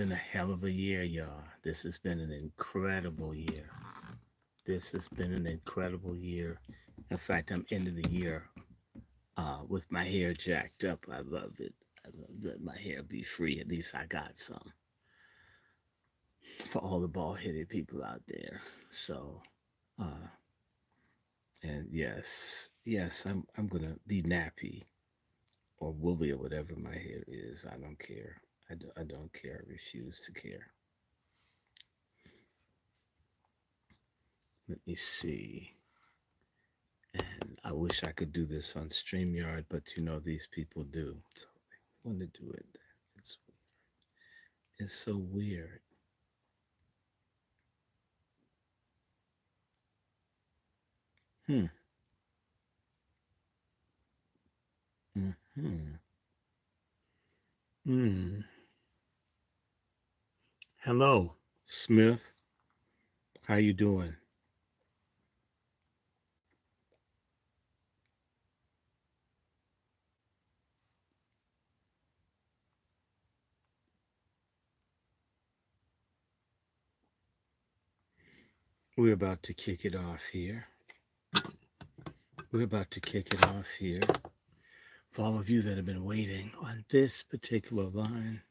Been a hell of a year, y'all. This has been an incredible year. This has been an incredible year. In fact, I'm ending the year with my hair jacked up. I love it. I love that my hair be free. At least I got some for all the bald headed people out there. So, uh, and yes, I'm gonna be nappy or woolly or whatever my hair is. I don't care. I don't care. I refuse to care. Let me see. And I wish I could do this on StreamYard, but these people do. So I want to do it. It's it's so weird. Hmm. Hmm. Hmm. Hello, Smith. How you doing? We're about to kick it off here. We're about to kick it off here. For all of you that have been waiting on this particular line,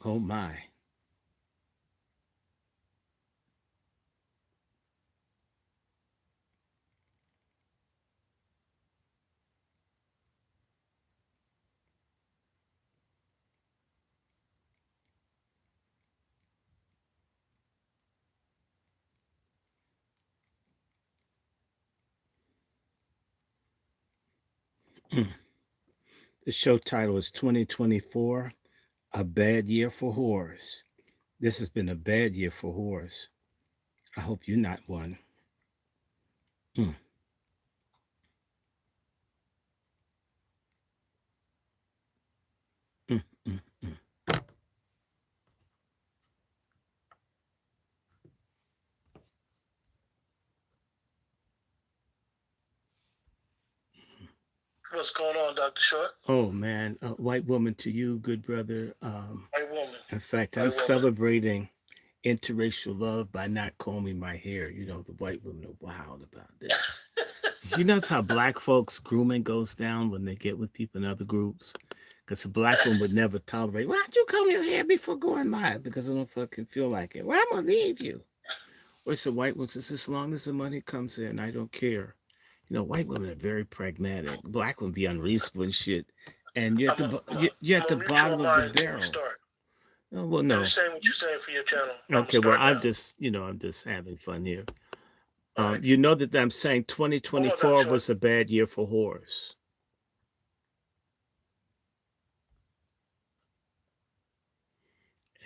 oh my. The show title is 2024, A Bad Year for Whores. This has been a bad year for whores. I hope you're not one. Mm, mm, mm, mm. What's going on, Dr. Short? Oh man, white woman to you, good brother. White woman. In fact, I'm White woman. celebrating interracial love by not combing my hair. The white women are wild about this. You notice how black folks grooming goes down when they get with people in other groups? Because a black woman would never tolerate, why'd you comb your hair before going live? Because I don't fucking feel like it. Well, I'm going to leave you. Where's the white one says, as long as the money comes in, I don't care. White women are very pragmatic. Black women be unreasonable and shit. And you're at you're at I'm the a mutual bottom of the mind when we barrel. start. Oh, well, no. Finish saying what you're saying for your channel. I'm gonna Okay, well, start now. I'm just having fun here. All right. You know that I'm saying Hold on, Dr. 2024 Short. was a bad year for whores.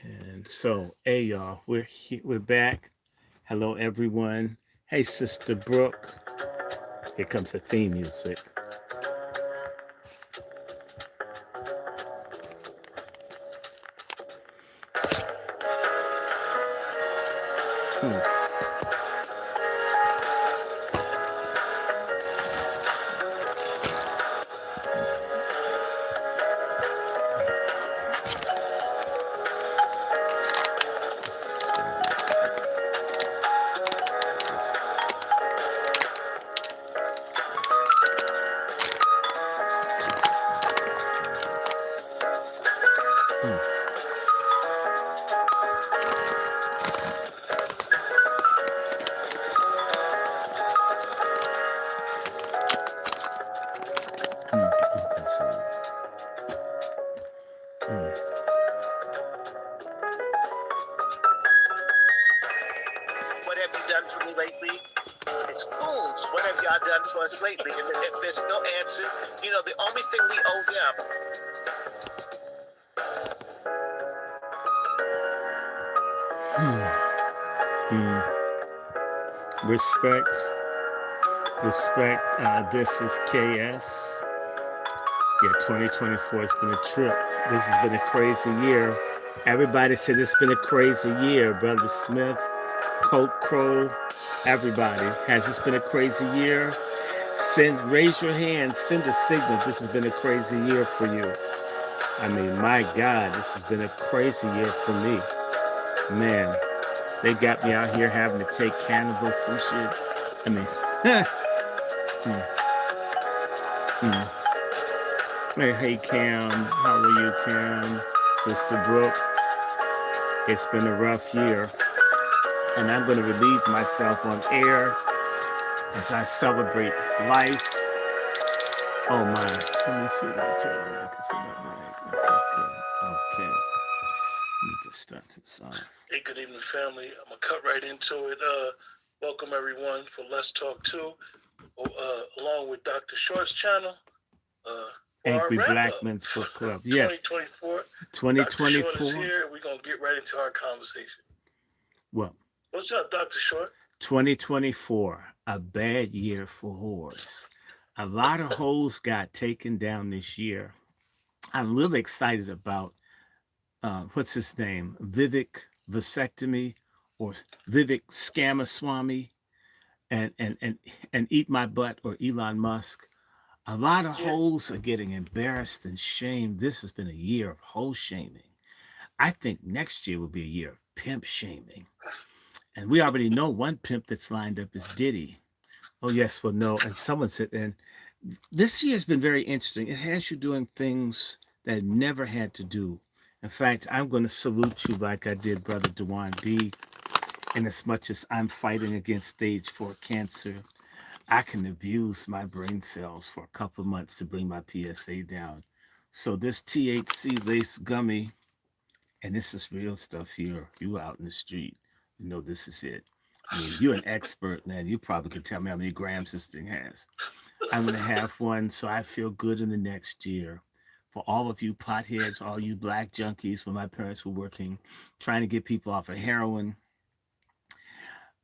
And so, hey, y'all, we're back. Hello, everyone. Hey, Sister Brooke. Here comes the theme music. Hmm. Hmm. Hmm. Okay, so. Hmm. What have you done for me lately? It's fools. What have y'all done for us lately? And if there's no answer, the only thing we owe them. Hmm. Hmm. Respect. Respect. This is KS. Yeah, 2024 has been a trip. This has been a crazy year. Everybody said it's been a crazy year. Brother Smith, Coke Crow, everybody. Has this been a crazy year? Raise your hand, send a signal. This has been a crazy year for you. I mean, my God, this has been a crazy year for me. Man, they got me out here having to take cannabis and shit. I mean, mm, mm. Hey, Cam, how are you, Cam? Sister Brooke, it's been a rough year, and I'm going to relieve myself on air as I celebrate life. Oh my, let me see my turn around because I'm not right. Okay, cool. Okay, let me just start this off. Hey, good evening, family. I'm gonna cut right into it. Welcome everyone for Let's Talk 2, along with Dr. Short's channel, for our Angry wrap Black up Men's Book Club. Yes, 2024. Dr. Short is 2024. here. We're gonna get right into our conversation. Well, What's up, Dr. Short? 2024, a bad year for whores. A lot of hoes got taken down this year. I'm really excited about what's his name, Vivek Vasectomy or Vivek Scamaswamy and Eat My Butt or Elon Musk. A lot of Yeah, hoes are getting embarrassed and shamed. This has been a year of hoe shaming. I think next year will be a year of pimp shaming. And we already know one pimp that's lined up is Diddy. Oh, yes, well, no. And someone said, and this year has been very interesting. It has you doing things that I never had to do. In fact, I'm going to salute you like I did Brother Dewan B. In as much as I'm fighting against stage 4 cancer, I can abuse my brain cells for a couple of months to bring my PSA down. So this THC lace gummy, and this is real stuff here. You out in the street, you know this is it. I mean, you're an expert, man. You probably can tell me how many grams this thing has. I'm gonna have one so I feel good in the next year. For all of you potheads, all you black junkies, when my parents were working, trying to get people off of heroin,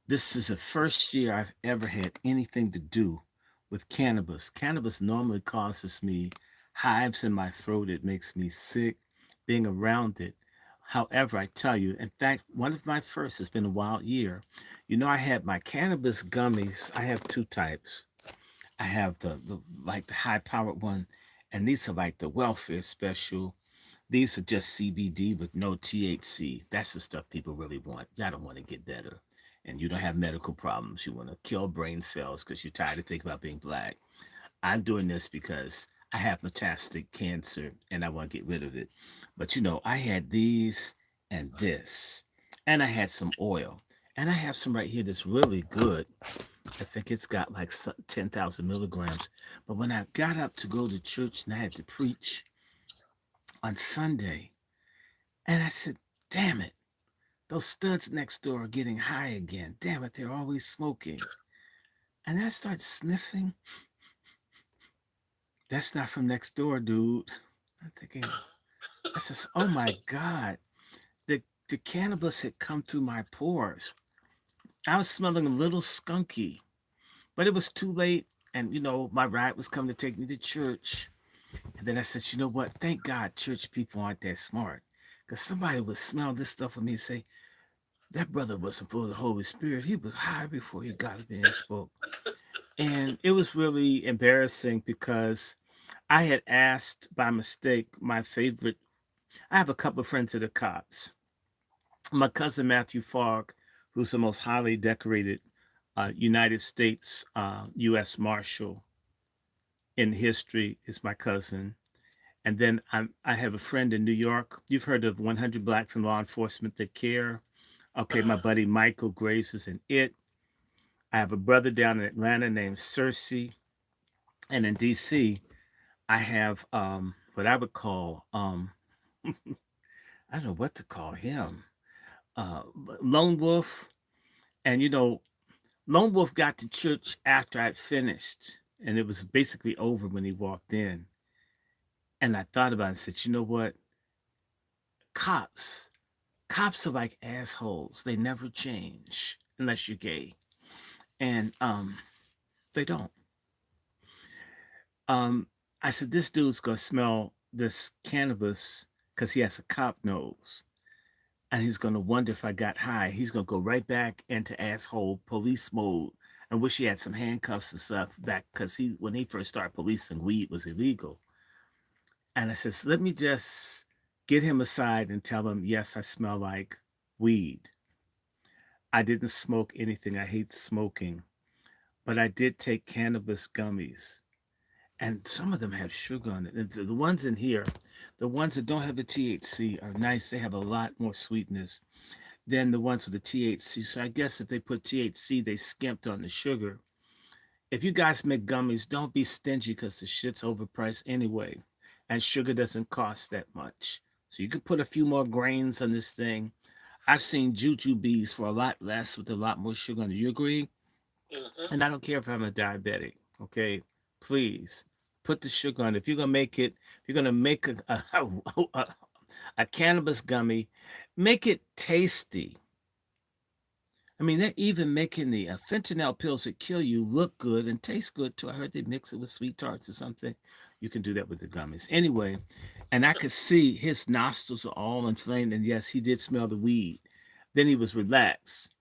this is the first year I've ever had anything to do with cannabis. Cannabis normally causes me hives in my throat. It makes me sick being around it. However, I tell you, in fact, one of my first has been a wild year. You know, I had my cannabis gummies. I have two types. I have the like the high powered one, and these are like the welfare special. These are just CBD with no THC. That's the stuff people really want. Y'all don't want to get better. And you don't have medical problems. You want to kill brain cells because you're tired of thinking about being black. I'm doing this because I have metastatic cancer and I want to get rid of it. But you know, I had these and this, and I had some oil. And I have some right here that's really good. I think it's got like 10,000 milligrams. But when I got up to go to church and I had to preach on Sunday, and I said, damn it, those studs next door are getting high again. Damn it, they're always smoking. And I started sniffing. That's not from next door, dude. I'm thinking, I says, oh my God, the cannabis had come through my pores. I was smelling a little skunky, but it was too late. And, you know, my ride was coming to take me to church. And then I said, you know what? Thank God church people aren't that smart. Because somebody would smell this stuff with me and say, that brother wasn't full of the Holy Spirit. He was high before he got up and spoke. And it was really embarrassing because I had asked by mistake my favorite. I have a couple of friends that are cops. My cousin Matthew Fogg, who's the most highly decorated United States U.S. Marshal in history, is my cousin. And then I have a friend in New York. You've heard of 100 Blacks in Law Enforcement That Care. Okay, my buddy Michael Graves is in it. I have a brother down in Atlanta named Cersei. And in DC, I have what I would call I don't know what to call him. Uh Lone Wolf. And you know, Lone Wolf got to church after I'd finished. And it was basically over when he walked in. And I thought about it and said, you know what? Cops. Cops are like assholes. They never change unless you're gay. And they don't. Um, I said, this dude's gonna smell this cannabis because he has a cop nose. And he's gonna wonder if I got high. He's gonna go right back into asshole police mode and wish he had some handcuffs and stuff back because he when he first started policing, weed was illegal. And I says, let me just get him aside and tell him, yes, I smell like weed. I didn't smoke anything. I hate smoking, but I did take cannabis gummies. And some of them have sugar on it. And the ones in here, the ones that don't have the THC are nice. They have a lot more sweetness than the ones with the THC. So I guess if they put THC, they skimped on the sugar. If you guys make gummies, don't be stingy because the shit's overpriced anyway. And sugar doesn't cost that much. So you could put a few more grains on this thing. I've seen jujubes for a lot less with a lot more sugar on it. You agree? Mm-hmm. And I don't care if I'm a diabetic. Okay, please put the sugar on. If you're gonna make it, if you're gonna make a cannabis gummy, make it tasty. I mean, they're even making the fentanyl pills that kill you look good and taste good too. I heard they mix it with sweet tarts or something. You can do that with the gummies. Anyway, and I could see his nostrils are all inflamed. And yes, he did smell the weed. Then he was relaxed.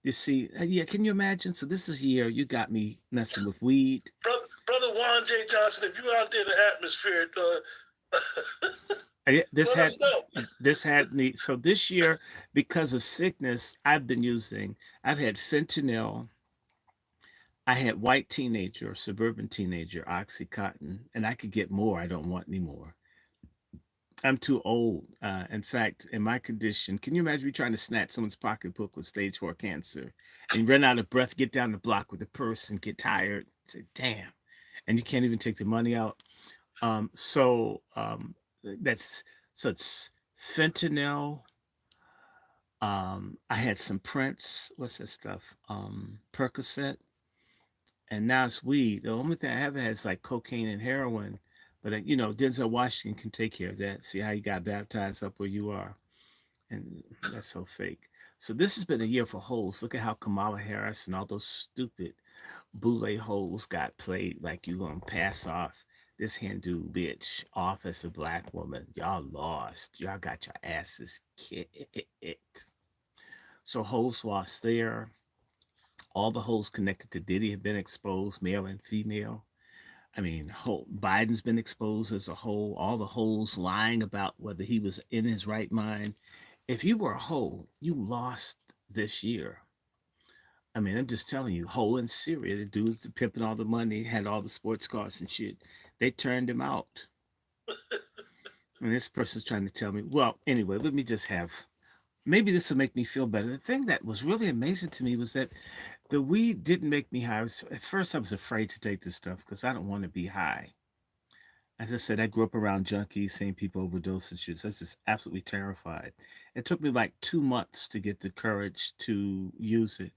You see, yeah, can you imagine? So this is a year you got me messing with weed. Brother Juan J. Johnson, if you're out there in the atmosphere, This let had us know. this had me. So this year, because of sickness, I've had fentanyl. I had white teenager, suburban teenager, Oxycontin, and I could get more. I don't want any more. I'm too old. In fact, in my condition, can you imagine me trying to snatch someone's pocketbook with stage 4 cancer and you run out of breath, get down the block with the purse and get tired? Say, damn. And you can't even take the money out. That's so it's fentanyl. I had some Prince. What's that stuff? Percocet, and now it's weed. The only thing I haven't had is like cocaine and heroin. But Denzel Washington can take care of that. See how you got baptized up where you are, and that's so fake. So this has been a year for holes. Look at how Kamala Harris and all those stupid boule holes got played like you gonna pass off this Hindu bitch off as a black woman. Y'all lost. Y'all got your asses kicked. So holes lost there. All the holes connected to Diddy have been exposed, male and female. I mean, Biden's been exposed as a whole. All the holes lying about whether he was in his right mind. If you were a hole, you lost this year. I mean, I'm just telling you, hole in Syria, the dudes pimping all the money, had all the sports cars and shit. They turned him out. And this person's trying to tell me, well, anyway, let me just have, maybe this will make me feel better. The thing that was really amazing to me was that the weed didn't make me high. At first, I was afraid to take this stuff because I don't want to be high. As I said, I grew up around junkies, seeing people overdose and shit. So I was just absolutely terrified. It took me like 2 months to get the courage to use it,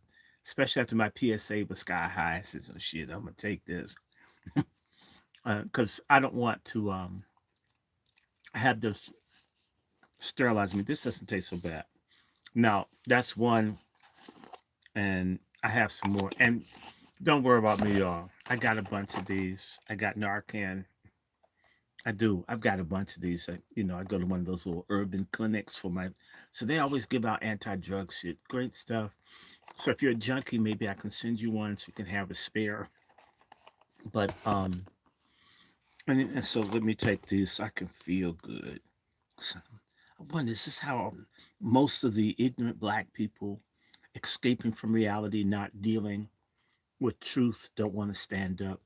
especially after my PSA was sky high. I said, oh shit, I'm going to take this. Because I don't want to have this sterilize me. This doesn't taste so bad. Now, that's one, and I have some more. And don't worry about me, y'all. I got a bunch of these. I got Narcan. I do. I've got a bunch of these. I go to one of those little urban clinics for my. So they always give out anti-drug shit. Great stuff. So if you're a junkie, maybe I can send you one so you can have a spare. But and so let me take these so I can feel good. So, I wonder, is this how most of the ignorant black people escaping from reality, not dealing with truth, don't want to stand up?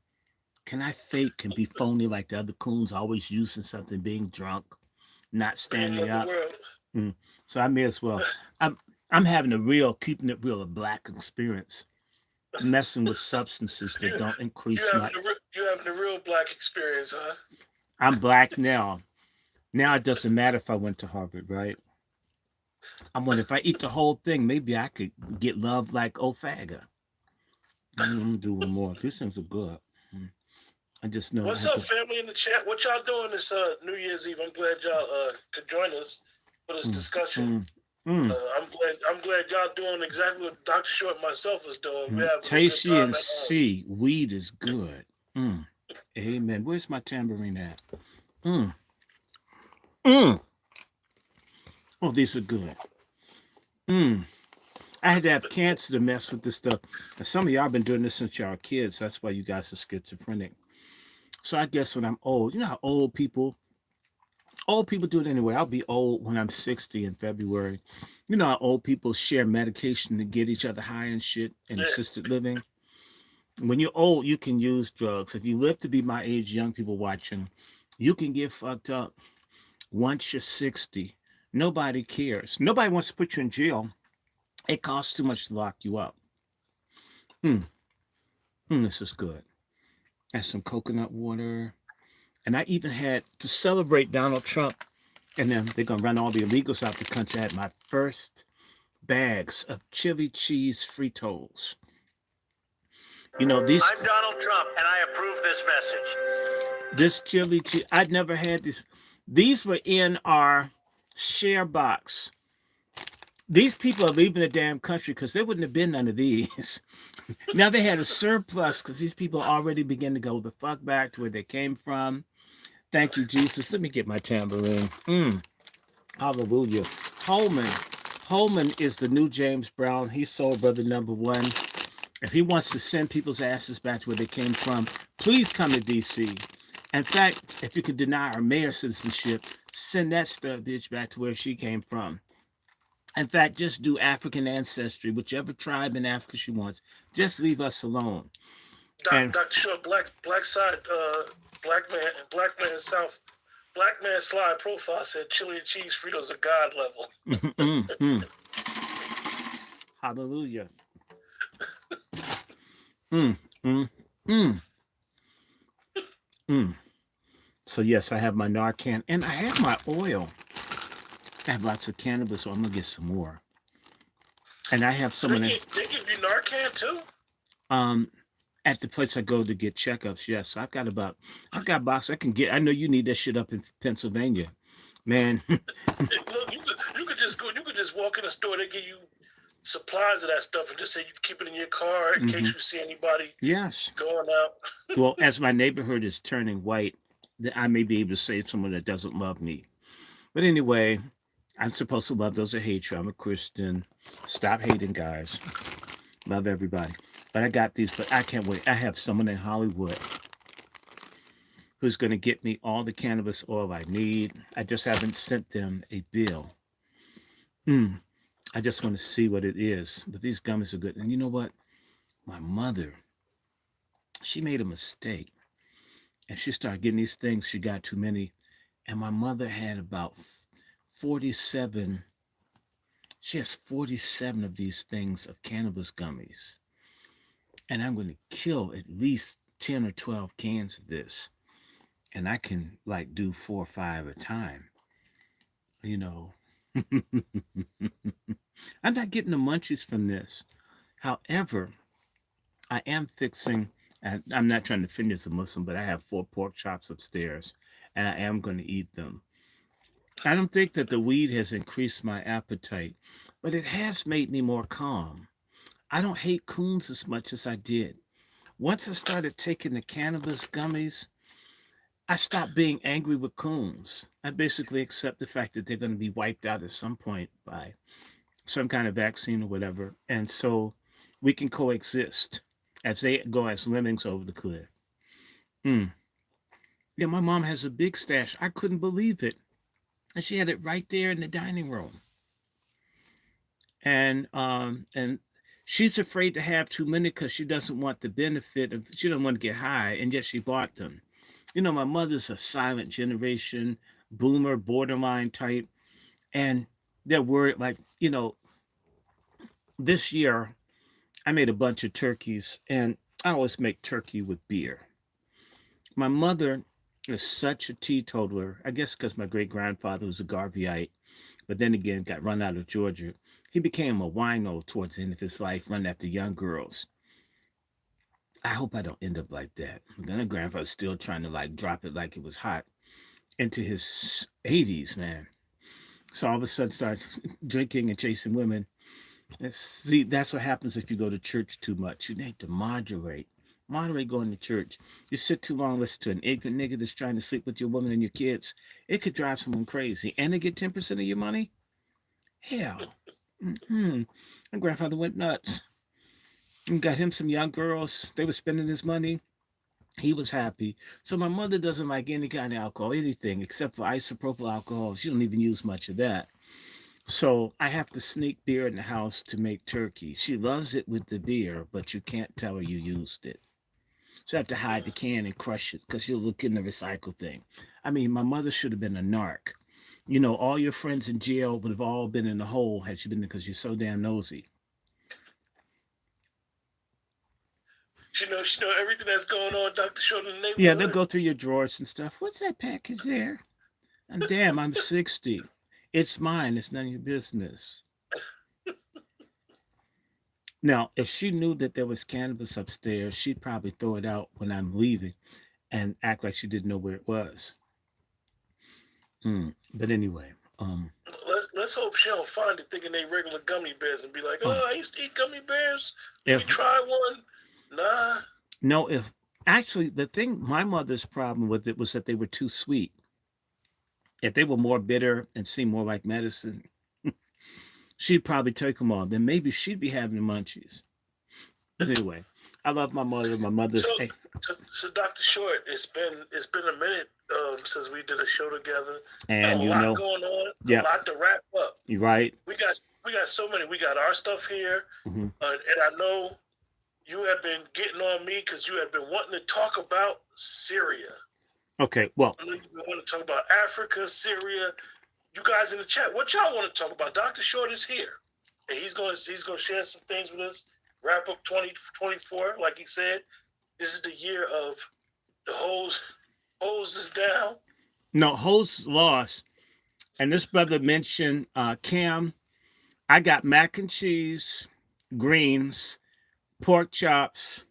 Can I fake and be phony like the other coons, always using something, being drunk, not Man standing of the up? world. Mm. So I may as well. I'm I'm having a real, keeping it real, a black experience, messing with substances that You don't you increase my. having you having the real black experience, huh? I'm black now. Now it doesn't matter if I went to Harvard, right? I'm wondering if I eat the whole thing, maybe I could get love like Ofaga. I'm gonna do one more. These things are good. Mm. I just know I What's have up, to. family in the chat? What y'all doing this New Year's Eve? I'm glad y'all could join us for this Mm, discussion. mm, mm, I'm glad y'all doing exactly what Dr. Short and myself was doing. We're mm. having a good Tasty time and at home. see, weed is good. Mm. Amen. Where's my tambourine at? Mm, mm. Oh, these are good. Mm. I had to have cancer to mess with this stuff. And some of y'all been doing this since y'all were kids. That's why you guys are schizophrenic. So I guess when I'm old, you know how old people Old people do it anyway. I'll be old when I'm 60 in February. You know how old people share medication to get each other high and shit and Yeah. assisted living? When you're old, you can use drugs. If you live to be my age, young people watching, you can get fucked up once you're 60. Nobody cares. Nobody wants to put you in jail. It costs too much to lock you up. Mm, this is good. Have some coconut water. And I even had to celebrate Donald Trump. And then they're going to run all the illegals out the country. I had my first bags of chili cheese Fritos. You know, these. I'm Donald Trump, and I approve this message. This chili cheese, I'd never had this. These were in our share box. These people are leaving the damn country because there wouldn't have been none of these. Now they had a surplus because these people already began to go the fuck back to where they came from. Thank you, Jesus. Let me get my tambourine. Hallelujah. Holman is the new James Brown. He's soul brother number one. If he wants to send people's asses back to where they came from, please come to D.C. In fact, if you could deny our mayor citizenship, send that stub bitch back to where she came from. In fact, just do African ancestry, whichever tribe in Africa she wants. Just leave us alone. Dr. Short, black side, black man South, black man slide profile said chili and cheese Fritos are God level. Hallelujah. So yes, I have my Narcan and I have my oil. I have lots of cannabis, so I'm gonna get some more. And I have some So of they that. give you Narcan too? At the place I go to get checkups, yes. I've got a box I can get. I know you need that shit up in Pennsylvania. Man. Look, you could just go. You could just walk in the store. They give you supplies of that stuff and just say you keep it in your car in case you see anybody Yes. going out. Well, as my neighborhood is turning white, I may be able to save someone that doesn't love me. But anyway, I'm supposed to love those that hate you. I'm a Christian. Stop hating, guys. Love everybody. But I got these, but I can't wait. I have someone in Hollywood who's going to get me all the cannabis oil I need. I just haven't sent them a bill. I just want to see what it is. But these gummies are good. And you know what? My mother, she made a mistake. And she started getting these things. She got too many. And my mother had about 47. She has 47 of these things of cannabis gummies. And I'm going to kill at least 10 or 12 cans of this. And I can like do 4 or 5 at a time. You know, I'm not getting the munchies from this. However, I am fixing, and I'm not trying to offend you as a Muslim, but I have 4 pork chops upstairs and I am going to eat them. I don't think that the weed has increased my appetite, but it has made me more calm. I don't hate coons as much as I did. Once I started taking the cannabis gummies, I stopped being angry with coons. I basically accept the fact that they're going to be wiped out at some point by some kind of vaccine or whatever. And so we can coexist as they go as lemmings over the cliff. Mm. Yeah, my mom has a big stash. I couldn't believe it. And she had it right there in the dining room. And she's afraid to have too many because she doesn't want the benefit of, she doesn't want to get high, and yet she bought them. You know, my mother's a silent generation, boomer, borderline type, and they're worried, like, this year I made a bunch of turkeys, and I always make turkey with beer. My mother is such a teetotaler, I guess because my great grandfather was a Garveyite, but then again got run out of Georgia. He became a wino towards the end of his life, running after young girls. I hope I don't end up like that. Then my grandfather's still trying to like drop it like it was hot into his 80s, man. So all of a sudden start drinking and chasing women. See, that's what happens if you go to church too much. You need to moderate. Moderate going to church. You sit too long, listen to an ignorant nigga that's trying to sleep with your woman and your kids. It could drive someone crazy. And they get 10% of your money? Hell. My grandfather went nuts. And got him some young girls. They were spending his money. He was happy. So my mother doesn't like any kind of alcohol, anything except for isopropyl alcohol. She don't even use much of that. So I have to sneak beer in the house to make turkey. She loves it with the beer, but you can't tell her you used it. So I have to hide the can and crush it because she'll look in the recycle thing. I mean, my mother should have been a narc. You know, all your friends in jail would have all been in the hole had she been because you're so damn nosy. She know everything that's going on, Dr. Short, in the Yeah, they'll neighborhood. go through your drawers and stuff. What's that package there? And damn, I'm 60. It's mine. It's none of your business. Now, if she knew that there was cannabis upstairs, she'd probably throw it out when I'm leaving and act like she didn't know where it was. But anyway, Let's hope she don't find it thinking they regular gummy bears and be like, oh, oh, I used to eat gummy bears. Let me if try one. Nah. no, if actually the thing, my mother's problem with it was that they were too sweet. If they were more bitter and seemed more like medicine, she'd probably take them all. Then maybe she'd be having the munchies. But anyway, I love my mother. My So, mother's, hey, so Dr. Short, it's been a minute since we did a show together. Got and a you lot know, going on, a yeah, lot to wrap up. you're right. We got so many. We got our stuff here, Hmm. and I know you have been getting on me because you have been wanting to talk about Syria. Okay, well, I know you've been wanting to talk about Africa, Syria. You guys in the chat, what y'all want to talk about? Dr. Short is here, and he's gonna share some things with us. Wrap up 2024, like he said. This is the year of the hose is down. no, host lost. And this brother mentioned Cam. I got mac and cheese, greens, pork chops,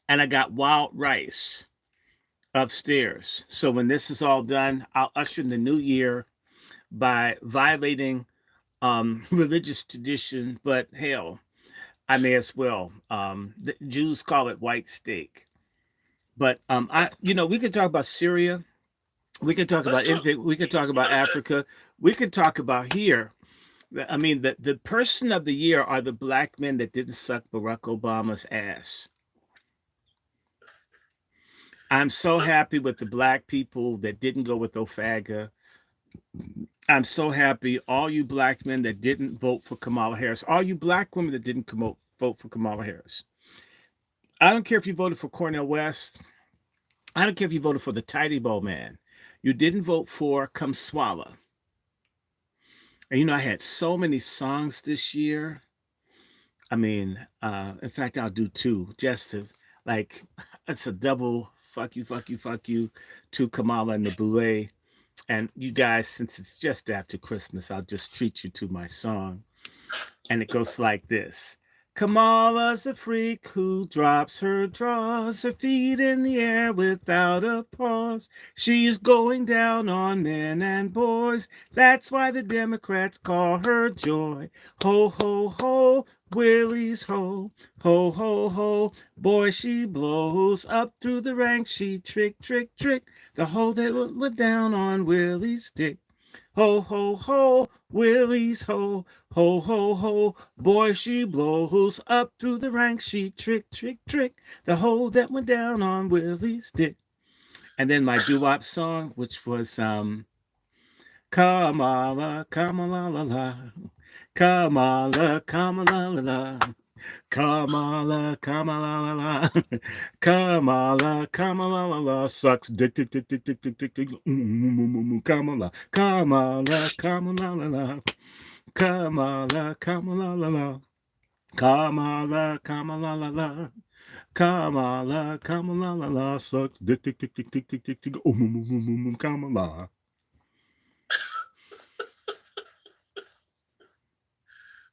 and I got wild rice upstairs. So when this is all done, I'll usher in the new year by violating religious tradition, but hell, I may as well. The Jews call it white steak. But we could talk about Syria. We could talk Let's about talk. anything. We could talk about Africa. We could talk about here. I mean, the person of the year are the black men that didn't suck Barack Obama's ass. I'm so happy with the black people that didn't go with Ofaga. I'm so happy, all you black men that didn't vote for Kamala Harris, all you black women that didn't vote for Kamala Harris. I don't care if you voted for Cornel West. I don't care if you voted for the Tidy Bowl man. You didn't vote for Kamswala. And I had so many songs this year. I mean, in fact, I'll do two just to like, it's a double fuck you, fuck you, fuck you to Kamala and the Boule. And you guys, since it's just after Christmas, I'll just treat you to my song. And it goes like this. Kamala's a freak who drops her drawers, her feet in the air without a pause. She's going down on men and boys. That's why the Democrats call her Joy. Ho, ho, ho, Willie's ho. Ho, ho, ho, boy, she blows up through the ranks. She trick, trick, trick. The hoe that went down on Willie's dick. Ho, ho, ho, Willie's ho. Ho, ho, ho, boy, she blows up through the ranks. She trick, trick, trick. The hoe that went down on Willie's dick. And then my doo-wop song, which was Kamala, Kamala, la, la. Kamala, Kamala, la, la. Kamala, Kamala, la, la. Kamala, Kamala, la, la. Sucks dick, dick, dick, dick, dick, dick, dick, dick. Kamala, Kamala, Kamala, la, la. Kamala, Kamala, la, la. Kamala, Kamala, la, la. Kamala, Kamala, la, la. Sucks dick, dick, dick, dick, dick, dick, dick, dick. Kamala.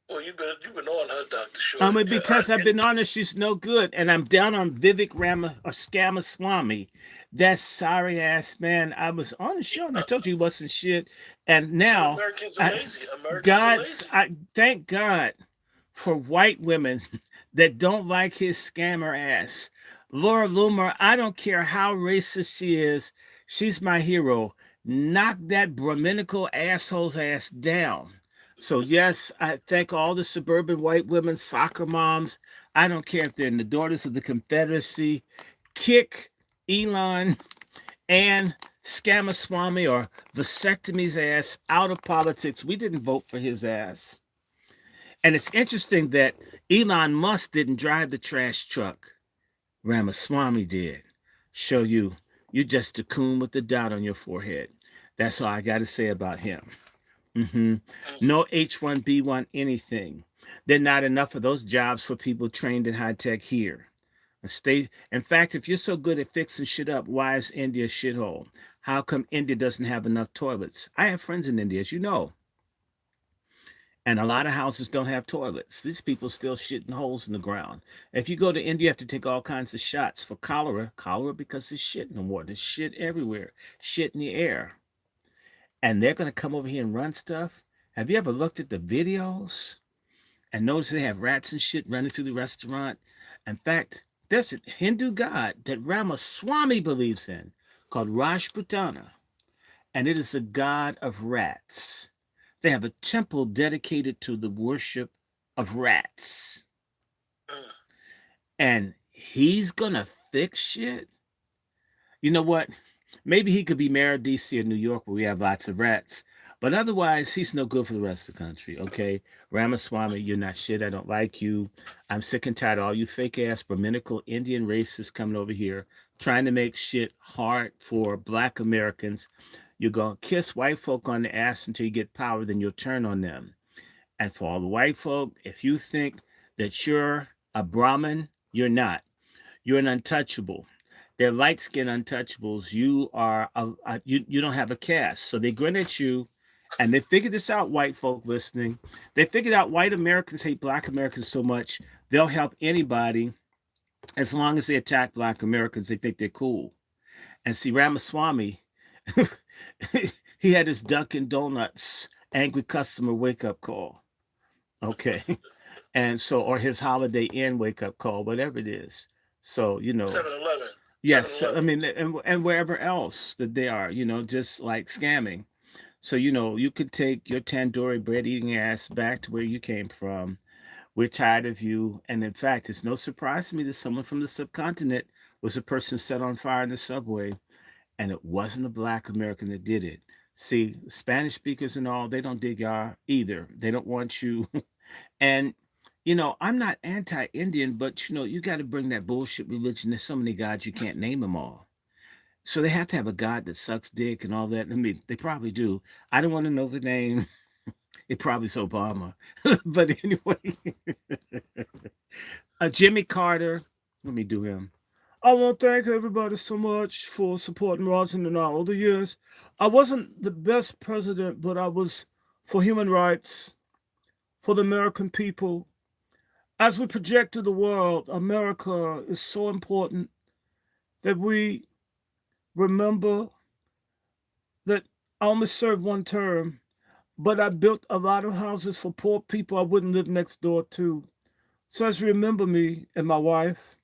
Well, you've been on her, Dr. Short. I mean, because I've been honest, she's no good, and I'm down on Vivek Ramaswamy. That sorry ass man. I was on the show, and I told you he wasn't shit. And now, Americans are lazy. Americans God, are lazy. I thank God for white women that don't like his scammer ass. Laura Loomer, I don't care how racist she is, she's my hero. Knock that Brahminical asshole's ass down. So yes, I thank all the suburban white women, soccer moms. I don't care if they're in the Daughters of the Confederacy. kick Elon and Scamaswamy or vasectomy's ass out of politics. We didn't vote for his ass. And it's interesting that Elon Musk didn't drive the trash truck. Ramaswamy did. Show you're just a coon with the dot on your forehead. That's all I got to say about him. No H1B1 anything. There are not enough of those jobs for people trained in high tech here. In fact, if you're so good at fixing shit up, why is India a shithole? How come India doesn't have enough toilets? I have friends in India, as you know, and a lot of houses don't have toilets. These people still shitting holes in the ground. If you go to India, you have to take all kinds of shots for cholera because there's shit in the water. There's shit everywhere, shit in the air. And they're going to come over here and run stuff. Have you ever looked at the videos and noticed they have rats and shit running through the restaurant? In fact, there's a Hindu god that Ramaswamy believes in called Rajputana, and it is a god of rats. They have a temple dedicated to the worship of rats. And he's going to fix shit? You know what? Maybe he could be mayor of DC or New York where we have lots of rats. But otherwise, he's no good for the rest of the country, okay? Ramaswamy, you're not shit. I don't like you. I'm sick and tired of all you fake-ass Brahminical Indian racists coming over here trying to make shit hard for Black Americans. You're going to kiss white folk on the ass until you get power, then you'll turn on them. And for all the white folk, if you think that you're a Brahmin, you're not. You're an untouchable. They're light-skinned untouchables. You are you don't have a caste. So they grin at you, and they figured this out, white folk listening. They figured out white Americans hate Black Americans so much, they'll help anybody as long as they attack Black Americans. They think they're cool. And see, Ramaswamy, he had his Dunkin' Donuts angry customer wake-up call. Okay. And so, or his Holiday Inn wake-up call, whatever it is. So, 7-Eleven. Yes, I mean, and wherever else that they are, just like scamming. So, you could take your tandoori bread eating ass back to where you came from. We're tired of you. And in fact, it's no surprise to me that someone from the subcontinent was a person set on fire in the subway. And it wasn't a Black American that did it. See, Spanish speakers and all, they don't dig y'all either. They don't want you. And, I'm not anti-Indian, but, you got to bring that bullshit religion. There's so many gods, you can't name them all. So they have to have a god that sucks dick and all that. I mean, they probably do. I don't want to know the name. It probably is Obama. But anyway, Jimmy Carter, let me do him. I want to thank everybody so much for supporting Rosin in all the years. I wasn't the best president, but I was for human rights, for the American people. As we project to the world, America is so important that we remember that I only served one term, but I built a lot of houses for poor people I wouldn't live next door to. So as you remember me and my wife,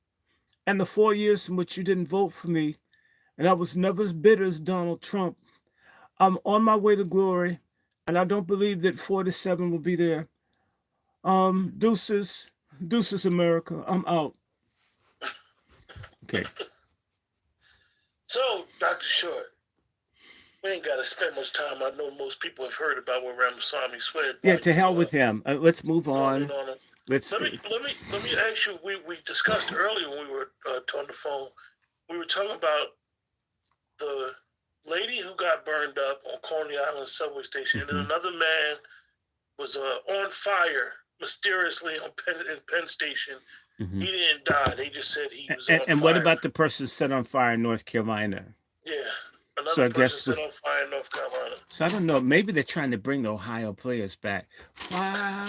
and the 4 years in which you didn't vote for me, and I was never as bitter as Donald Trump, I'm on my way to glory, and I don't believe that 47 will be there. Deuces, America. I'm out. Okay. So, Dr. Short, we ain't got to spend much time. I know most people have heard about what Ramaswamy said. Yeah, to hell with him. Let's move on. Let me ask you. We discussed earlier when we were on the phone. We were talking about the lady who got burned up on Coney Island subway station, and then another man was on fire mysteriously in Penn Station. He didn't die. They just said he was on fire. And what about the person set on fire in North Carolina? Yeah, another person set on fire in North Carolina. So I don't know. Maybe they're trying to bring the Ohio players back. Fire,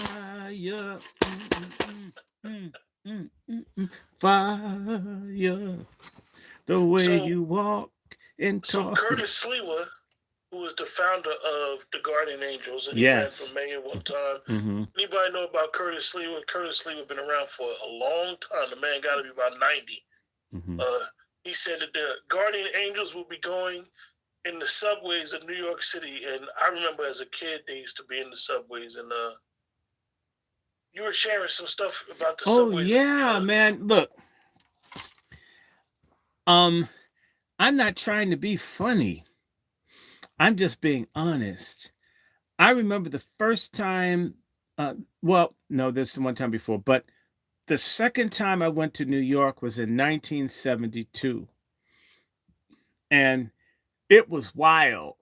fire, the way you walk and talk. So Curtis Sliwa, who was the founder of the Guardian Angels, and he ran for mayor one time. Anybody know about Curtis Sliwa? Curtis Sliwa been around for a long time. The man got to be about 90. He said that the Guardian Angels will be going in the subways of New York City. And I remember as a kid, they used to be in the subways. And you were sharing some stuff about the subways. Oh, yeah, man. Look, Um, I'm not trying to be funny. I'm just being honest. I remember the first time, well, no, there's one time before, but the second time I went to New York was in 1972. And it was wild.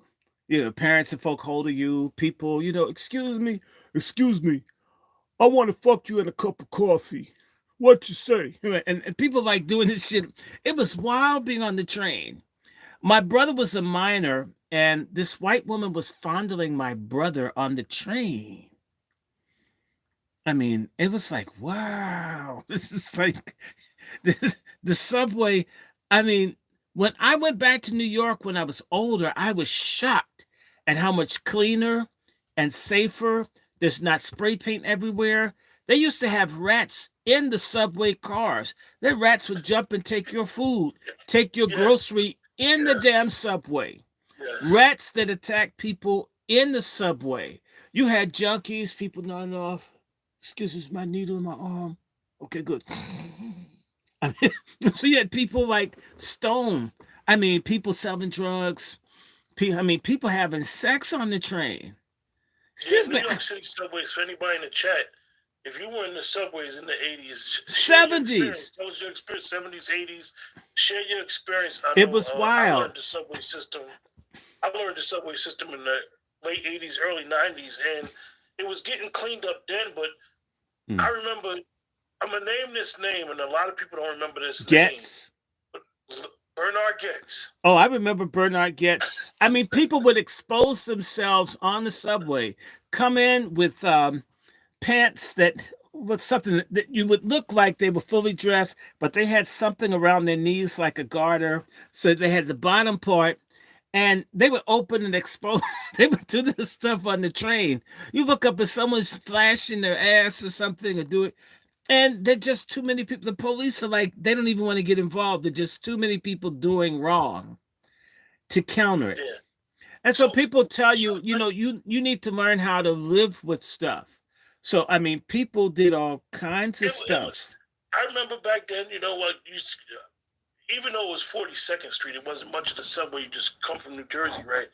Parents and folk holding you, people, excuse me, I want to fuck you in a cup of coffee. What you say? And people like doing this shit. It was wild being on the train. My brother was a minor, and this white woman was fondling my brother on the train. I mean, it was like, wow, this is like the subway. I mean, when I went back to New York when I was older, I was shocked at how much cleaner and safer. There's not spray paint everywhere. They used to have rats in the subway cars. The rats would jump and take your food, take your Yes, grocery in the damn subway. yes. Rats that attack people in the subway. You had junkies, people nodding off. Excuse me, my needle in my arm. Okay, good. I mean, so you had people like Stone. I mean, people selling drugs. People having sex on the train. Yeah, Excuse New me. York City subways, for anybody in the chat, if you were in the subways in the 80s, share your 70s. experience. Tell us your experience, 70s, 80s. Share your experience. I It know was I wild. learned the subway system. I learned the subway system in the late 80s, early 90s, and it was getting cleaned up then, but I remember, I'm going to name this name, and a lot of people don't remember this Getz. name. Bernard Getz. Oh, I remember Bernard Getz. I mean, people would expose themselves on the subway, come in with pants that was something that you would look like they were fully dressed, but they had something around their knees like a garter. So they had the bottom part, and they would open and expose. They would do this stuff on the train. You look up if someone's flashing their ass or something or do it. And there's just too many people. The police are like, they don't even want to get involved. There's just too many people doing wrong to counter it. Yeah. And so So, people tell you, you need to learn how to live with stuff. So I mean, people did all kinds of stuff. I remember back then, you know what, even though it was 42nd Street, it wasn't much of the subway. You just come from New Jersey, right?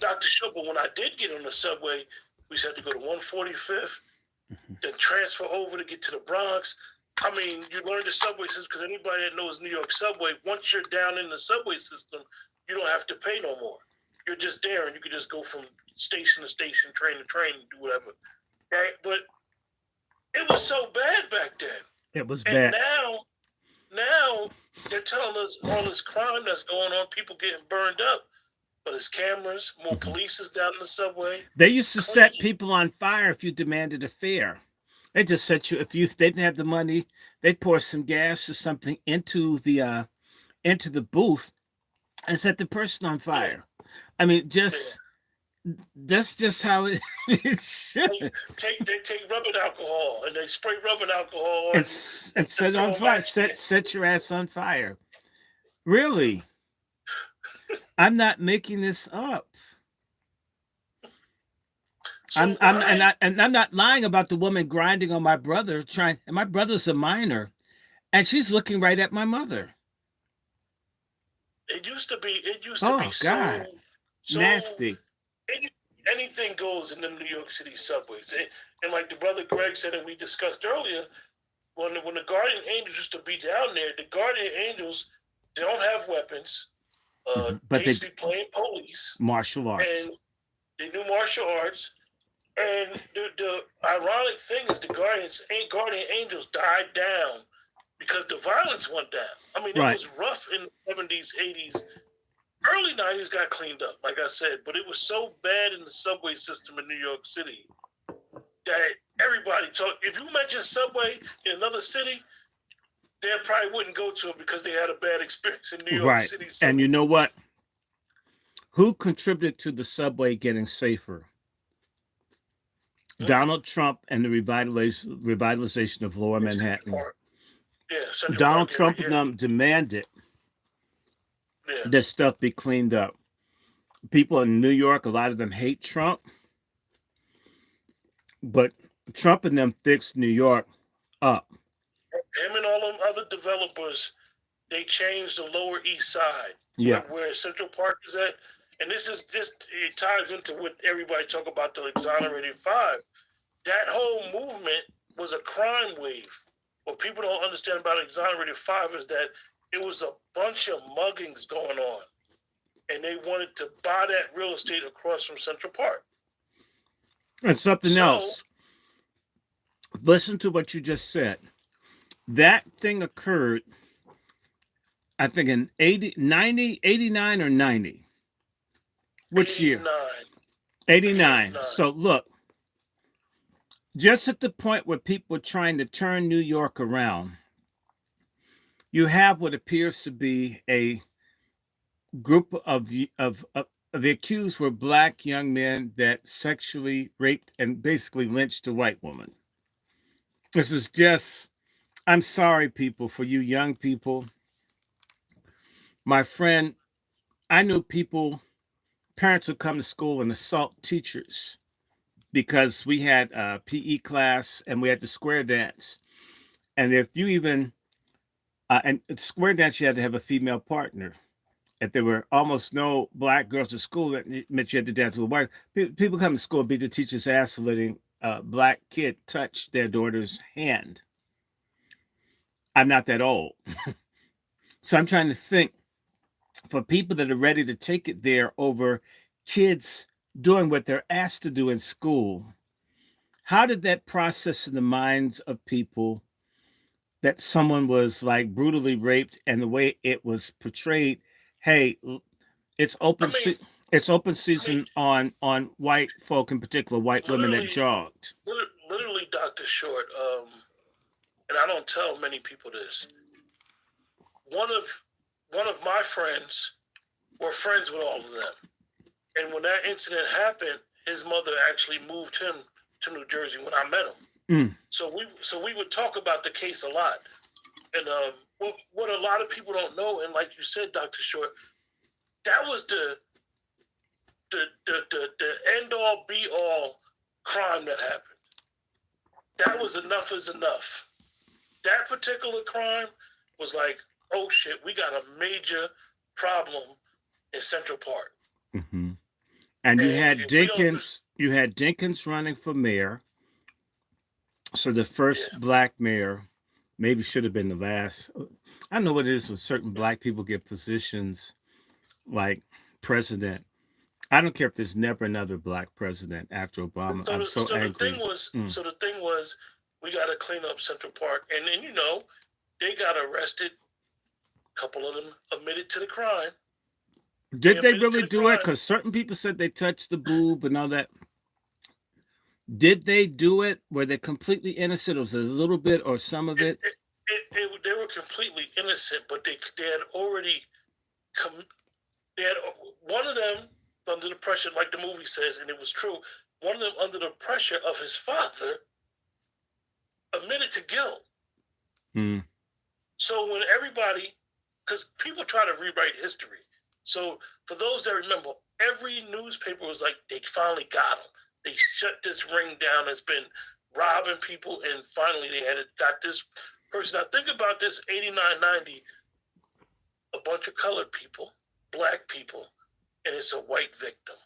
Dr. Short, but when I did get on the subway, we had to go to 145th, then transfer over to get to the Bronx. I mean, you learn the subway system because anybody that knows New York subway, once you're down in the subway system, you don't have to pay no more. You're just there, and you can just go from station to station, train to train, and do whatever. Right? But it was so bad back then. It was And bad. now they're telling us all this crime that's going on, people getting burned up. But there's cameras, more police is down in the subway. They used to set people on fire if you demanded a fare. They just set you, if they didn't have the money, they'd pour some gas or something into the booth and set the person on fire. I mean, that's just how it should. They take rubbing alcohol and they spray rubbing alcohol And set it on fire. Set your ass on fire. Really? I'm not making this up. So, I'm not lying about the woman grinding on my brother. And my brother's a minor, and she's looking right at my mother. It used to be Oh God, so nasty. anything goes in the New York City subways. And like the brother Greg said, and we discussed earlier, when the Guardian Angels used to be down there, the Guardian Angels, they don't have weapons. But they used to be playing police. Martial arts. And they do martial arts. And the ironic thing is the Guardian Angels died down because the violence went down. I mean, it was rough in the 70s, 80s. Early 90s got cleaned up, like I said, but it was so bad in the subway system in New York City that everybody talked. If you mention subway in another city, they probably wouldn't go to it because they had a bad experience in New York City. And you know what? Who contributed to the subway getting safer? Donald Trump and the revitalization of Lower Manhattan. Donald Trump and them demanded this stuff be cleaned up. People in New York, a lot of them hate Trump, but Trump and them fixed New York up. Him and all them other developers, they changed the Lower East Side, Yeah. where Central Park is at. And this is just, it ties into what everybody talk about the Exonerated Five. That whole movement was a crime wave. What people don't understand about Exonerated Five is that it was a bunch of muggings going on. And they wanted to buy that real estate across from Central Park. And something else. Listen to what you just said. That thing occurred, I think, in 89 or 90. Which 89. year? 89. So look, just at the point where people are trying to turn New York around, you have what appears to be a group of the accused were black young men that sexually raped and basically lynched a white woman. This is just, I'm sorry, people, for you young people. My friend, I knew people, parents would come to school and assault teachers because we had a PE class and we had the square dance. And if you even, and square dance, you had to have a female partner. If there were almost no black girls at school, that meant you had to dance with white. People come to school and beat the teacher's ass for letting a black kid touch their daughter's hand. I'm not that old. So I'm trying to think, for people that are ready to take it there over kids doing what they're asked to do in school, how did that process in the minds of people that someone was like brutally raped, and the way it was portrayed? Hey, it's open. It's open season on white folk, in particular white women that jogged. Literally, Dr. Short. And I don't tell many people this. One of my friends were friends with all of them, and when that incident happened, his mother actually moved him to New Jersey when I met him. So we would talk about the case a lot. And what a lot of people don't know, and like you said, Dr. Short, that was the end all be all crime that happened. That was enough is enough. That particular crime was like, oh shit, we got a major problem in Central Park. Mm-hmm. And you had Dinkins. You had Dinkins running for mayor. So the first black mayor, maybe should have been the last. I don't know what it is when certain black people get positions like president. I don't care if there's never another black president after Obama. I'm so angry. So the thing was, we got to clean up Central Park. And then, they got arrested. A couple of them admitted to the crime. Did they really do it? Because certain people said they touched the boob and all that. Did they do it? Were they completely innocent? Or was it a little bit or some of it? They were completely innocent, but they had already one of them under the pressure, like the movie says, and it was true, one of them under the pressure of his father admitted to guilt. So when everybody, because people try to rewrite history. So for those that remember, every newspaper was like, they finally got him. They shut this ring down that's been robbing people, and finally they got this person. Now think about this, 89, 90, a bunch of colored people, black people, and it's a white victim.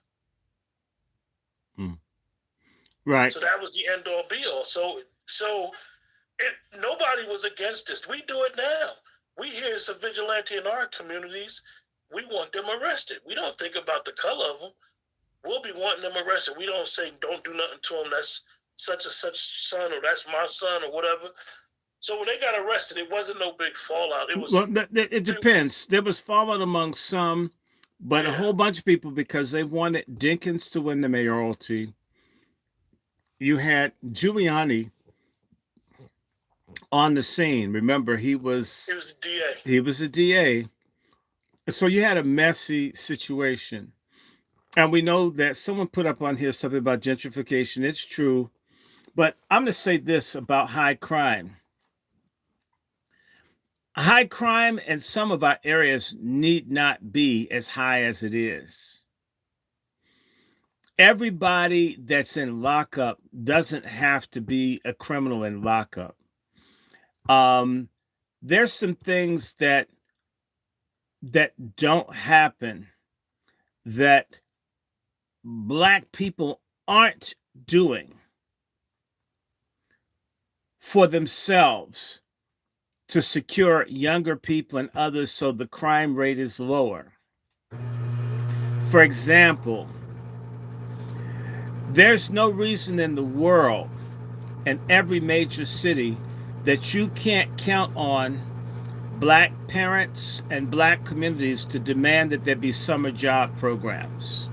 Right. So that was the end all be all. So nobody was against this. We do it now. We hear it's a vigilante in our communities. We want them arrested. We don't think about the color of them. We'll be wanting them arrested. We don't say, don't do nothing to them. That's such and such son, or that's my son, or whatever. So when they got arrested, it wasn't no big fallout. It was. Well, it depends. There was fallout among some, but a whole bunch of people, because they wanted Dinkins to win the mayoralty. You had Giuliani on the scene. Remember, he was a DA. He was a DA. So you had a messy situation. And we know that someone put up on here something about gentrification. It's true. But I'm going to say this about high crime. High crime in some of our areas need not be as high as it is. Everybody that's in lockup doesn't have to be a criminal in lockup. There's some things that that don't happen that Black people aren't doing for themselves to secure younger people and others so the crime rate is lower. For example, there's no reason in the world in every major city that you can't count on Black parents and Black communities to demand that there be summer job programs.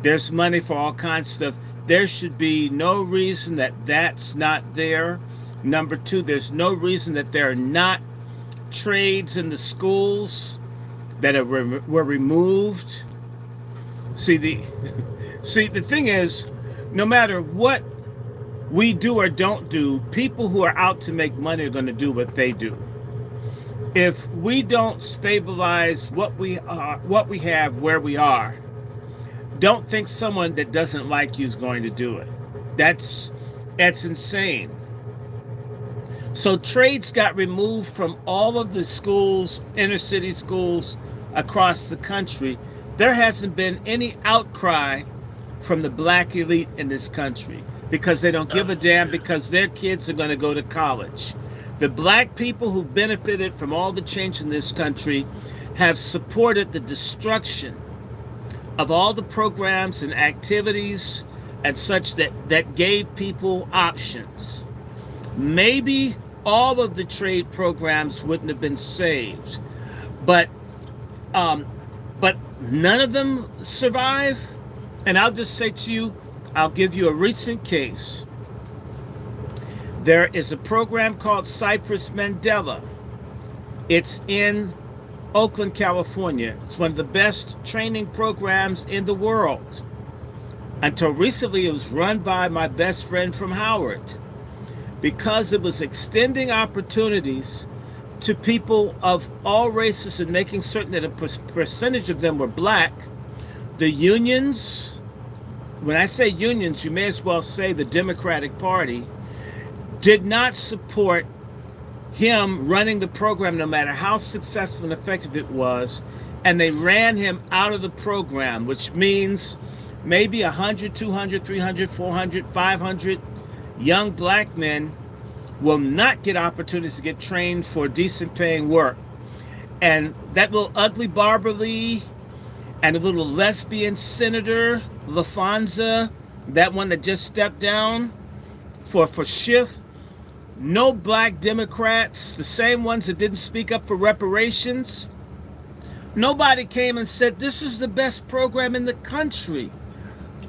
There's money for all kinds of stuff. There should be no reason that that's not there. Number two, there's no reason that there are not trades in the schools that were removed. See, the thing is, no matter what we do or don't do, people who are out to make money are going to do what they do. If we don't stabilize what we have, where we are, don't think someone that doesn't like you is going to do it. That's insane. So trades got removed from all of the schools, inner city schools across the country. There hasn't been any outcry from the Black elite in this country because they don't give a damn, because their kids are going to go to college. The Black people who benefited from all the change in this country have supported the destruction of all the programs and activities and such that gave people options. Maybe all of the trade programs wouldn't have been saved, but none of them survive. And I'll just say to you, I'll give you a recent case. There is a program called Cypress Mandela. It's in Oakland, California. It's one of the best training programs in the world. Until recently, it was run by my best friend from Howard, because it was extending opportunities to people of all races and making certain that a percentage of them were Black. The unions, when I say unions, you may as well say the Democratic Party, did not support him running the program no matter how successful and effective it was, and they ran him out of the program, which means maybe 100, 200, 300, 400, 500 young Black men will not get opportunities to get trained for decent paying work. And that little ugly Barbara Lee and a little lesbian senator, LaFonza, that one that just stepped down for Schiff, no Black Democrats, the same ones that didn't speak up for reparations, nobody came and said, this is the best program in the country,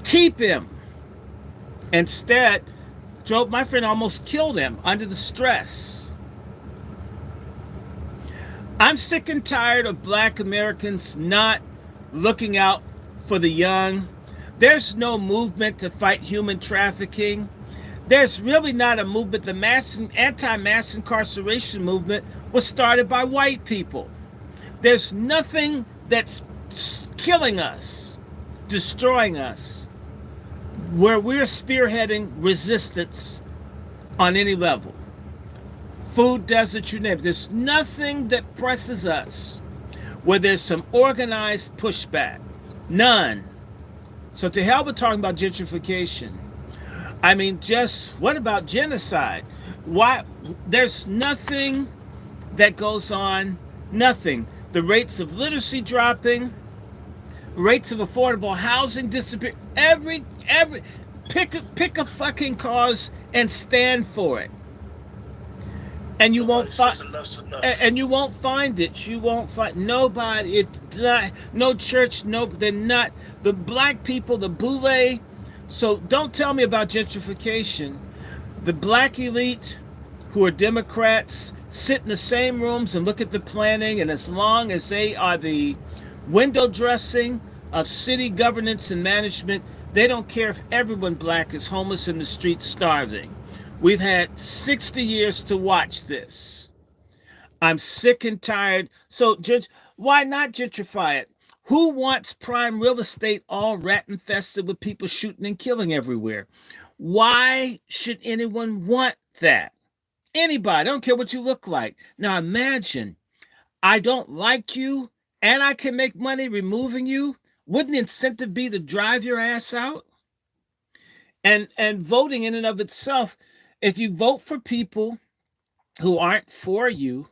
keep him. Instead, my friend almost killed him under the stress. I'm sick and tired of Black Americans not looking out for the young. There's no movement to fight human trafficking. There's really not a movement. The anti-mass incarceration movement was started by white people. There's nothing that's killing us, destroying us, where we're spearheading resistance on any level. Food desert, you name it. There's nothing that presses us where there's some organized pushback. None. So to hell with talking about gentrification. I mean, just what about genocide? Why? There's nothing that goes on. Nothing. The rates of literacy dropping, rates of affordable housing disappear. Pick a fucking cause and stand for it. And you won't find. And you won't find it. You won't find nobody. It's not no church. No, they're not the Black people. The boule. So don't tell me about gentrification. The Black elite, who are Democrats, sit in the same rooms and look at the planning, and as long as they are the window dressing of city governance and management, they don't care if everyone Black is homeless in the streets starving. We've had 60 years to watch this. I'm sick and tired. So why not gentrify it? Who wants prime real estate all rat infested with people shooting and killing everywhere? Why should anyone want that? Anybody, I don't care what you look like. Now imagine I don't like you and I can make money removing you, wouldn't the incentive be to drive your ass out? And voting in and of itself, if you vote for people who aren't for you,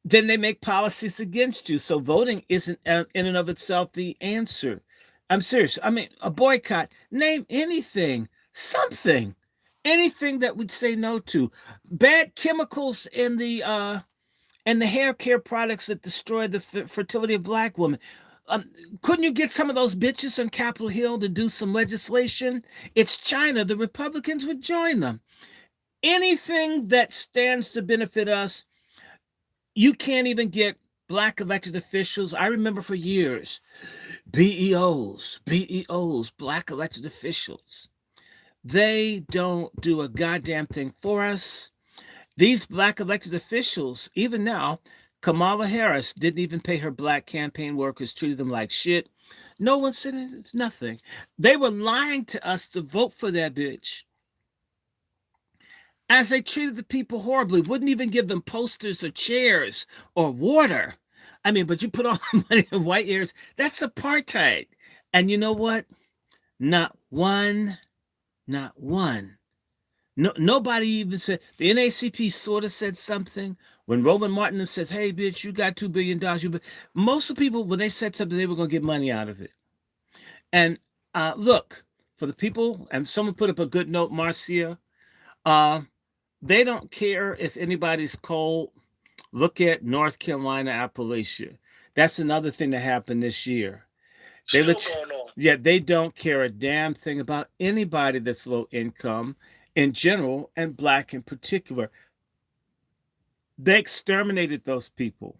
then they make policies against you. So voting isn't in and of itself the answer. I'm serious. I mean, a boycott, name anything, something, anything that we'd say no to. Bad chemicals in the hair care products that destroy the fertility of black women. Um, couldn't you get some of those bitches on Capitol Hill to do some legislation? It's China. The Republicans would join them. Anything that stands to benefit us, you can't even get black elected officials. I remember for years, BEOs, black elected officials. They don't do a goddamn thing for us. These black elected officials, even now, Kamala Harris didn't even pay her black campaign workers, treated them like shit. No one said it's nothing. They were lying to us to vote for that bitch. As they treated the people horribly, wouldn't even give them posters or chairs or water. I mean, but you put all the money in white ears. That's apartheid. And you know what? Not one. No, nobody even said. The NAACP sort of said something when Roland Martin says, "Hey, bitch, you got $2 billion." Most of the people, when they said something, they were going to get money out of it. And look, for the people, and someone put up a good note, Marcia. They don't care if anybody's cold. Look at North Carolina, Appalachia. That's another thing that happened this year. Still going on. Yeah, they don't care a damn thing about anybody that's low income in general and black in particular. They exterminated those people.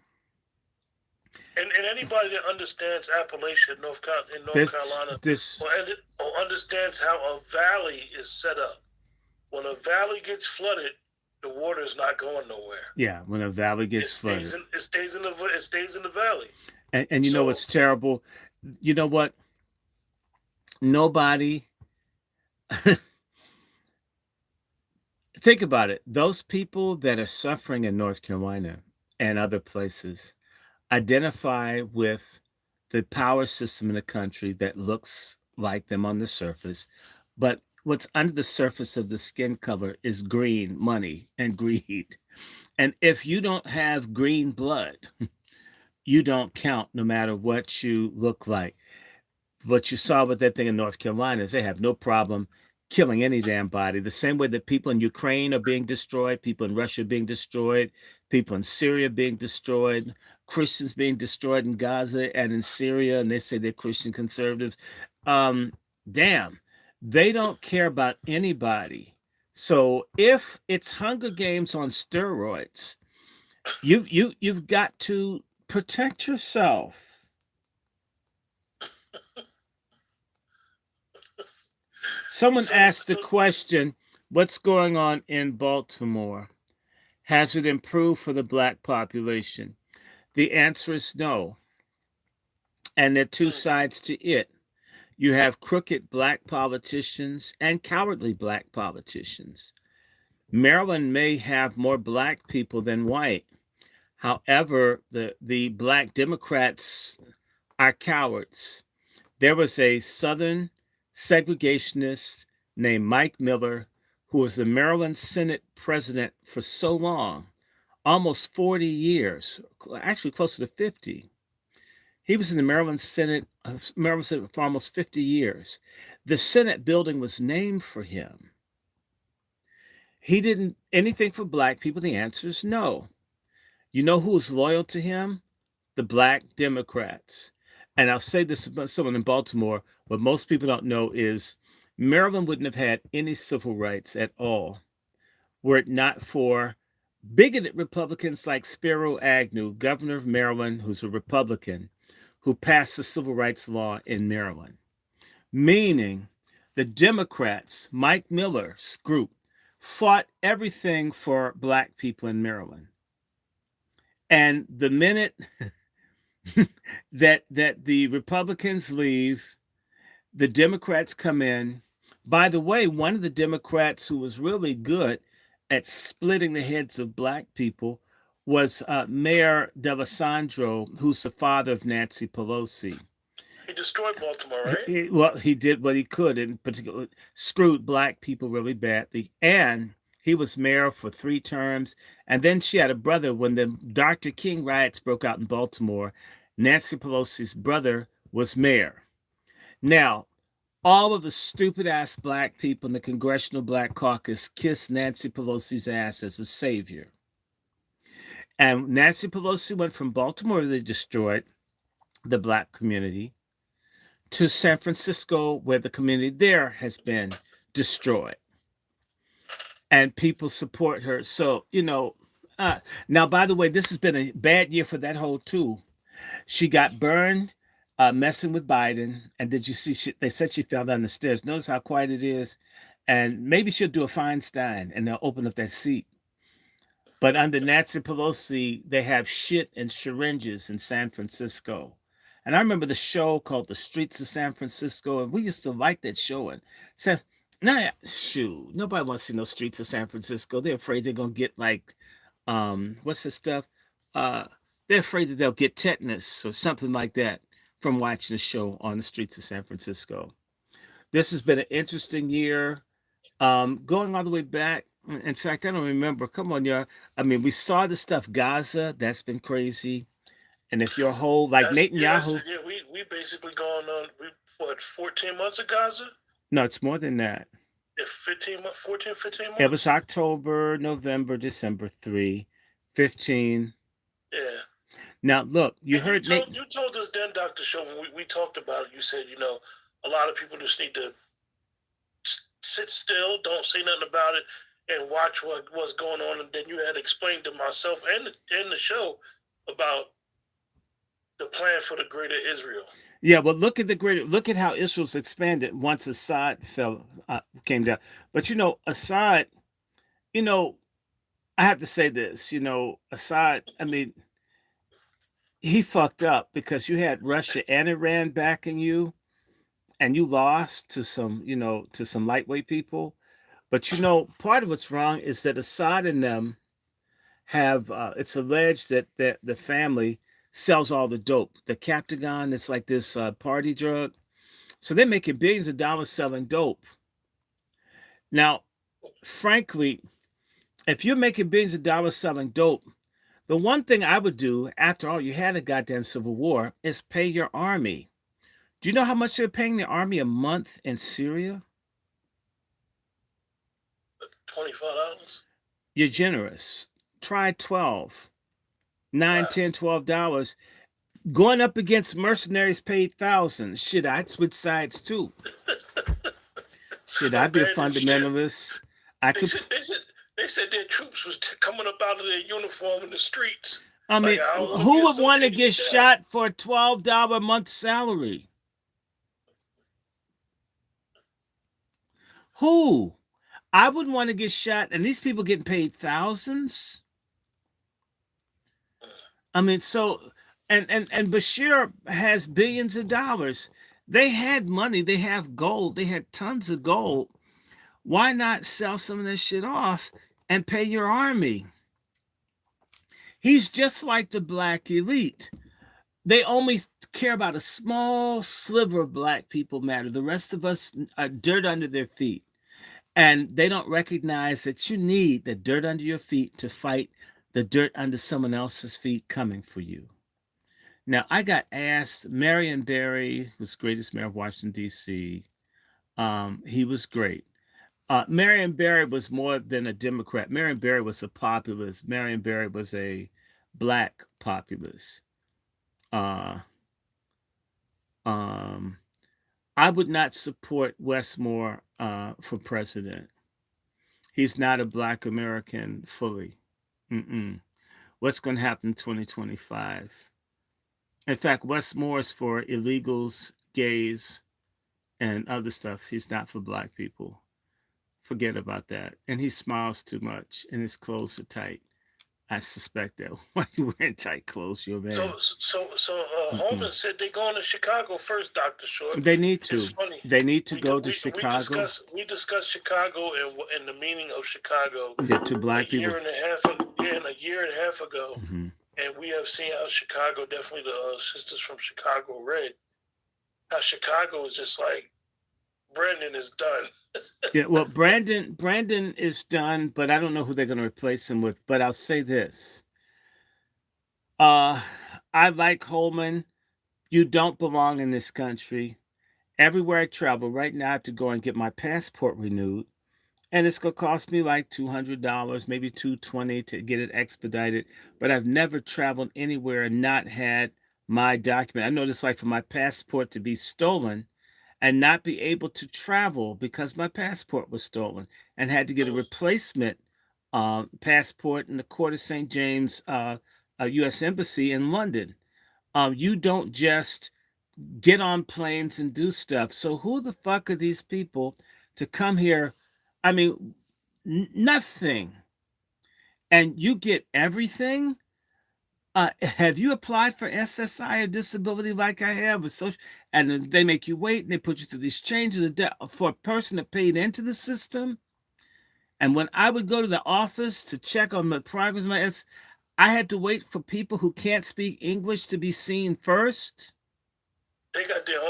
And anybody that understands Appalachia in North Carolina or understands how a valley is set up. When a valley gets flooded, the water is not going nowhere. Yeah, when a valley gets flooded, it stays in the valley. And you know what's terrible? You know what? Nobody. Think about it. Those people that are suffering in North Carolina and other places identify with the power system in the country that looks like them on the surface, but what's under the surface of the skin color is green money and greed. And if you don't have green blood, you don't count no matter what you look like. What you saw with that thing in North Carolina is they have no problem killing any damn body. The same way that people in Ukraine are being destroyed, people in Russia being destroyed, people in Syria being destroyed, Christians being destroyed in Gaza and in Syria, and they say they're Christian conservatives. Damn. They don't care about anybody. So if it's Hunger Games on steroids, you've got to protect yourself. Someone asked the question, what's going on in Baltimore? Has it improved for the black population? The answer is no. And there are two sides to it. You have crooked black politicians and cowardly black politicians. Maryland may have more black people than white. However, the black Democrats are cowards. There was a Southern segregationist named Mike Miller, who was the Maryland Senate president for so long, almost 40 years, actually closer to 50. He was in the Maryland Senate for almost 50 years. The Senate building was named for him. He didn't anything for black people. The answer is no. You know who was loyal to him? The black Democrats. And I'll say this about someone in Baltimore, what most people don't know is Maryland wouldn't have had any civil rights at all were it not for bigoted Republicans like Spiro Agnew, governor of Maryland, who's a Republican, who passed the civil rights law in Maryland. Meaning the Democrats, Mike Miller's group, fought everything for black people in Maryland. And the minute that the Republicans leave, the Democrats come in. By the way, one of the Democrats who was really good at splitting the heads of black people was Mayor D'Alessandro, who's the father of Nancy Pelosi. He destroyed Baltimore, right? Well, he did what he could, in particular, screwed black people really badly. And he was mayor for 3 terms. And then she had a brother when the Dr. King riots broke out in Baltimore. Nancy Pelosi's brother was mayor. Now, all of the stupid ass black people in the Congressional Black Caucus kissed Nancy Pelosi's ass as a savior. And Nancy Pelosi went from Baltimore, they destroyed the black community, to San Francisco, where the community there has been destroyed. And people support her. So, now, by the way, this has been a bad year for that hoe, too. She got burned messing with Biden. And did you see, they said she fell down the stairs. Notice how quiet it is. And maybe she'll do a Feinstein and they'll open up that seat. But under Nancy Pelosi, they have shit and syringes in San Francisco. And I remember the show called The Streets of San Francisco, and we used to like that show. And so, shoot, nobody wants to see no Streets of San Francisco. They're afraid they're gonna get like, what's the stuff? They're afraid that they'll get tetanus or something like that from watching the show on the Streets of San Francisco. This has been an interesting year, going all the way back. In fact, I don't remember. Come on, y'all. I mean, we saw the stuff Gaza. That's been crazy. And if your whole, like Netanyahu. Yeah, we basically gone on, 14 months of Gaza? No, it's more than that. Yeah, 15 months. It was October, November, December 3, 15. Yeah. Now, look, you told us then, Dr. Short, when we talked about it, you said, a lot of people just need to sit still, don't say nothing about it, and watch what's going on. And then you had explained to myself and the show about the plan for the greater Israel. Yeah, well, look at how Israel's expanded once Assad came down. But Assad, I have to say this, Assad, I mean, he fucked up because you had Russia and Iran backing you, and you lost to some lightweight people. But part of what's wrong is that Assad and them have it's alleged that the family sells all the dope. The Captagon, it's like this party drug. So they're making billions of dollars selling dope. Now, frankly, if you're making billions of dollars selling dope, the one thing I would do, after all, you had a goddamn civil war, is pay your army. Do you know how much they're paying the army a month in Syria? $25. You're generous. Try 12. $9, $10, $12. Going up against mercenaries paid thousands. Shit, I'd switch sides too. Shit, I'd be a fundamentalist. They said their troops was coming up out of their uniform in the streets. I mean, who would want to get shot for a $12 a month salary? Who? I wouldn't want to get shot, and these people getting paid thousands. I mean, so, and Bashir has billions of dollars. They had money. They have gold. They had tons of gold. Why not sell some of this shit off and pay your army? He's just like the black elite. They only care about a small sliver of black people matter. The rest of us are dirt under their feet. And they don't recognize that you need the dirt under your feet to fight the dirt under someone else's feet coming for you. Now, I got asked, Marion Barry was the greatest mayor of Washington, D.C. He was great. Marion Barry was more than a Democrat. Marion Barry was a populist. Marion Barry was a black populist. I would not support Westmore for president. He's not a black American fully. What's going to happen in 2025? In fact, Westmore is for illegals, gays, and other stuff. He's not for black people. Forget about that. And he smiles too much, and his clothes are tight. I suspect that. Why are you wearing tight clothes? You're man. So Holman said they're going to Chicago first, Dr. Short. They need to. They need to go to Chicago. We discussed Chicago and the meaning of Chicago. To black people. again a year and a half ago, Mm-hmm. and we have seen how Chicago, definitely the sisters from Chicago read, how Chicago is just like, Brandon is done. Yeah, well, Brandon is done, but I don't know who they're going to replace him with. But I'll say this: uh, I like Holman. You don't belong in this country. Everywhere I travel right now, I have to go and get my passport renewed, and it's gonna cost me like $200, maybe $220 to get it expedited. But I've never traveled anywhere and not had my document. I know it's like for my passport to be stolen and not be able to travel because my passport was stolen, and had to get a replacement passport in the Court of St. James U.S. Embassy in London. You don't just get on planes and do stuff. So who the fuck are these people to come here? I mean, nothing, and you get everything. Have you applied for SSI or disability like I have? With social, and then they make you wait, and they put you through these changes for a person that paid into the system. And when I would go to the office to check on the progress of my I had to wait for people who can't speak English to be seen first. They got their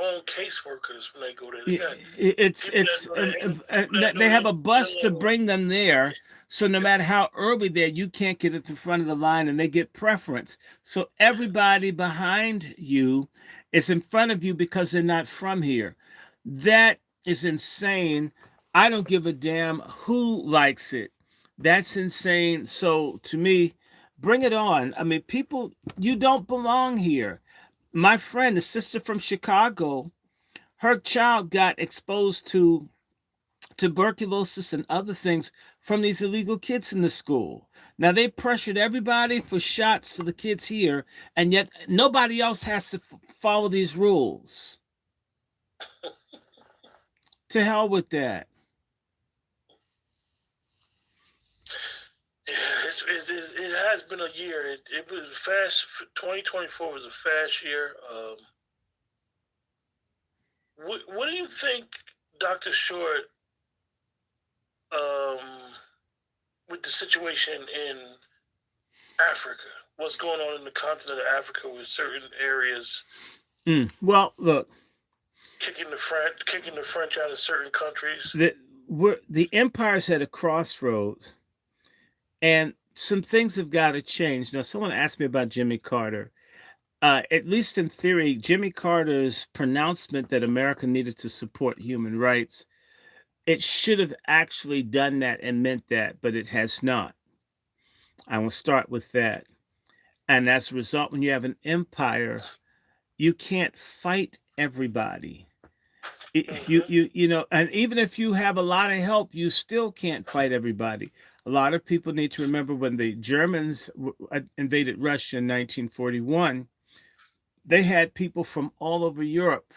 own caseworkers when they go there. They got It's people that know people that they know have their a bus to dealing. bring them there. So no matter how early there, you can't get at the front of the line, and they get preference. So everybody behind you is in front of you because they're not from here. That is insane. I don't give a damn who likes it. That's insane. So to me, bring it on. I mean, people, you don't belong here. My friend, a sister from Chicago, her child got exposed to tuberculosis and other things from these illegal kids in the school. Now they pressured everybody for shots for the kids here, and yet nobody else has to follow these rules. To hell with that. Yeah, it has been a year. It was fast. 2024 was a fast year. What do you think, Dr. Short, um, with the situation in Africa? What's going on in the continent of Africa with certain areas Well, look, kicking the French out of certain countries? the empire's at a crossroads, and some things have got to change. Now, someone asked me about Jimmy Carter. At least in theory, Jimmy Carter's pronouncement that America needed to support human rights, it should have actually done that and meant that, but it has not. I will start with that. And as a result, when you have an empire, you can't fight everybody. You know, and even if you have a lot of help, you still can't fight everybody. A lot of people need to remember when the Germans invaded Russia in 1941, they had people from all over Europe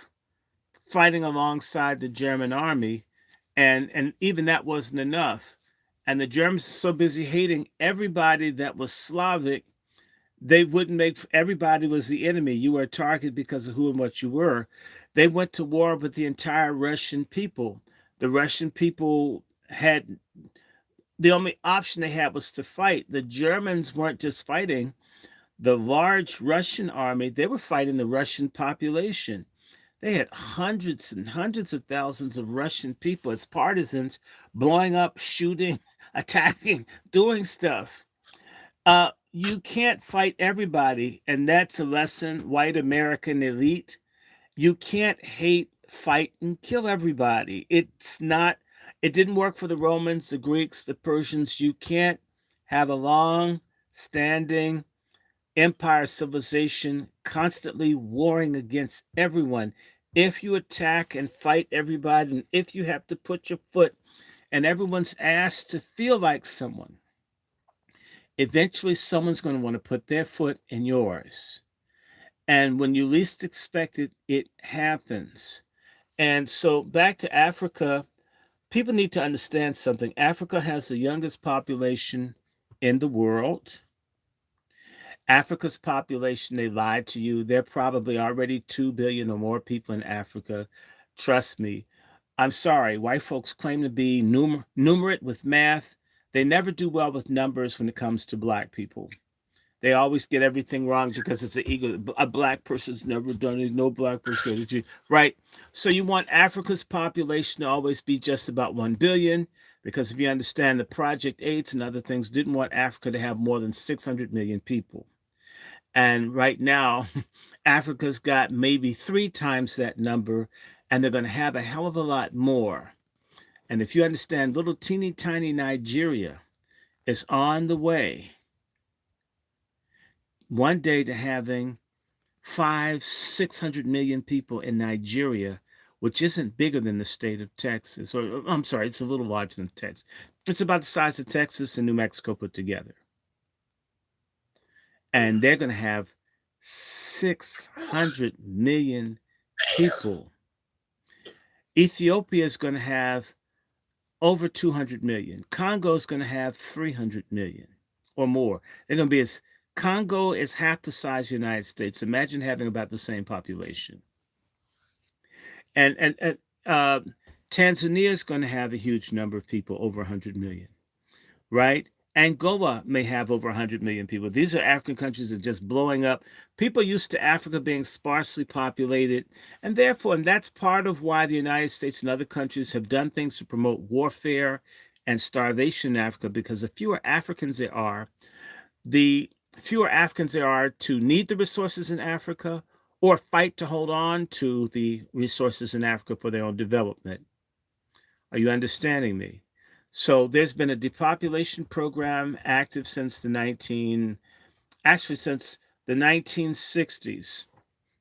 fighting alongside the German army, and even that wasn't enough. And the Germans were so busy hating everybody that was Slavic, they wouldn't make everybody was the enemy. You were a target because of who and what you were. They went to war with the entire Russian people. The Russian people had the only option they had was to fight. The Germans weren't just fighting the large Russian army, they were fighting the Russian population. They had hundreds and hundreds of thousands of Russian people as partisans, blowing up, shooting, attacking, doing stuff. You can't fight everybody, and that's a lesson, white American elite. You can't hate, fight, and kill everybody. It's not, it didn't work for the Romans, the Greeks, the Persians. You can't have a long standing empire civilization constantly warring against everyone. If you attack and fight everybody, and if you have to put your foot in everyone's ass to feel like someone, eventually someone's going to want to put their foot in yours. And when you least expect it, it happens. And so back to Africa, people need to understand something. Africa has the youngest population in the world. Africa's population, they lied to you. There are probably already 2 billion or more people in Africa. Trust me. I'm sorry. White folks claim to be numerate with math. They never do well with numbers when it comes to black people. They always get everything wrong because it's an ego. A black person's never done it. No black person can do it. Right? So you want Africa's population to always be just about 1 billion, because if you understand the Project 8s and other things didn't want Africa to have more than 600 million people. And right now, Africa's got maybe 3 times that number, and they're going to have a hell of a lot more. And if you understand, little teeny tiny Nigeria is on the way one day to having 600 million people in Nigeria, which isn't bigger than the state of Texas. Or I'm sorry, it's a little larger than Texas. It's about the size of Texas and New Mexico put together. And they're going to have 600 million people. Ethiopia is going to have over 200 million. Congo is going to have 300 million or more. They're going to be as Congo is half the size of the United States. Imagine having about the same population. And Tanzania is going to have a huge number of people, over 100 million, right? Angola may have over 100 million people. These are African countries that are just blowing up. People used to Africa being sparsely populated, and therefore, and that's part of why the United States and other countries have done things to promote warfare and starvation in Africa, because the fewer Africans there are, the fewer Africans there are to need the resources in Africa or fight to hold on to the resources in Africa for their own development. Are you understanding me? So there's been a depopulation program active since the 1960s.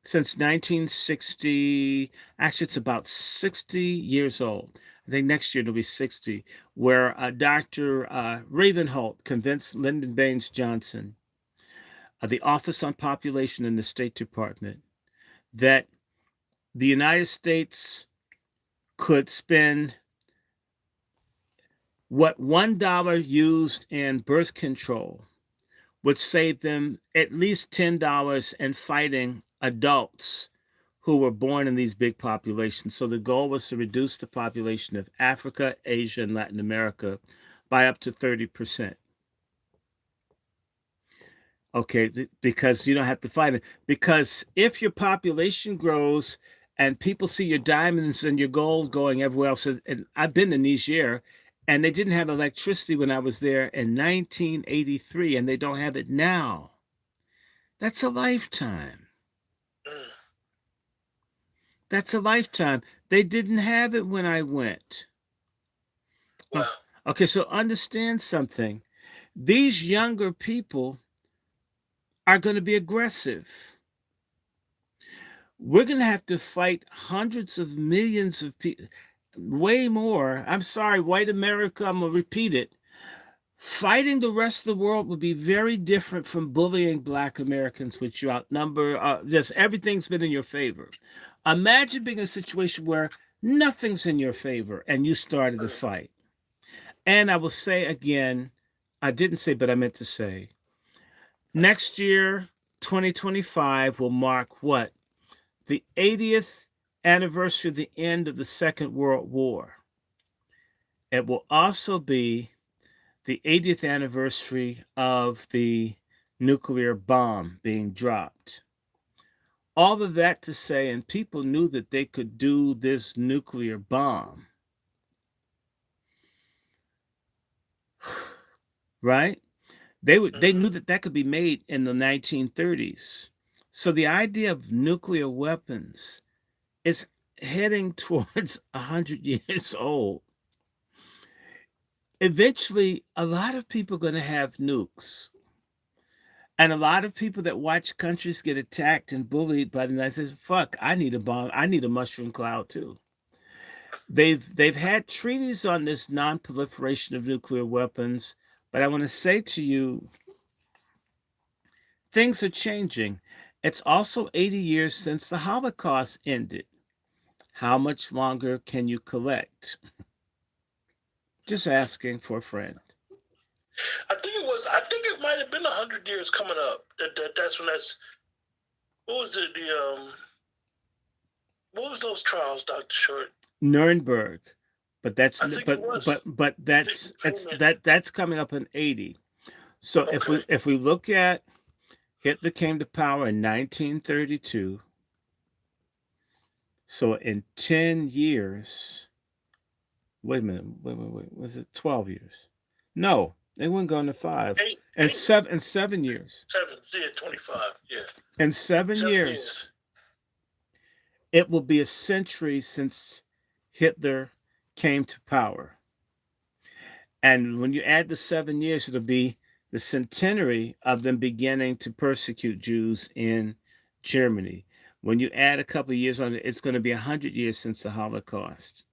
Since 1960, actually it's about 60 years old. I think next year it'll be 60, where Dr. Ravenholt convinced Lyndon Baines Johnson, the Office on Population in the State Department, that the United States could spend what $1 used in birth control would save them at least $10 in fighting adults who were born in these big populations. So the goal was to reduce the population of Africa, Asia, and Latin America by up to 30%. Okay, because you don't have to fight it. Because if your population grows and people see your diamonds and your gold going everywhere else, and I've been to Niger, and they didn't have electricity when I was there in 1983, and they don't have it now. That's a lifetime. That's a lifetime. They didn't have it when I went. Wow. Okay, so understand something. These younger people are going to be aggressive. We're going to have to fight hundreds of millions of people, way more. I'm sorry, white America, I'm going to repeat it. Fighting the rest of the world would be very different from bullying black Americans, which you outnumber. Just everything's been in your favor. Imagine being in a situation where nothing's in your favor and you started a fight. And I will say again, I didn't say, but I meant to say, next year, 2025, will mark what? The 80th anniversary of the end of the Second World War. It will also be the 80th anniversary of the nuclear bomb being dropped. All of that to say, and people knew that they could do this nuclear bomb, right? They knew that that could be made in the 1930s. So the idea of nuclear weapons is heading towards 100 years old. Eventually, a lot of people are going to have nukes. And a lot of people that watch countries get attacked and bullied by the United States, fuck, I need a bomb. I need a mushroom cloud too. They've had treaties on this non-proliferation of nuclear weapons, but I want to say to you, things are changing. It's also 80 years since the Holocaust ended. How much longer can you collect? Just asking for a friend. I think it might have been 100 years coming up. That's when what was it? What was those trials, Dr. Short? Nuremberg. but that's I think it was. but I think that's the payment. that's coming up in 80. So Okay. if we look at Hitler came to power in 1932, so in 10 years, wait a minute, wait, was it 12 years? No, they wouldn't go into five. Eight, And eight, 7 years. 25. Yeah, In seven 7 years. years, it will be a century since Hitler came to power. And when you add the 7 years, it'll be the centenary of them beginning to persecute Jews in Germany. When you add a couple of years on it, it's going to be 100 years since the Holocaust.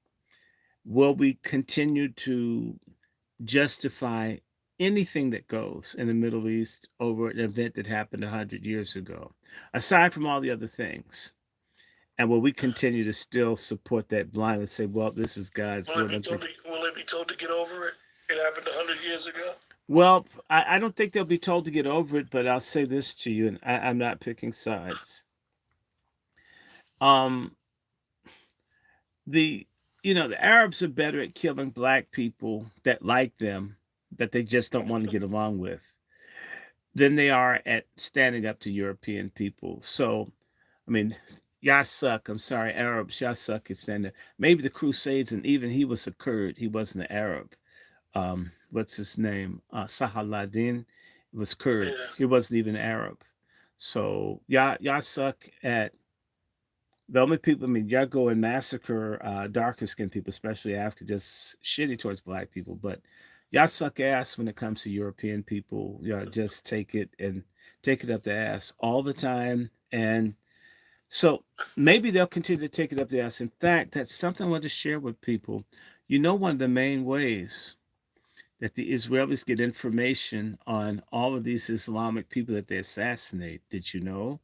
Will we continue to justify anything that goes in the Middle East over an event that happened 100 years ago, aside from all the other things? And will we continue to still support that blindly and say, well, this is God's will? Will they be told to get over it? It happened 100 years ago. Well, I don't think they'll be told to get over it, but I'll say this to you, and I'm not picking sides. The the Arabs are better at killing black people that like them, that they just don't want to get along with, than they are at standing up to European people. So, I mean, y'all suck. I'm sorry, Arabs, y'all suck at standing. Maybe the Crusades, and even he was a Kurd. He wasn't an Arab. What's his name? Sahaladin was Kurd. Yeah. He wasn't even Arab. So y'all suck at the only people. I mean, y'all go and massacre darker skinned people, especially Africa, just shitty towards black people. But y'all suck ass when it comes to European people. Y'all just take it up the ass all the time. And so maybe they'll continue to take it up the ass. In fact, that's something I want to share with people. One of the main ways that the Israelis get information on all of these Islamic people that they assassinate. Did you know?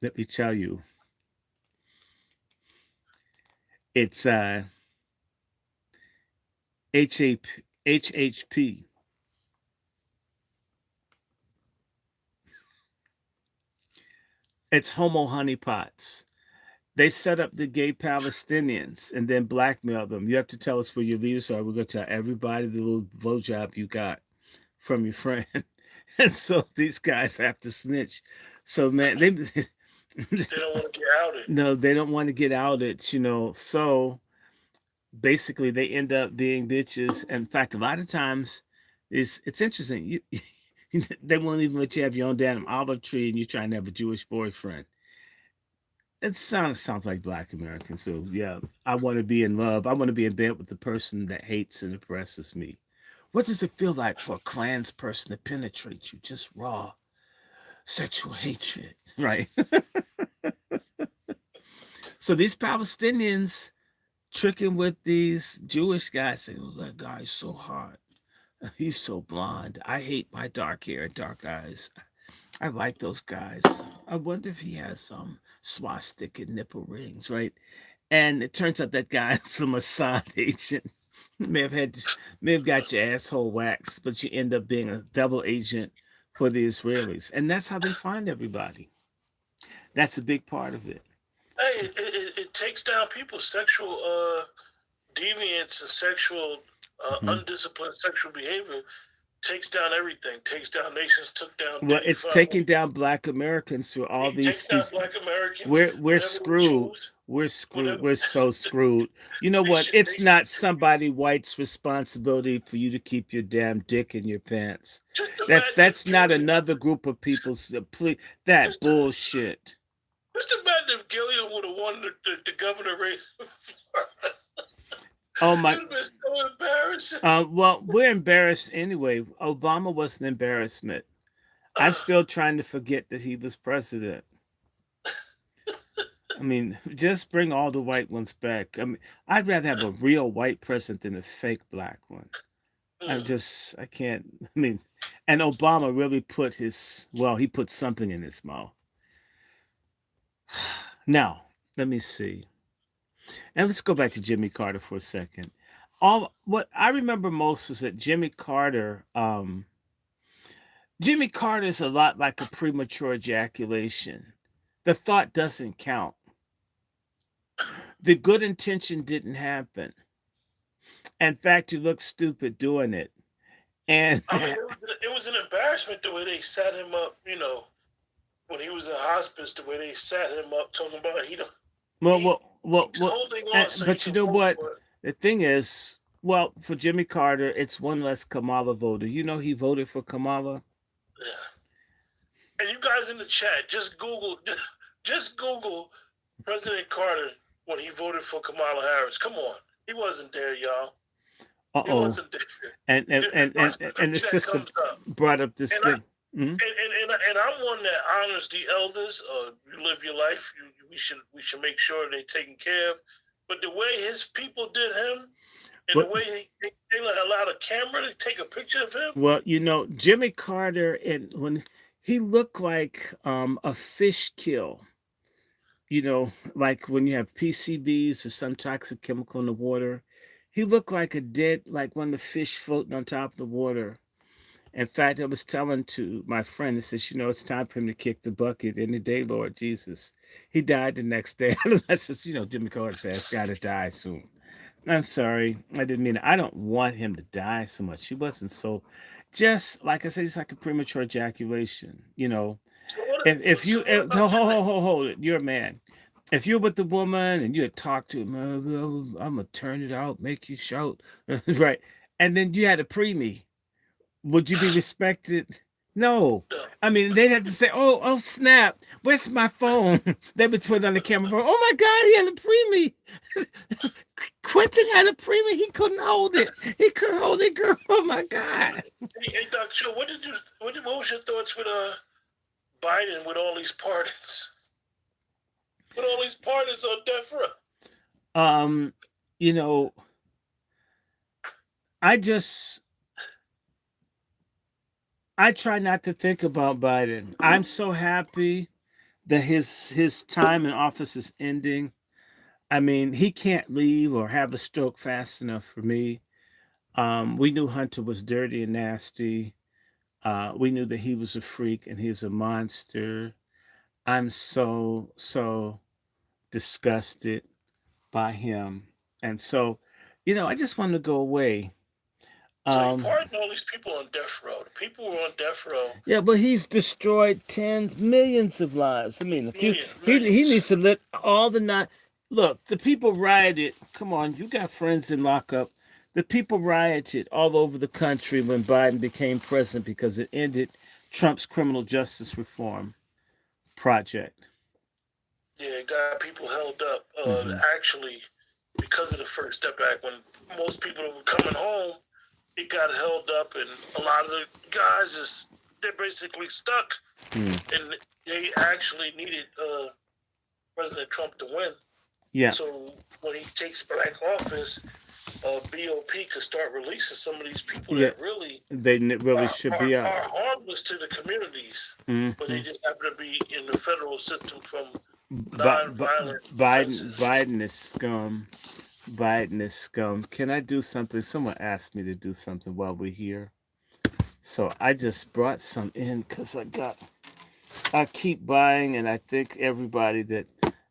Let me tell you. It's HHP. It's homo honeypots. They set up the gay Palestinians and then blackmail them. You have to tell us where your leaders are. We're going to tell everybody the little blowjob you got from your friend. And so these guys have to snitch. So, man, they don't want to get outed. No, they don't want to get outed, So basically, they end up being bitches. In fact, a lot of times, it's interesting. They won't even let you have your own damn olive tree, and you're trying to have a Jewish boyfriend. It sounds like Black Americans. So yeah, I want to be in love. I want to be in bed with the person that hates and oppresses me. What does it feel like for a Klans person to penetrate you? Just raw sexual hatred, right? So these Palestinians tricking with these Jewish guys, saying, "Oh, that guy's so hot. He's so blonde. I hate my dark hair and dark eyes. I like those guys. I wonder if he has some swastika nipple rings, right?" And it turns out that guy's a Mossad agent. may have got your asshole waxed, but you end up being a double agent for the Israelis. And that's how they find everybody. That's a big part of it. Hey, it takes down people's sexual deviance and sexual undisciplined sexual behavior. Takes down everything. Takes down nations. Took down. Well, it's taking down Black Americans through all these. Black Americans. We're screwed. We're screwed. We're so screwed. You know what? It's not somebody white's responsibility for you to keep your damn dick in your pants. That's not another group of people's. That bullshit. Just imagine if Gilliam would have won the governor race. Oh my! It would have been so embarrassing. Well, we're embarrassed anyway. Obama was an embarrassment. I'm still trying to forget that he was president. I mean, just bring all the white ones back. I mean, I'd rather have a real white president than a fake black one. I can't. I mean, and Obama really put he put something in his mouth. Now, let me see. And let's go back to Jimmy Carter for a second. What I remember most is that Jimmy Carter is a lot like a premature ejaculation. The thought doesn't count. The good intention didn't happen. In fact, you look stupid doing it. And I mean, it was an embarrassment the way they sat him up. When he was in hospice, the way they sat him up, talking about well, he well, well, he's well holding on so he but you can know vote what? for it. The thing is, well, for Jimmy Carter, it's one less Kamala voter. You know, he voted for Kamala. Yeah. And you guys in the chat, just Google, just Google President Carter when he voted for Kamala Harris. Come on, he wasn't there, y'all. Uh He oh. wasn't there. And and and Watch and the and the picture that sister comes up. brought up this And I thing. Hmm. and I'm one that honors the elders. You live your life. We should make sure they're taken care of. But the way his people did him, and the But way they allowed a camera to take a picture of him, well, you know, Jimmy Carter, and when he looked like a fish kill, you know, like when you have PCBs or some toxic chemical in the water, he looked like a dead, like one of the fish floating on top of the water. In fact, I was telling to my friend, I says, you know, it's time for him to kick the bucket any day, Lord Jesus. He died the next day. I says, you know, Jimmy Carter says, got to die soon. I'm sorry. I didn't mean it. I don't want him to die so much. He wasn't so, just like I said, it's like a premature ejaculation. You know, so what? if you, So what about today? hold it, you're a man. If you're with the woman and you had talked to him, I'm going to turn it out, make you shout. Right. And then you had a preemie, would you be respected? No. No. I mean, they'd have to say, oh, snap. Where's my phone? They would put it on the camera phone. Oh my God, he had a preemie. Quentin had a preemie. He couldn't hold it. He couldn't hold it, girl. Oh my God. Hey, Dr. Cho, what was your thoughts with Biden with all these pardons? With all these pardons on death row? Um, you know, I just I try not to think about Biden. I'm so happy that his time in office is ending. I mean, he can't leave or have a stroke fast enough for me. We knew Hunter was dirty and nasty. We knew that he was a freak and he's a monster. I'm so disgusted by him, and so, you know, I just want to go away. So he Um, pardoned all these people on death row. The people who were on death row, yeah, but he's destroyed tens, millions of lives. I mean, if you he needs millions. to let all the not look. The people rioted. Come on, you got friends in lockup. The people rioted all over the country when Biden became president because it ended Trump's criminal justice reform project. Yeah, got people held up. Hmm. Actually, because of the First Step Act, when most people were coming home, it got held up, and a lot of the guys they're basically stuck, Hmm. and they actually needed President Trump to win. Yeah, So when he takes back office, BOP could start releasing some of these people yeah, that really they really should be out. are harmless to the communities, but they Hmm. just happen to be in the federal system from But nonviolent Biden, offenses. Biden is scum. Biden is scum. Can I do something? Someone asked me to do something while we're here. So I just brought some in because I keep buying, and I think everybody that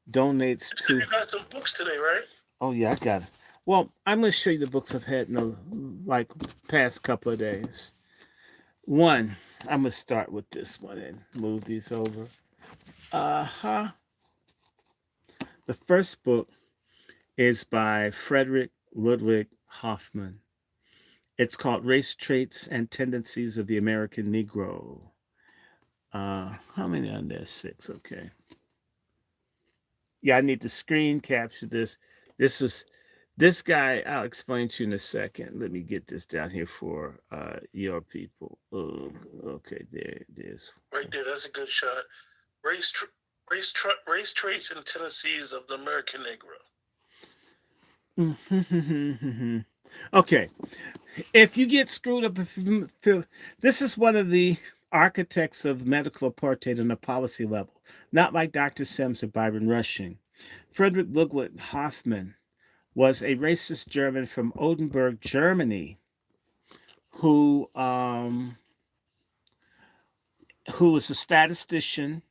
donates You said to, you got some books today, right? oh yeah, I got it. Well, I'm going to show you the books I've had in the like past couple of days. One, I'm going to start with this one and move these over. Uh-huh. The first book is by Frederick Ludwig Hoffman. It's called Race Traits and Tendencies of the American Negro. How many on there? Six. Okay. Yeah, I need to screen capture this. This is this guy. I'll explain to you in a second. Let me get this down here for your people. Oh, okay, there it is. Right there, that's a good shot. Race, tr- race traits and tendencies of the American Negro. Okay, if you get screwed up, if you feel, this is one of the architects of medical apartheid on a policy level, not like Dr. Sims or Byron Rushing. Frederick Ludwig Hoffman was a racist German from Oldenburg, Germany, who um, who was a statistician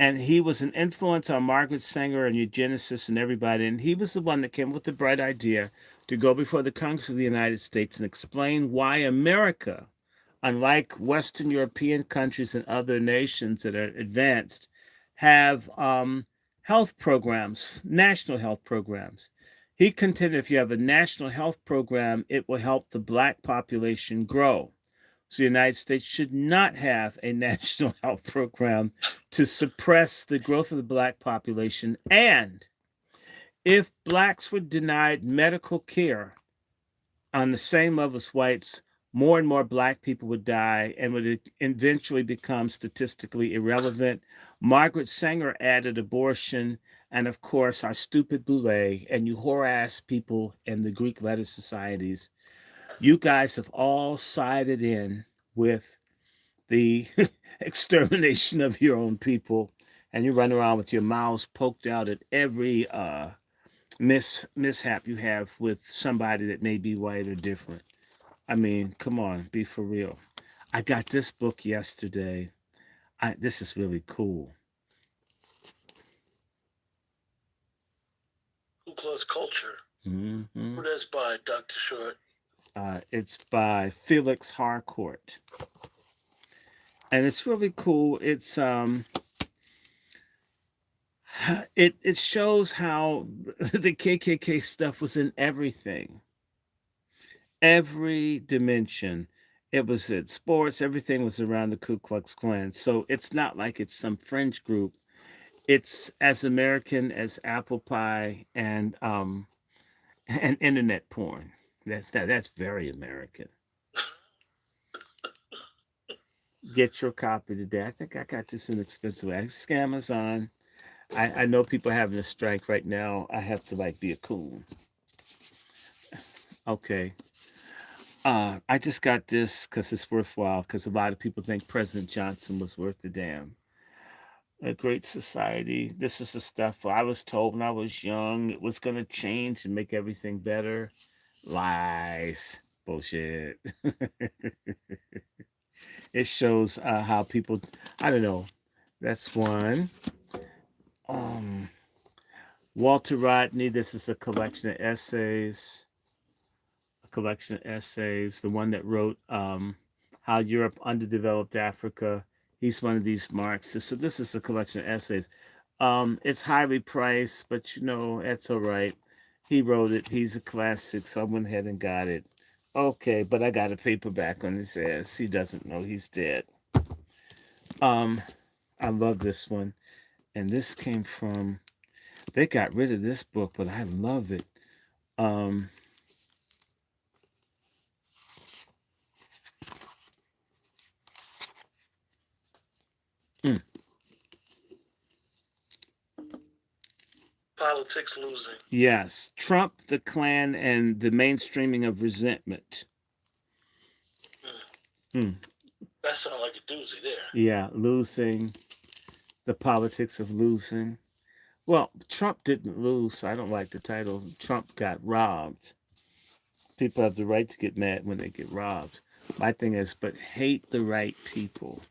And he was an influence on Margaret Sanger and eugenicists and everybody. And he was the one that came with the bright idea to go before the Congress of the United States and explain why America, unlike Western European countries and other nations that are advanced, have health programs, national health programs. He contended if you have a national health program, it will help the black population grow. So the United States should not have a national health program to suppress the growth of the black population. And if blacks were denied medical care on the same level as whites, more and more black people would die and would eventually become statistically irrelevant. Margaret Sanger added abortion, and of course, our stupid Boule and you whore-ass people in the Greek letter societies. You guys have all sided in with the extermination of your own people, and you run around with your mouths poked out at every mishap you have with somebody that may be white or different. I mean, come on, be for real. I got this book yesterday. This is really cool. Ku Klux Culture. Mm-hmm. Who that's by, Dr. Short? It's by Felix Harcourt. And it's really cool. It's it shows how the KKK stuff was in everything. Every dimension. It was at sports, everything was around the Ku Klux Klan. So it's not like it's some fringe group. It's as American as apple pie and internet porn. That's very American. Get your copy today. I think I got this inexpensively. It's Amazon. I know people are having a strike right now. I have to like be a coon. Okay. I just got this because it's worthwhile, because a lot of people think President Johnson was worth the damn. A Great Society. This is the stuff I was told when I was young. It was going to change and make everything better. Lies. Bullshit. It shows how people, I don't know. That's one. Walter Rodney. This is a collection of essays. The one that wrote How Europe Underdeveloped Africa. He's one of these Marxists. So this is a collection of essays. It's highly priced, but that's all right. He wrote it. He's a classic, so I went ahead and got it. Okay, but I got a paperback on his ass. He doesn't know he's dead. I love this one. And this came from, they got rid of this book, but I love it. Politics losing. Yes. Trump, the Klan, and the mainstreaming of resentment. That sounds like a doozy there. Yeah, losing. The politics of losing. Well, Trump didn't lose, so I don't like the title. Trump got robbed. People have the right to get mad when they get robbed. My thing is, but hate the right people.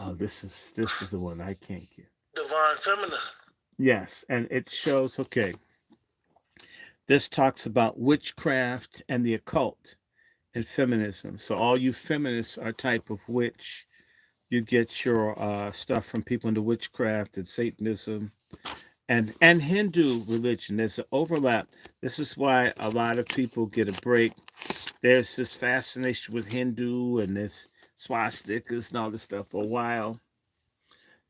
Oh, this is the one I can't get. Divine Feminine. Yes, and it shows, okay. This talks about witchcraft and the occult and feminism. So all you feminists are type of witch. You get your stuff from people into witchcraft and Satanism and Hindu religion. There's an overlap. This is why a lot of people get a break. There's this fascination with Hindu and this swastikas and all this stuff for a while.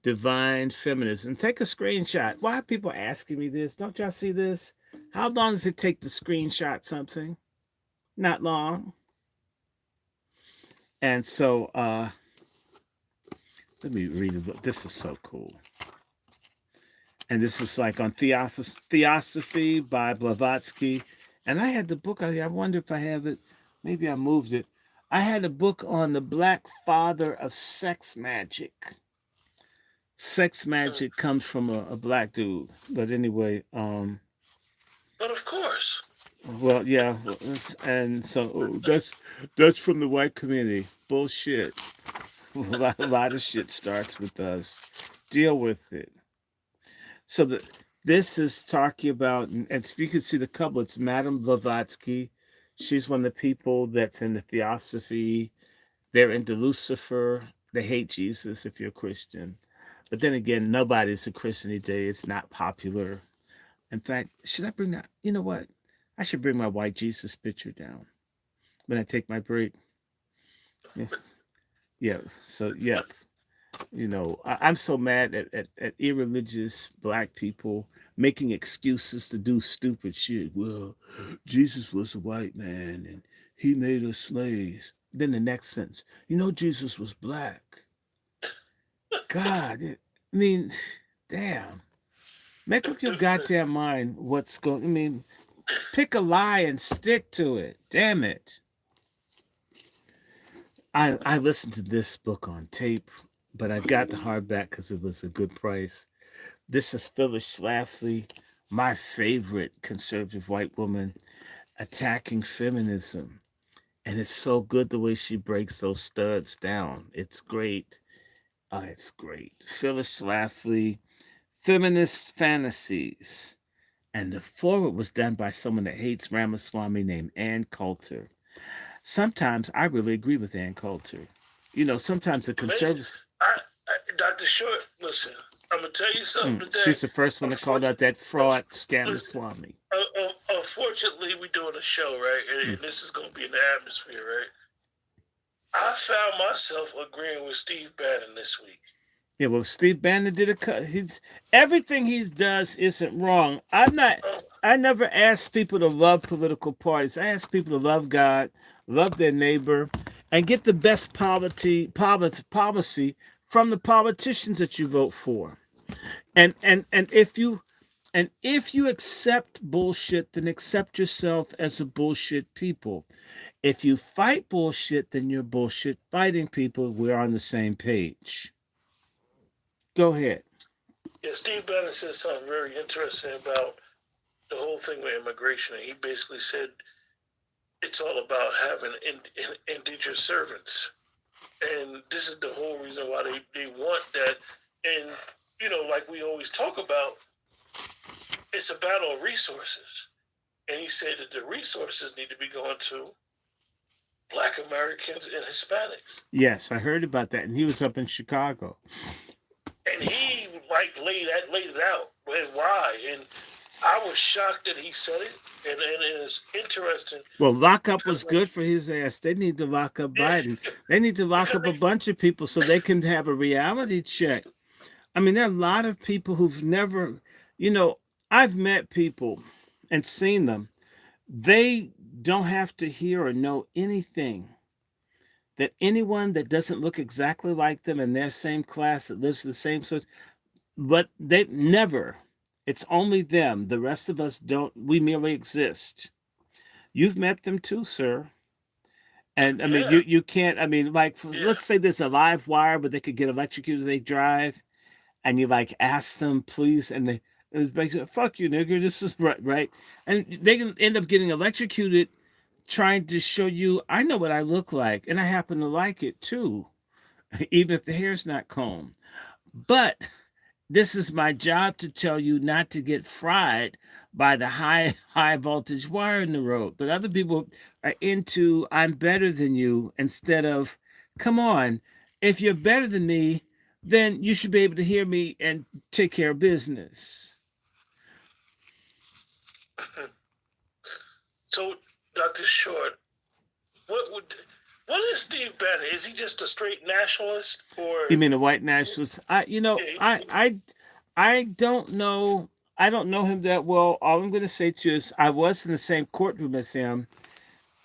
Divine feminism. Take a screenshot. Why are people asking me this? Don't y'all see this? How long does it take to screenshot something? Not long. And so, let me read it. This is so cool. And this is like on Theosophy by Blavatsky. And I had the book out here. I wonder if I have it. Maybe I moved it. I had a book on the Black Father of Sex Magic. Sex magic comes from a black dude. But anyway, But of course. well, yeah, and so that's from the white community. Bullshit. A lot of shit starts with us. Deal with it. So this is talking about, and if you can see the couple, it's Madame Blavatsky. She's one of the people that's in the Theosophy. They're into Lucifer. They hate Jesus if you're a Christian. But then again, nobody's a Christian today. It's not popular. In fact, should I bring that? You know what? I should bring my white Jesus picture down when I take my break. Yeah. Yeah. So, yeah. I'm so mad at irreligious black people making excuses to do stupid shit. Well, Jesus was a white man and he made us slaves. Then the next sentence, Jesus was black. God, I mean, damn. Make up your goddamn mind what's going. I mean, pick a lie and stick to it. Damn it. I listened to this book on tape, but I got the hardback because it was a good price. This is Phyllis Schlafly, my favorite conservative white woman, attacking feminism. And it's so good the way she breaks those studs down. It's great. It's great. Phyllis Schlafly, Feminist Fantasies. And the forward was done by someone that hates Ramaswamy named Ann Coulter. Sometimes I really agree with Ann Coulter. Sometimes the Amazing. conservatives. Dr. Short, listen, I'm going to tell you something today. She's the first one to call out that fraud Ramaswamy. Unfortunately, we're doing a show, right? And this is going to be in the atmosphere, right? I found myself agreeing with Steve Bannon this week. Yeah, well, Steve Bannon did a cut. Everything he does isn't wrong. I never ask people to love political parties. I ask people to love God, love their neighbor, and get the best policy from the politicians that you vote for. And if you accept bullshit, then accept yourself as a bullshit people. If you fight bullshit, then you're bullshit fighting people. We're on the same page. Go ahead. Yeah, Steve Bannon said something very interesting about the whole thing with immigration. And he basically said it's all about having indentured servants. And this is the whole reason why they want that. And, like we always talk about, it's a battle of resources. And he said that the resources need to be going to Black Americans and Hispanics. Yes, I heard about that. And he was up in Chicago. And he laid it out and why. And I was shocked that he said it. And it's interesting. Well, lockup was good for his ass. They need to lock up Biden. They need to lock up a bunch of people so they can have a reality check. I mean, there are a lot of people who've never, I've met people and seen them. They don't have to hear or know anything that anyone that doesn't look exactly like them in their same class that lives in the same source, but they never. It's only them. The rest of us don't. We merely exist. You've met them too, sir. And I mean, you can't. I mean, let's say there's a live wire, but they could get electrocuted. They drive, and you ask them, please, and they say, "Fuck you, nigger. This is right," and they can end up getting electrocuted, trying to show you, I know what I look like, and I happen to like it too, even if the hair's not combed. But this is my job to tell you not to get fried by the high voltage wire in the road. But other people are into I'm better than you instead of, come on, if you're better than me, then you should be able to hear me and take care of business. So, Dr. Short, what is Steve Bannon? Is he just a straight nationalist, or you mean a white nationalist? I don't know. I don't know him that well. All I'm going to say to you is I was in the same courtroom as him,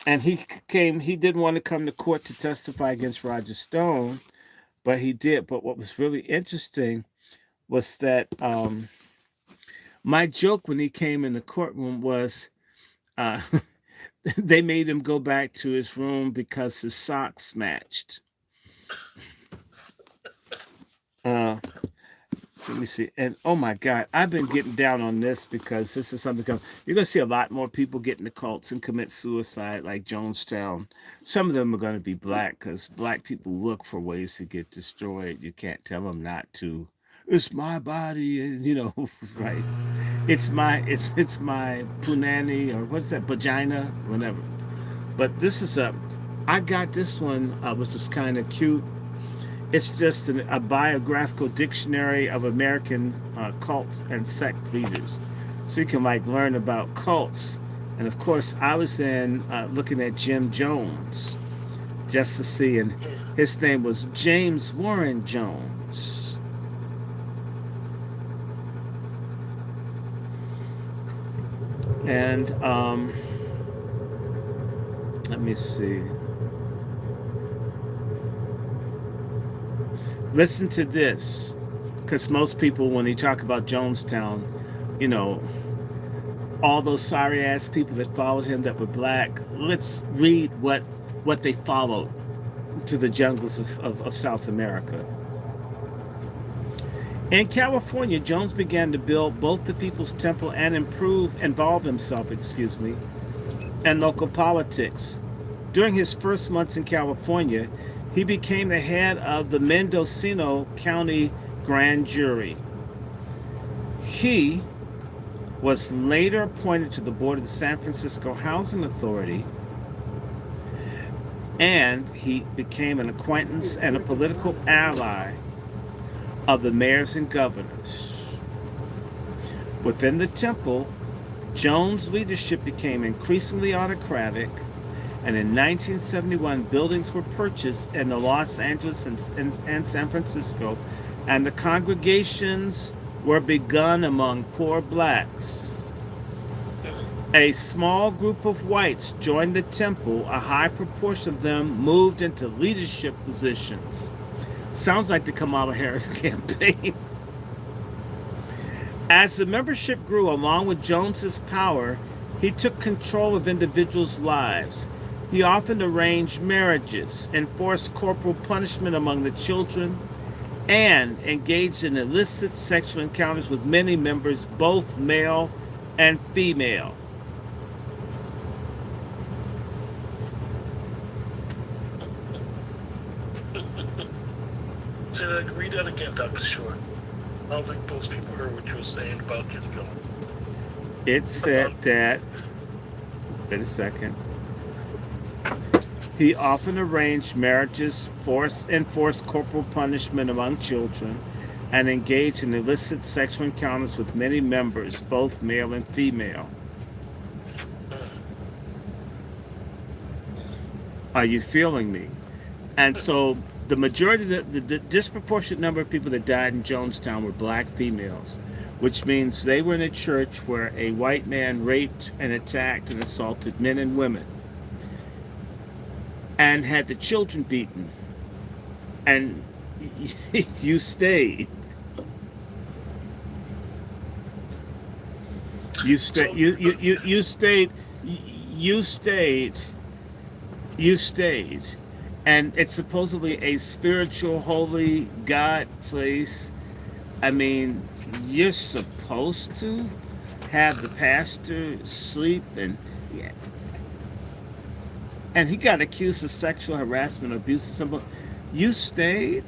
and he didn't want to come to court to testify against Roger Stone, but he did. But what was really interesting was that my joke when he came in the courtroom was they made him go back to his room because his socks matched. Let me see. And oh my God, I've been getting down on this because this is something you're going to see a lot more people get in the cults and commit suicide, like Jonestown. Some of them are going to be black because black people look for ways to get destroyed. You can't tell them not to. It's my body, right? It's my punani, or what's that, vagina, whatever. But this is I got this one, was just kind of cute. It's just a biographical dictionary of American cults and sect leaders. So you can like learn about cults. And of course, I was then looking at Jim Jones just to see, and his name was James Warren Jones. And let me see. Listen to this, because most people, when they talk about Jonestown, you know, all those sorry ass people that followed him that were black. Let's read what they followed to the jungles of South America. In California, Jones began to build both the People's Temple and involve himself, in local politics. During his first months in California, he became the head of the Mendocino County Grand Jury. He was later appointed to the board of the San Francisco Housing Authority, and he became an acquaintance and a political ally of the mayors and governors. Within the temple, Jones' leadership became increasingly autocratic, and in 1971, buildings were purchased in the Los Angeles and San Francisco, and the congregations were begun among poor blacks. A small group of whites joined the temple. A high proportion of them moved into leadership positions. Sounds like the Kamala Harris campaign. As the membership grew, along with Jones's power, he took control of individuals' lives. He often arranged marriages, enforced corporal punishment among the children, and engaged in illicit sexual encounters with many members, both male and female. Read that again, Dr. Short. I don't think most people heard what you were saying about Jim Jones. It said that, wait a second, he often arranged marriages, enforced corporal punishment among children, and engaged in illicit sexual encounters with many members, both male and female. Are you feeling me? And so the majority, the disproportionate number of people that died in Jonestown were black females, which means they were in a church where a white man raped and attacked and assaulted men and women and had the children beaten. And you stayed. You stayed. You stayed. And it's supposedly a spiritual, holy God place. I mean, you're supposed to have the pastor sleep, and yeah. And he got accused of sexual harassment, abuse, or something. You stayed,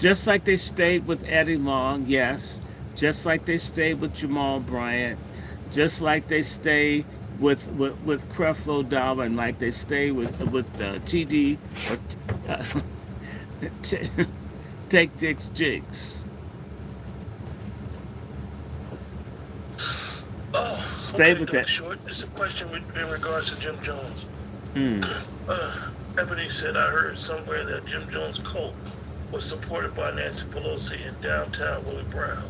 just like they stayed with Eddie Long, yes. Just like they stayed with Jamal Bryant. Just like they stay with Creflo Dollar, and like they stay with TD or Take Dick's Jigs. Stay with that. Short. It's a question in regards to Jim Jones. Ebony said, I heard somewhere that Jim Jones' cult was supported by Nancy Pelosi in downtown Willie Brown.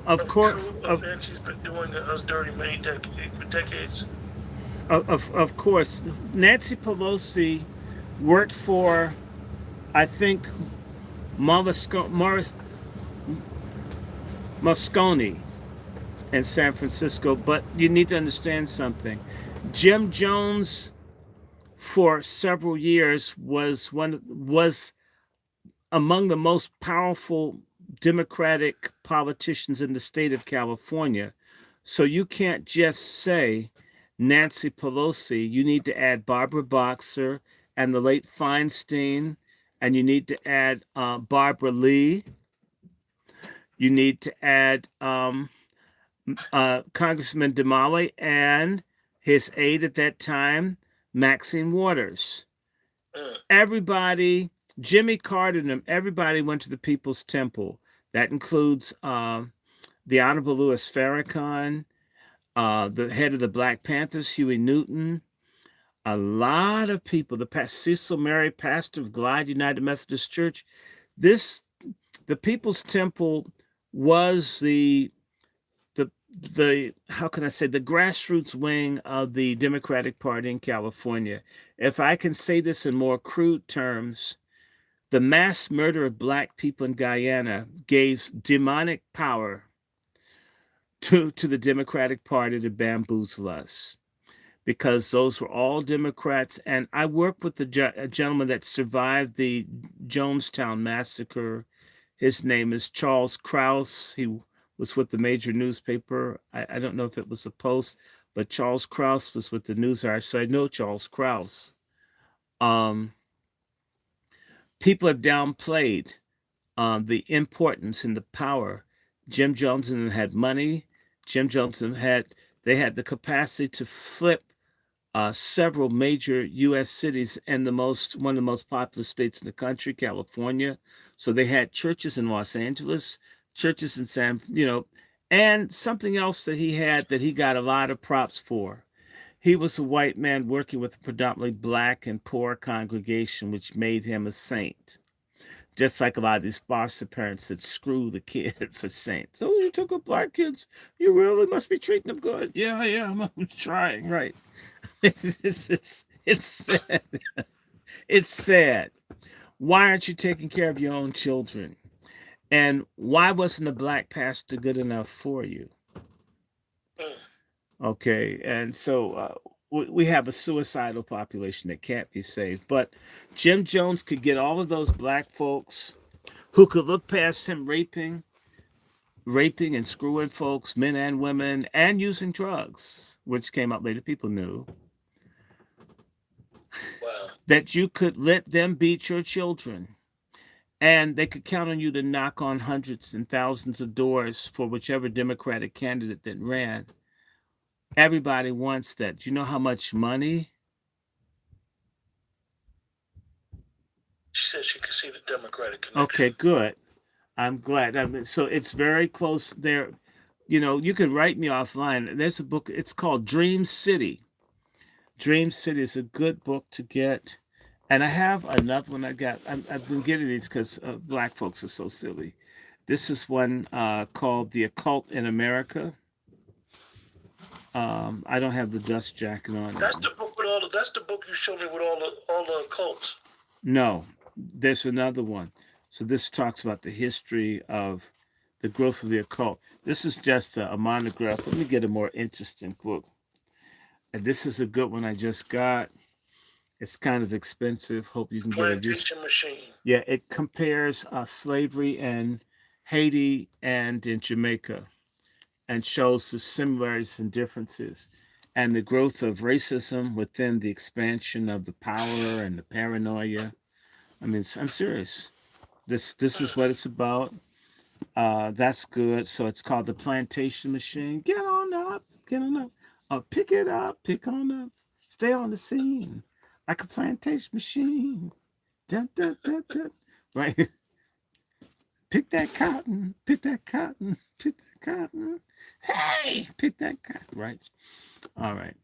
Of course, Nancy's been doing us dirty many decades. Of course, Nancy Pelosi worked for, I think, Moscone in San Francisco. But you need to understand something. Jim Jones, for several years, was among the most powerful Democratic politicians in the state of California. So you can't just say Nancy Pelosi. You need to add Barbara Boxer and the late Feinstein, and you need to add Barbara Lee. You need to add Congressman Damali and his aide at that time, Maxine Waters. Everybody, Jimmy Carter and them, everybody went to the People's Temple. That includes the Honorable Louis Farrakhan, the head of the Black Panthers, Huey Newton, a lot of people, Cecil Murray, pastor of Glide United Methodist Church. The People's Temple was the how can I say, the grassroots wing of the Democratic Party in California. If I can say this in more crude terms, the mass murder of Black people in Guyana gave demonic power to the Democratic Party to bamboozle us, because those were all Democrats. And I worked with a gentleman that survived the Jonestown massacre. His name is Charles Krause. He was with the major newspaper. I don't know if it was the Post, but Charles Krause was with the News Arch, so I know Charles Krause. People have downplayed the importance and the power. Jim Jones and them had money. Jim Jones and they had the capacity to flip several major U.S. cities and one of the most populous states in the country, California. So they had churches in Los Angeles, churches in and something else that he had that he got a lot of props for. He was a white man working with a predominantly Black and poor congregation, which made him a saint. Just like a lot of these foster parents that screw the kids are saints. Oh, you took up Black kids. You really must be treating them good. Yeah, I'm trying. Right. It's sad. It's sad. Why aren't you taking care of your own children? And why wasn't a Black pastor good enough for you? Okay, and so we have a suicidal population that can't be saved. But Jim Jones could get all of those Black folks who could look past him raping and screwing folks, men and women, and using drugs, which came out later. People knew. Wow. That you could let them beat your children. And they could count on you to knock on hundreds and thousands of doors for whichever Democratic candidate that ran. Everybody wants that. Do you know how much money? She said she could see the Democratic connection. Okay, good. I'm glad. So it's very close there. You can write me offline. There's a book. It's called Dream City. Dream City is a good book to get. And I have another one I got. I've been getting these because Black folks are so silly. This is one called The Occult in America. I don't have the dust jacket on. That's the book with all the. That's the book you showed me with all the occults. No, there's another one. So this talks about the history of the growth of the occult. This is just a monograph. Let me get a more interesting book. And this is a good one I just got. It's kind of expensive. Hope you can get it. Plantation Machine. Yeah, it compares slavery in Haiti and in Jamaica, and shows the similarities and differences, and the growth of racism within the expansion of the power and the paranoia. I mean, I'm serious. This is what it's about. That's good. So it's called The Plantation Machine. Get on up. Pick it up. Pick on up. Stay on the scene like a plantation machine. Dun, dun, dun, dun. Right? Pick that cotton. Pick that cotton. Pick that cotton. Hey, pick that cotton. Right? All right.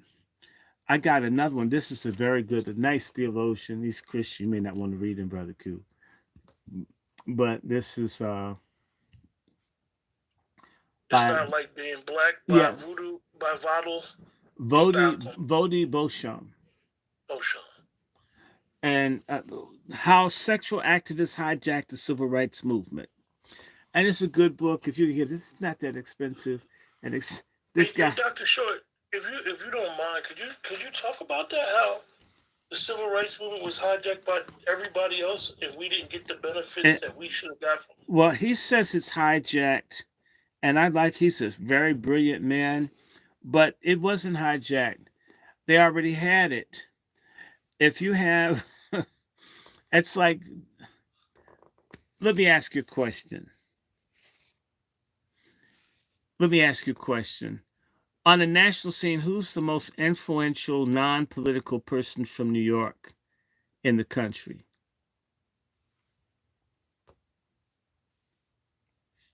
I got another one. This is a nice theologian. He's Christian. You may not want to read him, Brother Q. But this is it's not like being black by voodoo, by Vodi Beauchamp. And how sexual activists hijacked the civil rights movement. And it's a good book. If you can get it, it's not that expensive. And this guy, Dr. Short, if you don't mind, could you talk about that? How the civil rights movement was hijacked by everybody else, and we didn't get the benefits that we should have got from it? Well, he says it's hijacked, and he's a very brilliant man, but it wasn't hijacked. They already had it. If you have, it's like, let me ask you a question. Let me ask you a question. On the national scene, who's the most influential non-political person from New York in the country?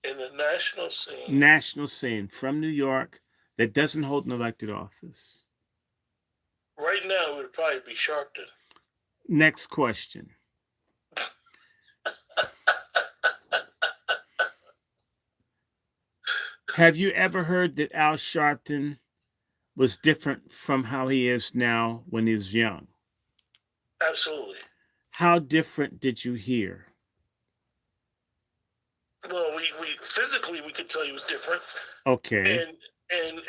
In the national scene. National scene from New York that doesn't hold an elected office. Right now, it would probably be Sharpton. Next question. Have you ever heard that Al Sharpton was different from how he is now when he was young? Absolutely. How different did you hear? Well, we physically we could tell he was different. Okay. And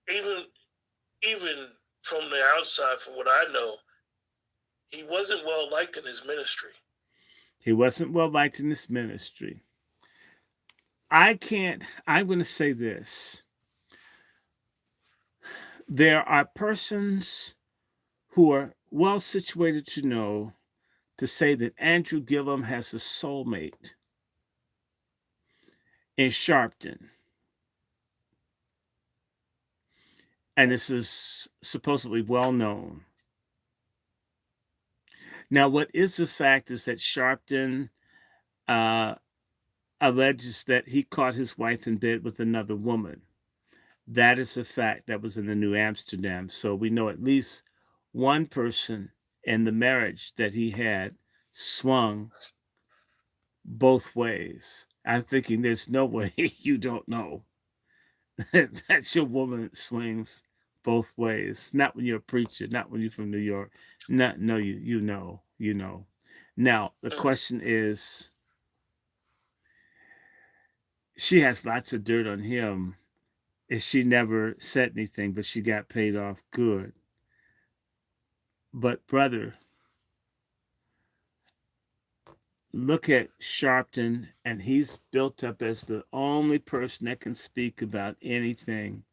even from the outside, from what I know, he wasn't well liked in his ministry. He wasn't well liked in his ministry. I'm going to say this. There are persons who are well situated to know to say that Andrew Gillum has a soulmate in Sharpton. And this is supposedly well known. Now, what is the fact is that Sharpton alleges that he caught his wife in bed with another woman. That is a fact that was in the New Amsterdam. So we know at least one person in the marriage that he had swung both ways. I'm thinking there's no way you don't know that your woman swings both ways. Not when you're a preacher, not when you're from New York. You know. Now, the question is, she has lots of dirt on him. And she never said anything, but she got paid off good. But brother, look at Sharpton, and he's built up as the only person that can speak about anything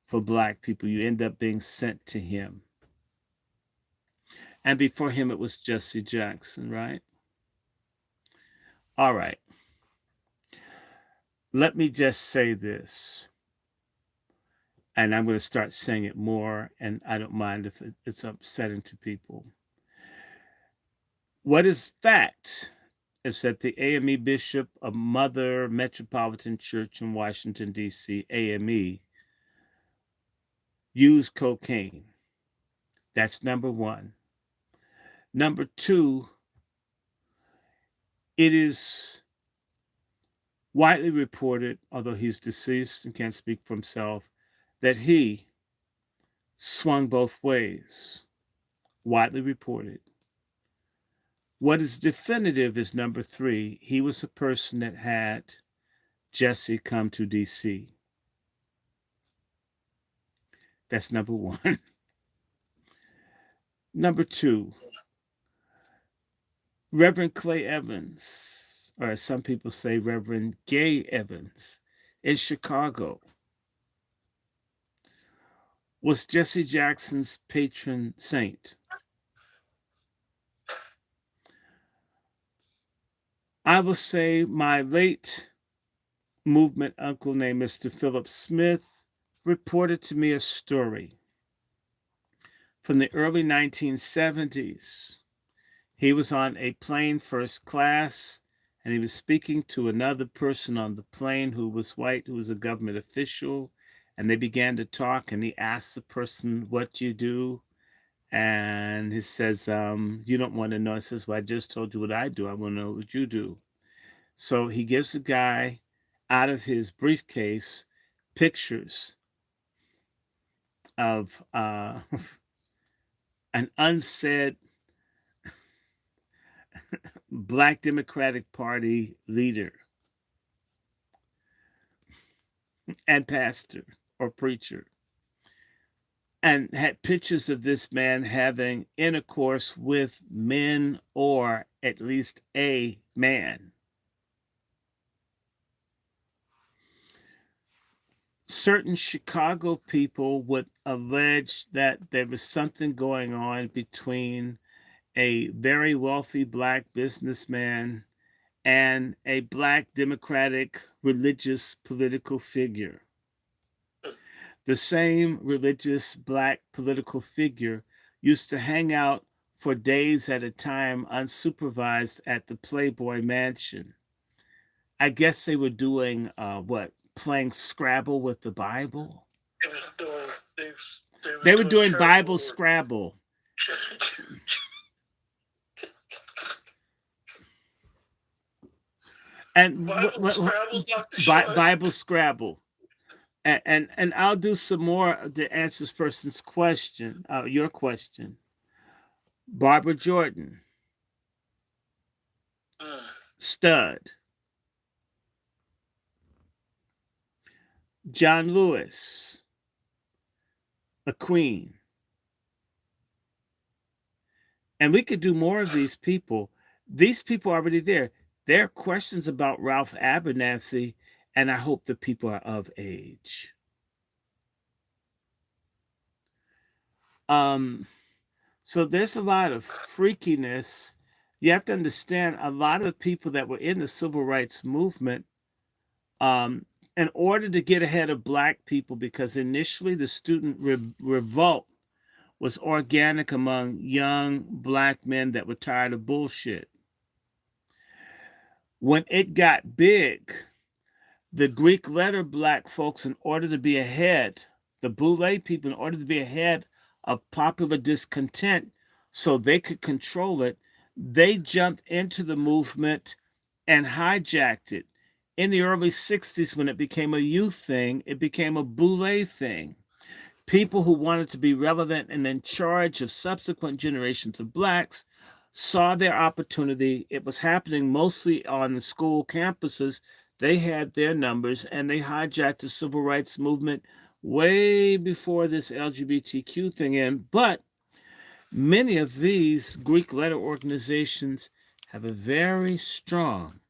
for Black people. You end up being sent to him. And before him, it was Jesse Jackson, right? All right. Let me just say this. And I'm going to start saying it more, and I don't mind if it's upsetting to people. What is fact is that the AME Bishop of Mother Metropolitan Church in Washington, D.C., AME, used cocaine. That's number one. Number two, it is widely reported, although he's deceased and can't speak for himself, that he swung both ways. Widely reported. What is definitive is number three. He was a person that had Jesse come to D.C. That's number one. Number two, Reverend Clay Evans, or as some people say, Reverend Gay Evans, in Chicago, was Jesse Jackson's patron saint. I will say my late movement uncle named Mr. Philip Smith reported to me a story from the early 1970s. He was on a plane first class, and he was speaking to another person on the plane who was white, who was a government official, and they began to talk, and he asked the person, "What you do?" And he says, "You don't want to know." He says, "Well, I just told you what I do. I want to know what you do." So he gives the guy, out of his briefcase, pictures of an unsaid Black Democratic Party leader and pastor or preacher. and had pictures of this man having intercourse with men or at least a man. Certain Chicago people would allege that there was something going on between a very wealthy black businessman and a black Democratic religious political figure. The same religious black political figure used to hang out for days at a time unsupervised at the Playboy Mansion. I guess they were doing what? Playing Scrabble with the Bible? They was doing They were doing charitable Bible work. Scrabble. And Bible Scrabble, Dr. Short. Bible Scrabble. And I'll do some more to answer this person's question, your question. Barbara Jordan, stud. John Lewis, a queen. And we could do more of these people. These people are already there. There are questions about Ralph Abernathy, and I hope the people are of age. So there's a lot of freakiness. You have to understand a lot of the people that were in the civil rights movement, in order to get ahead of black people, because initially the student revolt was organic among young black men that were tired of bullshit. When it got big, the Greek letter black folks, in order to be ahead, the Boule people, in order to be ahead of popular discontent so they could control it, they jumped into the movement and hijacked it. In the early 60s, when it became a youth thing, it became a Boule thing. People who wanted to be relevant and in charge of subsequent generations of blacks saw their opportunity. It was happening mostly on the school campuses. They had their numbers, and they hijacked the civil rights movement way before this LGBTQ thing in. But many of these Greek letter organizations have a very strong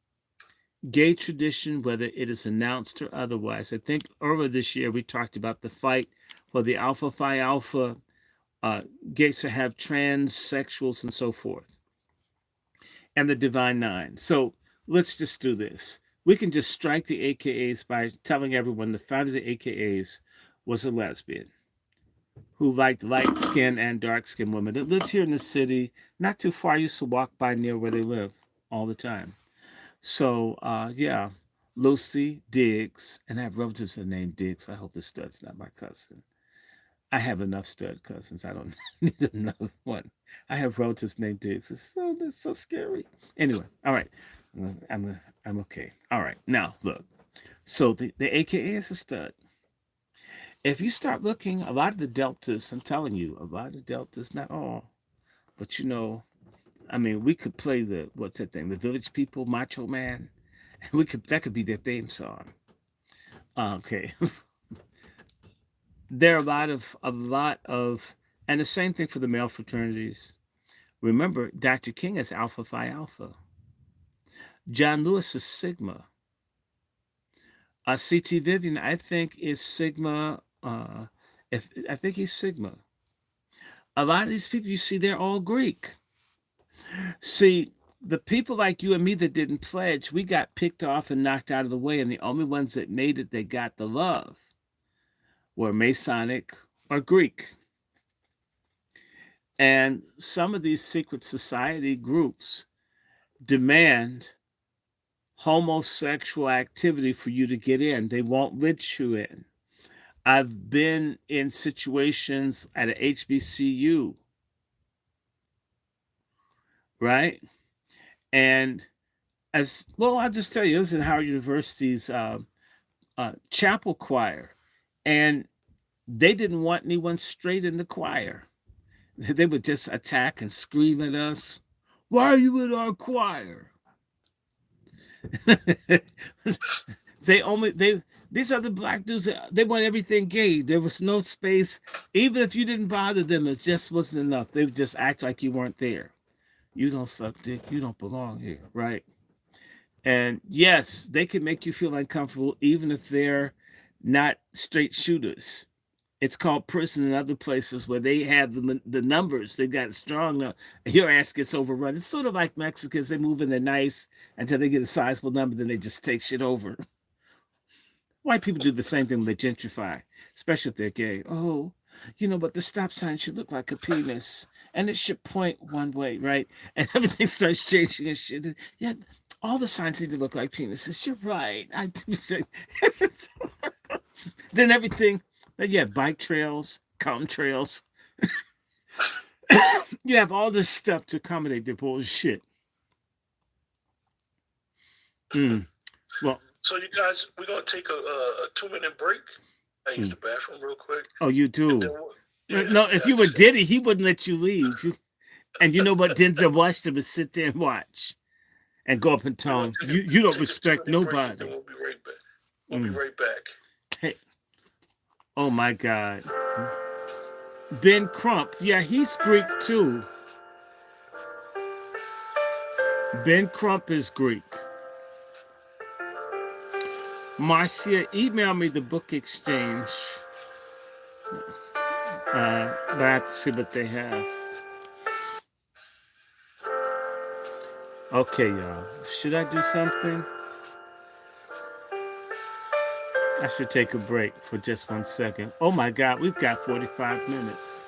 gay tradition, whether it is announced or otherwise. I think earlier this year we talked about the fight for the Alpha Phi Alpha gays to have transsexuals and so forth, and the Divine Nine. So let's just do this. We can just strike the AKAs by telling everyone the founder of the AKAs was a lesbian who liked light-skinned and dark-skinned women that lived here in the city, not too far. I used to walk by near where they live all the time. So, yeah, Lucy Diggs, and I have relatives that are named Diggs. I hope the stud's not my cousin. I have enough stud cousins. I don't need another one. I have relatives named Diggs. It's so scary. Anyway, all right. I'm okay. All right. Now, look. So the AKA is a stud. If you start looking, a lot of the deltas, I'm telling you, a lot of the deltas, not all, but I mean, we could play what's that thing? The Village People, Macho Man. That could be their theme song. Okay. There are a lot of, and the same thing for the male fraternities. Remember, Dr. King is Alpha Phi Alpha. John Lewis is Sigma. C.T. Vivian, I think, is Sigma. I think he's Sigma. A lot of these people you see, they're all Greek. See, the people like you and me that didn't pledge, we got picked off and knocked out of the way, and the only ones that made it, that got the love, were Masonic or Greek. And some of these secret society groups demand homosexual activity for you to get in. They won't let you in. I've been in situations at a HBCU, right? And as well, I'll just tell you, it was in Howard University's chapel choir, and they didn't want anyone straight in the choir. They would just attack and scream at us. Why are you in our choir? they These are the black dudes. They want everything gay. There was no space. Even if you didn't bother them, it just wasn't enough. They would just act like you weren't there. You don't suck dick. You don't belong here, right? And yes, they can make you feel uncomfortable even if they're not straight shooters. It's called prison and other places where they have the numbers. They got strong. Your ass gets overrun. It's sort of like Mexicans. They move in, they're nice until they get a sizable number, then they just take shit over. White people do the same thing when they gentrify, especially if they're gay. Oh, but the stop sign should look like a penis and it should point one way, right? And everything starts changing and shit. Yeah, all the signs need to look like penises. You're right. I do. Then everything, you have bike trails, cum trails. You have all this stuff to accommodate their bullshit. Well, So you guys, we're gonna take a 2-minute break. I use the bathroom real quick. Oh, you do? No, if you were Diddy, he wouldn't let you leave. And you know what? Denzel Washington would sit there and watch and go up and tell him, you don't respect nobody. We'll be right back. We'll be right back. Hey. Oh, my God. Ben Crump. Yeah, he's Greek, too. Ben Crump is Greek. Marcia, email me the book exchange. But I have to see what they have. Okay, y'all. Should I do something? I should take a break for just 1 second. Oh my God, we've got 45 minutes.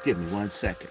Give me 1 second.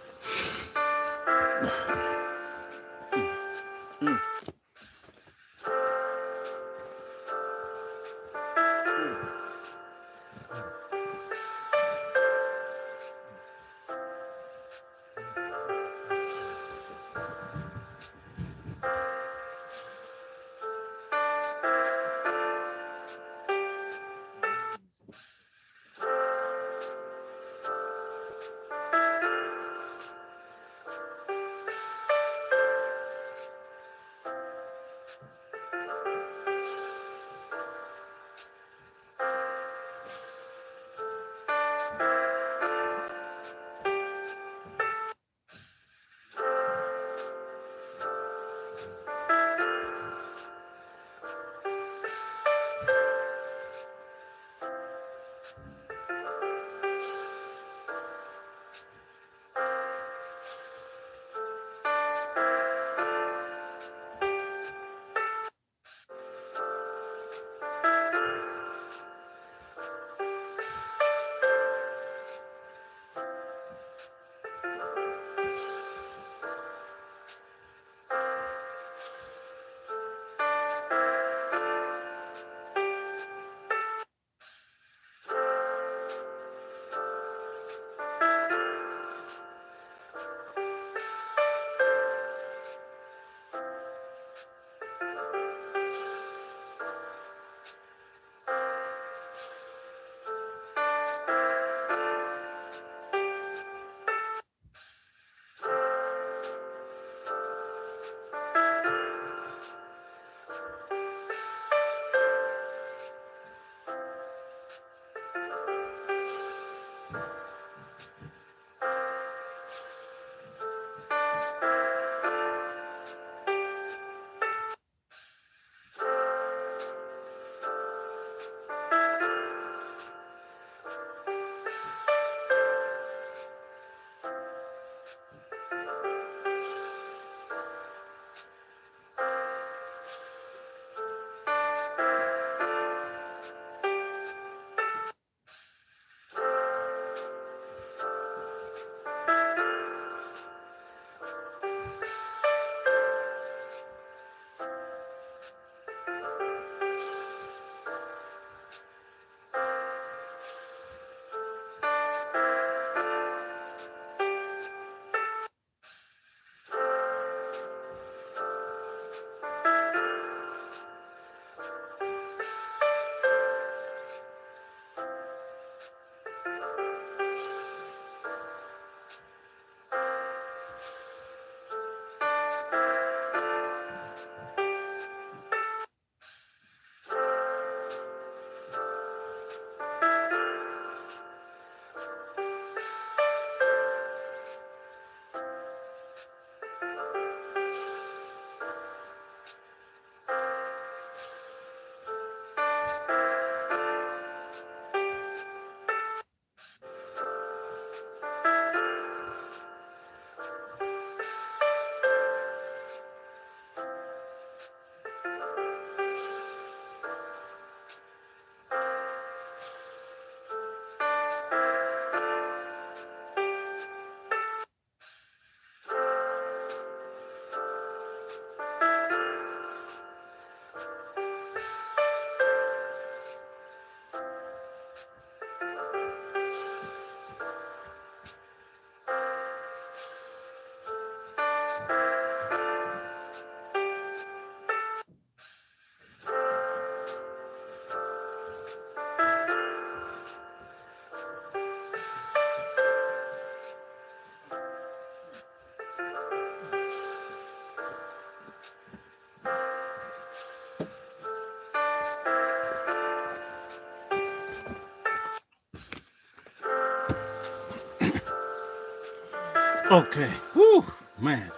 Okay. Whew, man.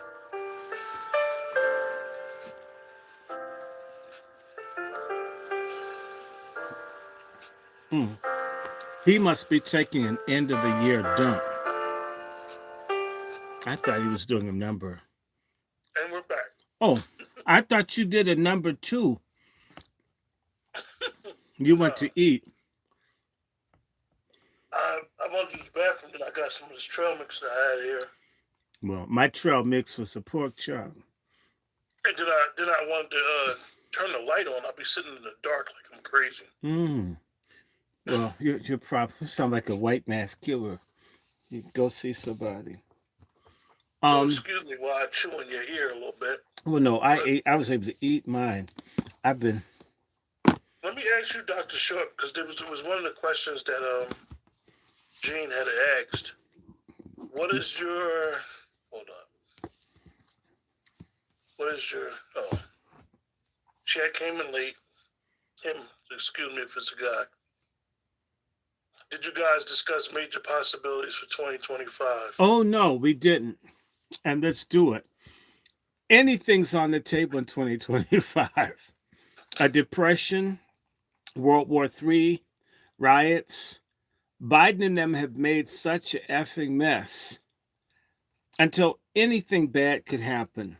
Mm. He must be taking an end of the year dump. I thought he was doing a number. And we're back. Oh, I thought you did a number two. You went Nah, to eat. I went to the bathroom and I got some of this trail mix that I had here. Well, my trail mix was a pork chop. And then I wanted to turn the light on. I'll be sitting in the dark like I'm crazy. Mm. Well, you're probably sound like a white mask killer. You can go see somebody. So Um. excuse me while I chew in your ear a little bit. Well, no, I But ate. I was able to eat mine. I've been. let me ask you, Dr. Short, because it was one of the questions that Gene had asked. What is your hold on? What is your she had came in late. Him, excuse me if it's a guy. Did you guys discuss major possibilities for 2025? Oh no, we didn't. And let's do it. Anything's on the table in 2025. A depression, World War III, riots. Biden and them have made such an effing mess until anything bad could happen.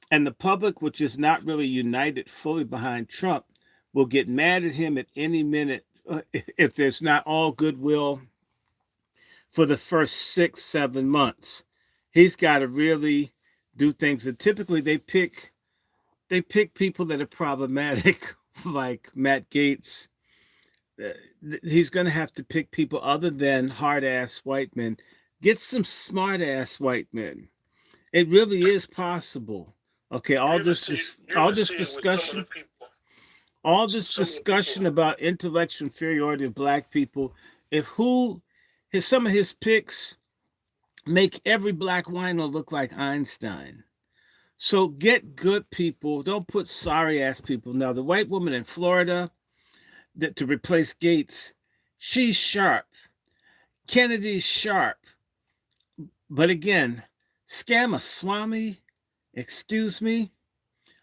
And the public, which is not really united fully behind Trump, will get mad at him at any minute if there's not all goodwill for the first 6-7 months. He's got to really do things that typically they pick people that are problematic, like Matt Gaetz. He's going to have to pick people other than hard ass white men. Get some smart ass white men. It really is possible. Okay, all this discussion, all this Some of the people. discussion about intellectual inferiority of black people. If some of his picks make every black wino look like Einstein. So get good people. Don't put sorry ass people. Now the white woman in Florida that to replace Gates, she's sharp. Kennedy's sharp. But again, Swami, excuse me.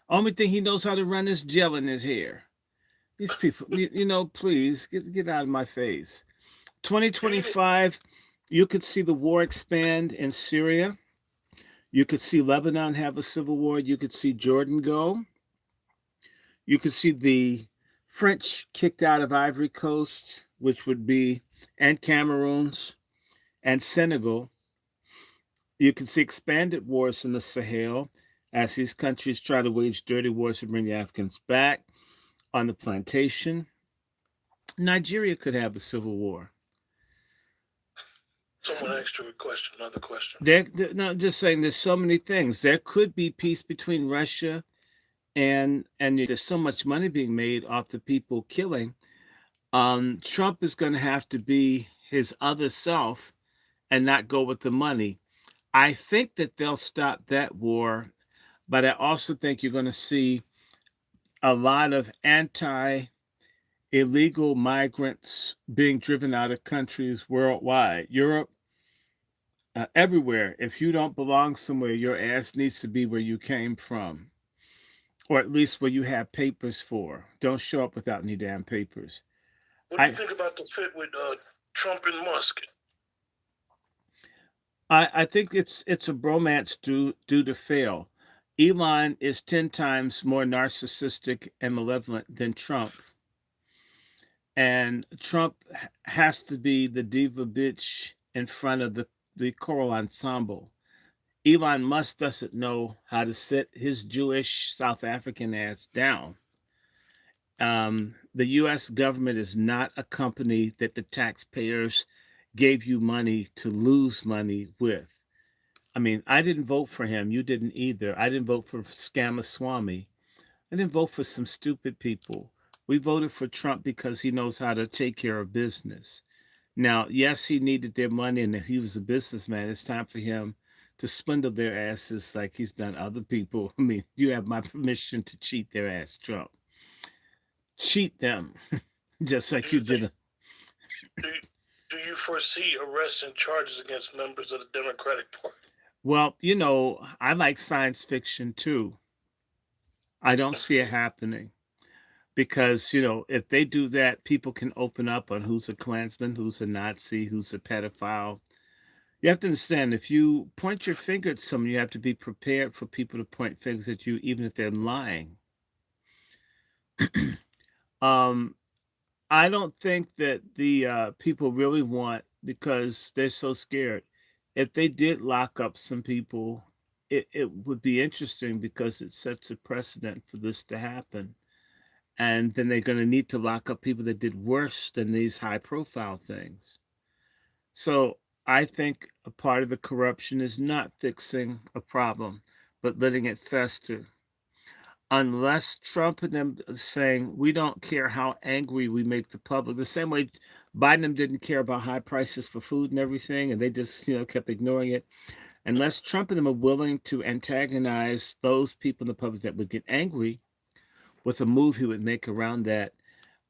Only thing he knows how to run is gel in his hair. These people, please get out of my face. 2025, you could see the war expand in Syria. You could see Lebanon have a civil war. You could see Jordan go. You could see the French kicked out of Ivory Coast, which would be, and Cameroons and Senegal. You can see expanded wars in the Sahel as these countries try to wage dirty wars to bring the Africans back on the plantation. Nigeria could have a civil war. Someone asked you a question, another question. No, I'm just saying there's so many things. There could be peace between Russia and there's so much money being made off the people killing. Trump is going to have to be his other self and not go with the money. I think that they'll stop that war, but I also think you're going to see a lot of illegal migrants being driven out of countries worldwide, Europe, everywhere. If you don't belong somewhere, your ass needs to be where you came from, or at least where you have papers for. Don't show up without any damn papers. What do you think about the fit with Trump and Musk? I think it's a bromance due to fail. Elon is 10 times more narcissistic and malevolent than Trump. And Trump has to be the diva bitch in front of the choral ensemble. Elon Musk doesn't know how to sit his Jewish South African ass down. The U.S. government is not a company that the taxpayers gave you money to lose money with. I mean, I didn't vote for him. You didn't either. I didn't vote for Swami. I didn't vote for some stupid people. We voted for Trump because he knows how to take care of business. Now, yes, he needed their money, and if he was a businessman, it's time for him to swindle their asses like he's done other people. I mean, you have my permission to cheat their ass, Trump. Cheat them, just like you did. Do you foresee arrests and charges against members of the Democratic Party? Well, you know, I like science fiction too. I don't see it Okay. happening because, you know, if they do that, people can open up on who's a Klansman, who's a Nazi, who's a pedophile. You have to understand if you point your finger at someone, you have to be prepared for people to point fingers at you, even if they're lying. Um, I don't think that the people really want because they're so scared. If they did lock up some people, it would be interesting because it sets a precedent for this to happen. And then they're going to need to lock up people that did worse than these high profile things. So I think a part of the corruption is not fixing a problem, but letting it fester. Unless Trump and them saying we don't care how angry we make the public, the same way Biden and them didn't care about high prices for food and everything, and they just kept ignoring it. Unless Trump and them are willing to antagonize those people in the public that would get angry with a move he would make around that,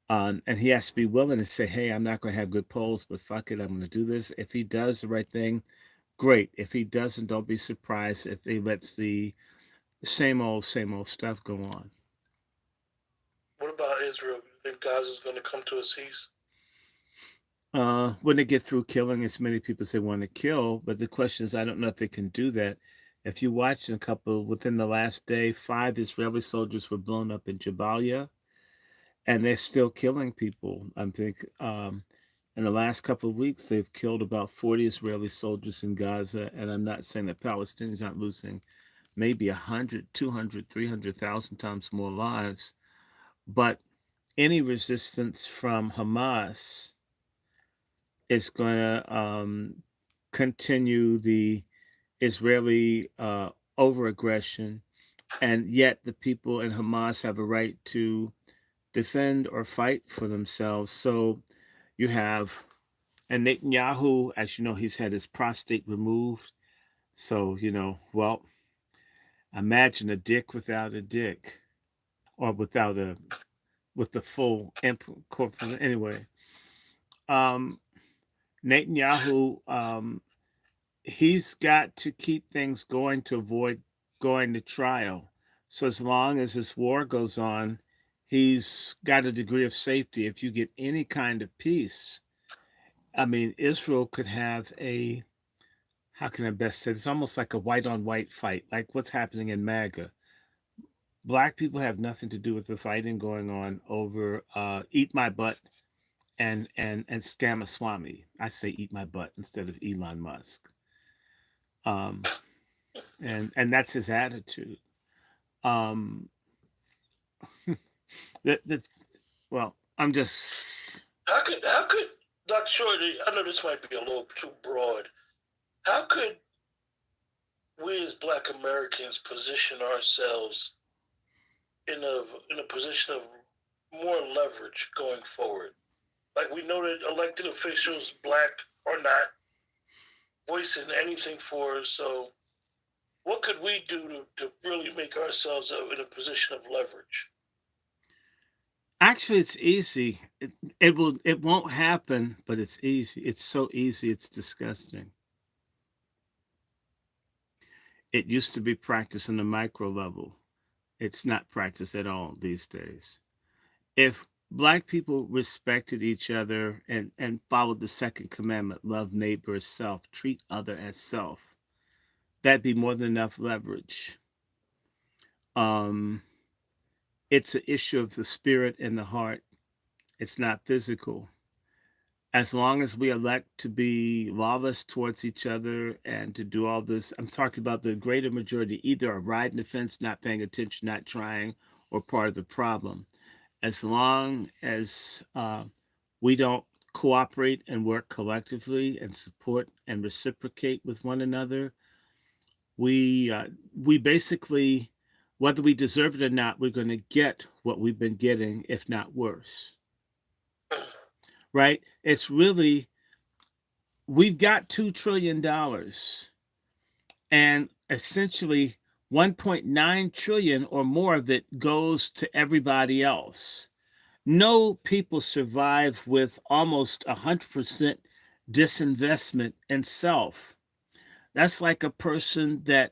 and he has to be willing to say, "Hey, I'm not going to have good polls, but fuck it, I'm going to do this." If he does the right thing, great. If he doesn't, don't be surprised if he lets the same old stuff go on. What about Israel? You think Gaza's going to come to a cease? When they get through killing as many people as they want to kill, but the question is, I don't know if they can do that. If you watch a couple within the last day, 5 Israeli soldiers were blown up in Jabalia, and they're still killing people. I think in the last couple of weeks, they've killed about 40 Israeli soldiers in Gaza, and I'm not saying that Palestinians aren't losing maybe 100, 200, 300,000 times more lives, but any resistance from Hamas is going to continue the Israeli overaggression, and yet the people in Hamas have a right to defend or fight for themselves. So you have, and Netanyahu, as you know, he's had his prostate removed. So, well, imagine a dick without a dick, or without a, with the full corporate. Anyway, um, Netanyahu, he's got to keep things going to avoid going to trial. So as long as this war goes on, he's got a degree of safety. If you get any kind of peace, I mean, Israel could have a, how can I best say it? It's almost like a white on white fight, like what's happening in MAGA. Black people have nothing to do with the fighting going on over eat my butt and Stamaswamy. I say eat my butt instead of Elon Musk. Um, and that's his attitude. Um, the well, I'm just How could Dr. Short? I know this might be a little too broad. How could we as Black Americans position ourselves in a position of more leverage going forward? Like we know that elected officials, black or not, voicing anything for us. So, what could we do to really make ourselves in a position of leverage? actually it's easy. It won't happen, but it's easy. It's so easy. It's disgusting. It used to be practiced on the micro level. It's not practiced at all these days. If black people respected each other and followed the second commandment, love neighbor as self, treat other as self, that'd be more than enough leverage. Um, it's an issue of the spirit and the heart. It's not physical. As long as we elect to be lawless towards each other and to do all this, I'm talking about the greater majority, either are riding the fence, not paying attention, not trying, or part of the problem. As long as we don't cooperate and work collectively and support and reciprocate with one another, we basically, whether we deserve it or not, we're going to get what we've been getting, if not worse. Right? It's really, we've got $2 trillion, and essentially 1.9 trillion or more of it goes to everybody else. No people survive with almost 100% disinvestment in self. That's like a person that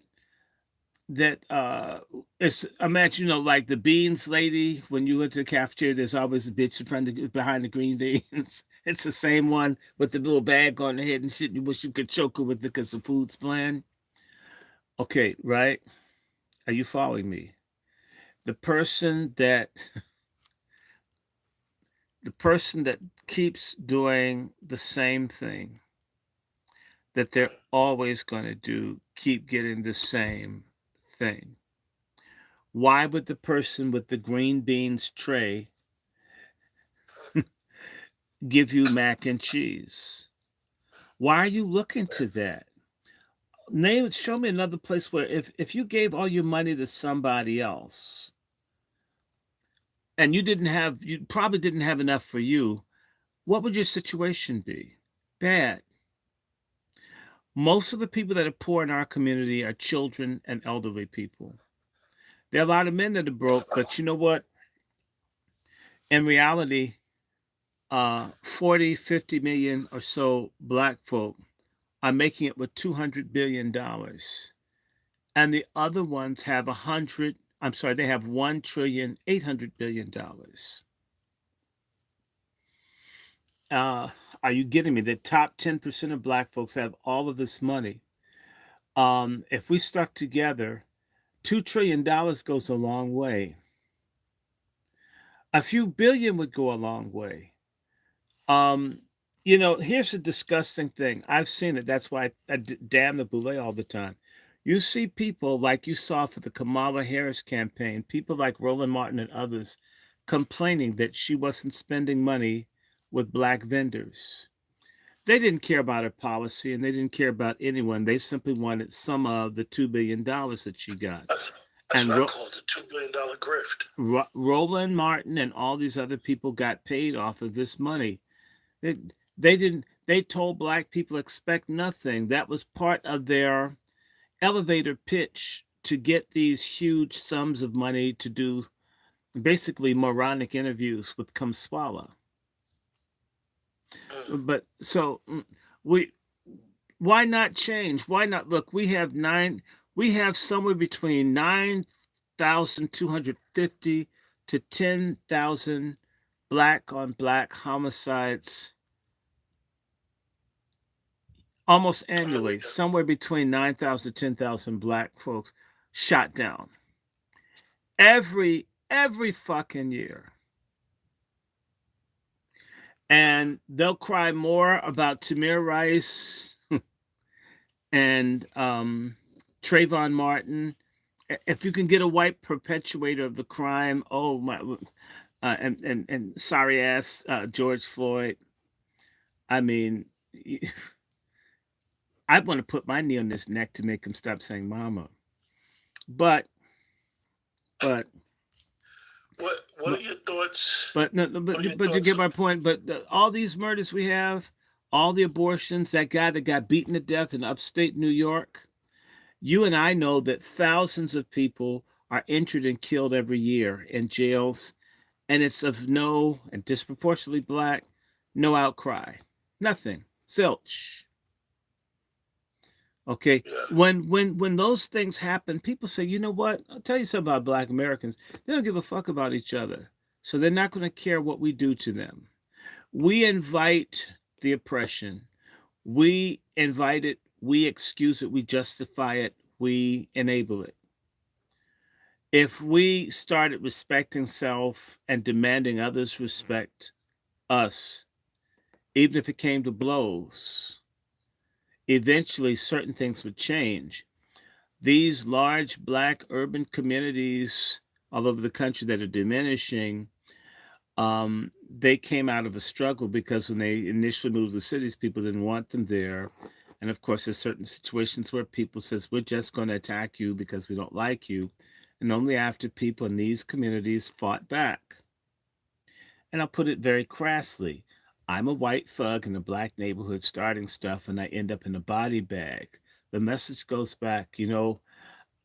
it's imagine, like the beans lady. When you went to the cafeteria, there's always a bitch in front of behind the green beans. It's the same one with the little bag on the head and shit. You wish you could choke her with it because the food's bland. Okay, right? Are you following me? The person that the person that keeps doing the same thing that they're always going to do, keep getting the same thing. Why would the person with the green beans tray give you mac and cheese? Why are you looking to that? Show me another place where if you gave all your money to somebody else and you probably didn't have enough for you, what would your situation be? Bad. Most of the people that are poor in our community are children and elderly people. There are a lot of men that are broke, but you know what? In reality, 40, 50 million or so black folk are making it with $200 billion. And the other ones have they have $1,800,000,000,000. Are you getting me? The top 10% of black folks have all of this money. If we stuck together, $2 trillion goes a long way. A few billion would go a long way. Here's a disgusting thing. I've seen it. That's why I damn the boule all the time. You see people like you saw for the Kamala Harris campaign, people like Roland Martin and others complaining that she wasn't spending money with black vendors. They didn't care about her policy and they didn't care about anyone. They simply wanted some of the $2 billion that she got. That's And what I call the $2 billion grift. Roland Martin and all these other people got paid off of this money. They told black people expect nothing. That was part of their elevator pitch to get these huge sums of money to do basically moronic interviews with Kamswala. But so why not change? Why not look? We have somewhere between 9,250 to 10,000 black on black homicides almost annually. Somewhere between 9,000 to 10,000 black folks shot down every fucking year. And they'll cry more about Tamir Rice and Trayvon Martin. If you can get a white perpetuator of the crime, oh my, and sorry ass George Floyd. I mean, I want to put my knee on his neck to make him stop saying "mama." But what are your thoughts? But you get my point. But all these murders we have, all the abortions, that guy that got beaten to death in upstate New York, you and I know that thousands of people are injured and killed every year in jails, and it's and disproportionately black, no outcry, nothing, zilch. Okay, Yeah. when those things happen, people say, you know what? I'll tell you something about black Americans. They don't give a fuck about each other. So they're not going to care what we do to them. We invite the oppression. We invite it. We excuse it. We justify it. We enable it. If we started respecting self and demanding others respect us, even if it came to blows, eventually certain things would change. These large black urban communities all over the country that are diminishing, they came out of a struggle because when they initially moved to the cities, people didn't want them there. And of course, there's certain situations where people says, we're just going to attack you because we don't like you. And only after people in these communities fought back. And I'll put it very crassly. I'm a white thug in a black neighborhood starting stuff and I end up in a body bag. The message goes back,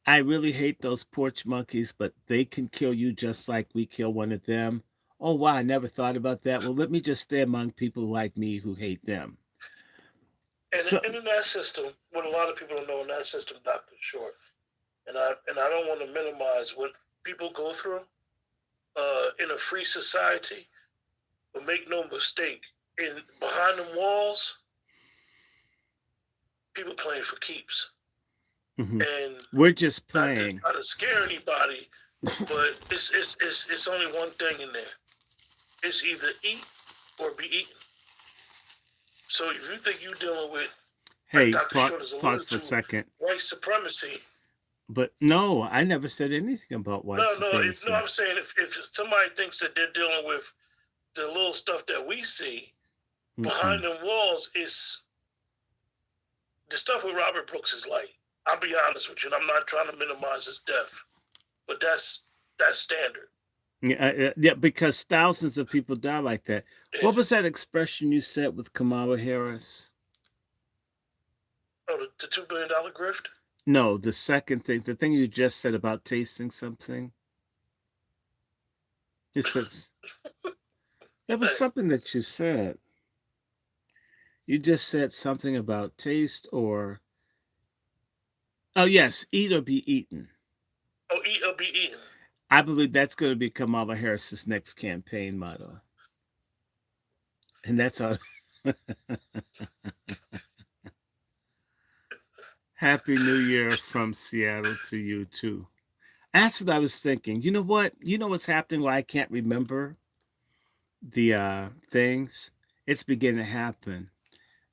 I really hate those porch monkeys, but they can kill you just like we kill one of them. Oh, wow, I never thought about that. Well, let me just stay among people like me who hate them. And in that system, what a lot of people don't know in that system, Dr. Short, and I don't want to minimize what people go through in a free society, but make no mistake, behind the walls, people playing for keeps. Mm-hmm. And we're just playing. Not to scare anybody, but it's only one thing in there. It's either eat or be eaten. So if you think you're dealing with, hey, like pause for a second. White supremacy. But no, I never said anything about white supremacy. No, I'm saying if somebody thinks that they're dealing with the little stuff that we see behind them walls, is the stuff with Robert Brooks is light. I'll be honest with you, and I'm not trying to minimize his death, but that's standard. Yeah, because thousands of people die like that. Yeah. What was that expression you said with Kamala Harris? Oh, the $2 billion grift? No, the second thing, the thing you just said about tasting something. It says it was something that you said. You just said something about taste or. Oh yes, eat or be eaten. Oh, eat or be eaten. I believe that's going to be Kamala Harris's next campaign motto. And that's all. Happy New Year from Seattle to you too. That's what I was thinking. You know what? You know what's happening why I can't remember the things? It's beginning to happen.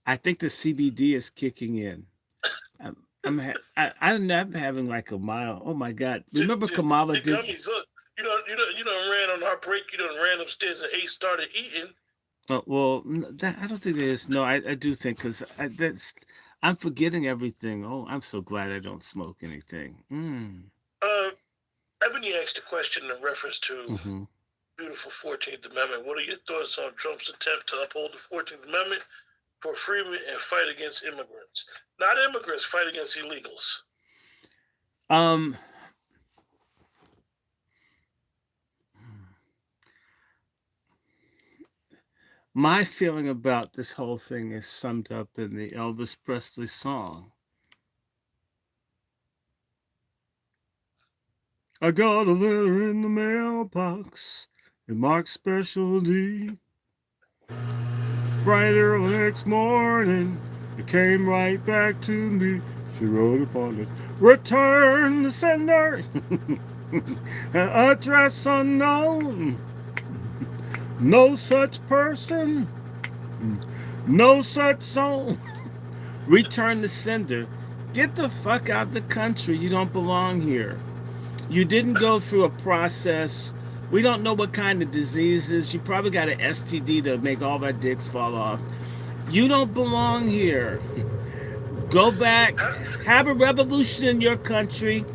I think the CBD is kicking in. I'm having like a mile. Oh my God! Remember Kamala did. Gummies, look, you don't ran on our break. You don't ran upstairs and started eating. Well, I don't think there is. No, I do think because I'm forgetting everything. Oh, I'm so glad I don't smoke anything. Ebony asked a question in reference to beautiful 14th Amendment. What are your thoughts on Trump's attempt to uphold the 14th Amendment for freedom and fight against immigrants? Not immigrants, fight against illegals. My feeling about this whole thing is summed up in the Elvis Presley song. I got a letter in the mailbox, it marked Special D. Right early next morning, it came right back to me. She wrote upon it, return the sender, address unknown, no such person, no such soul. Return the sender. Get the fuck out of the country. You don't belong here. You didn't go through a process. We don't know what kind of diseases. You probably got an STD to make all our dicks fall off. You don't belong here. Go back. Have a revolution in your country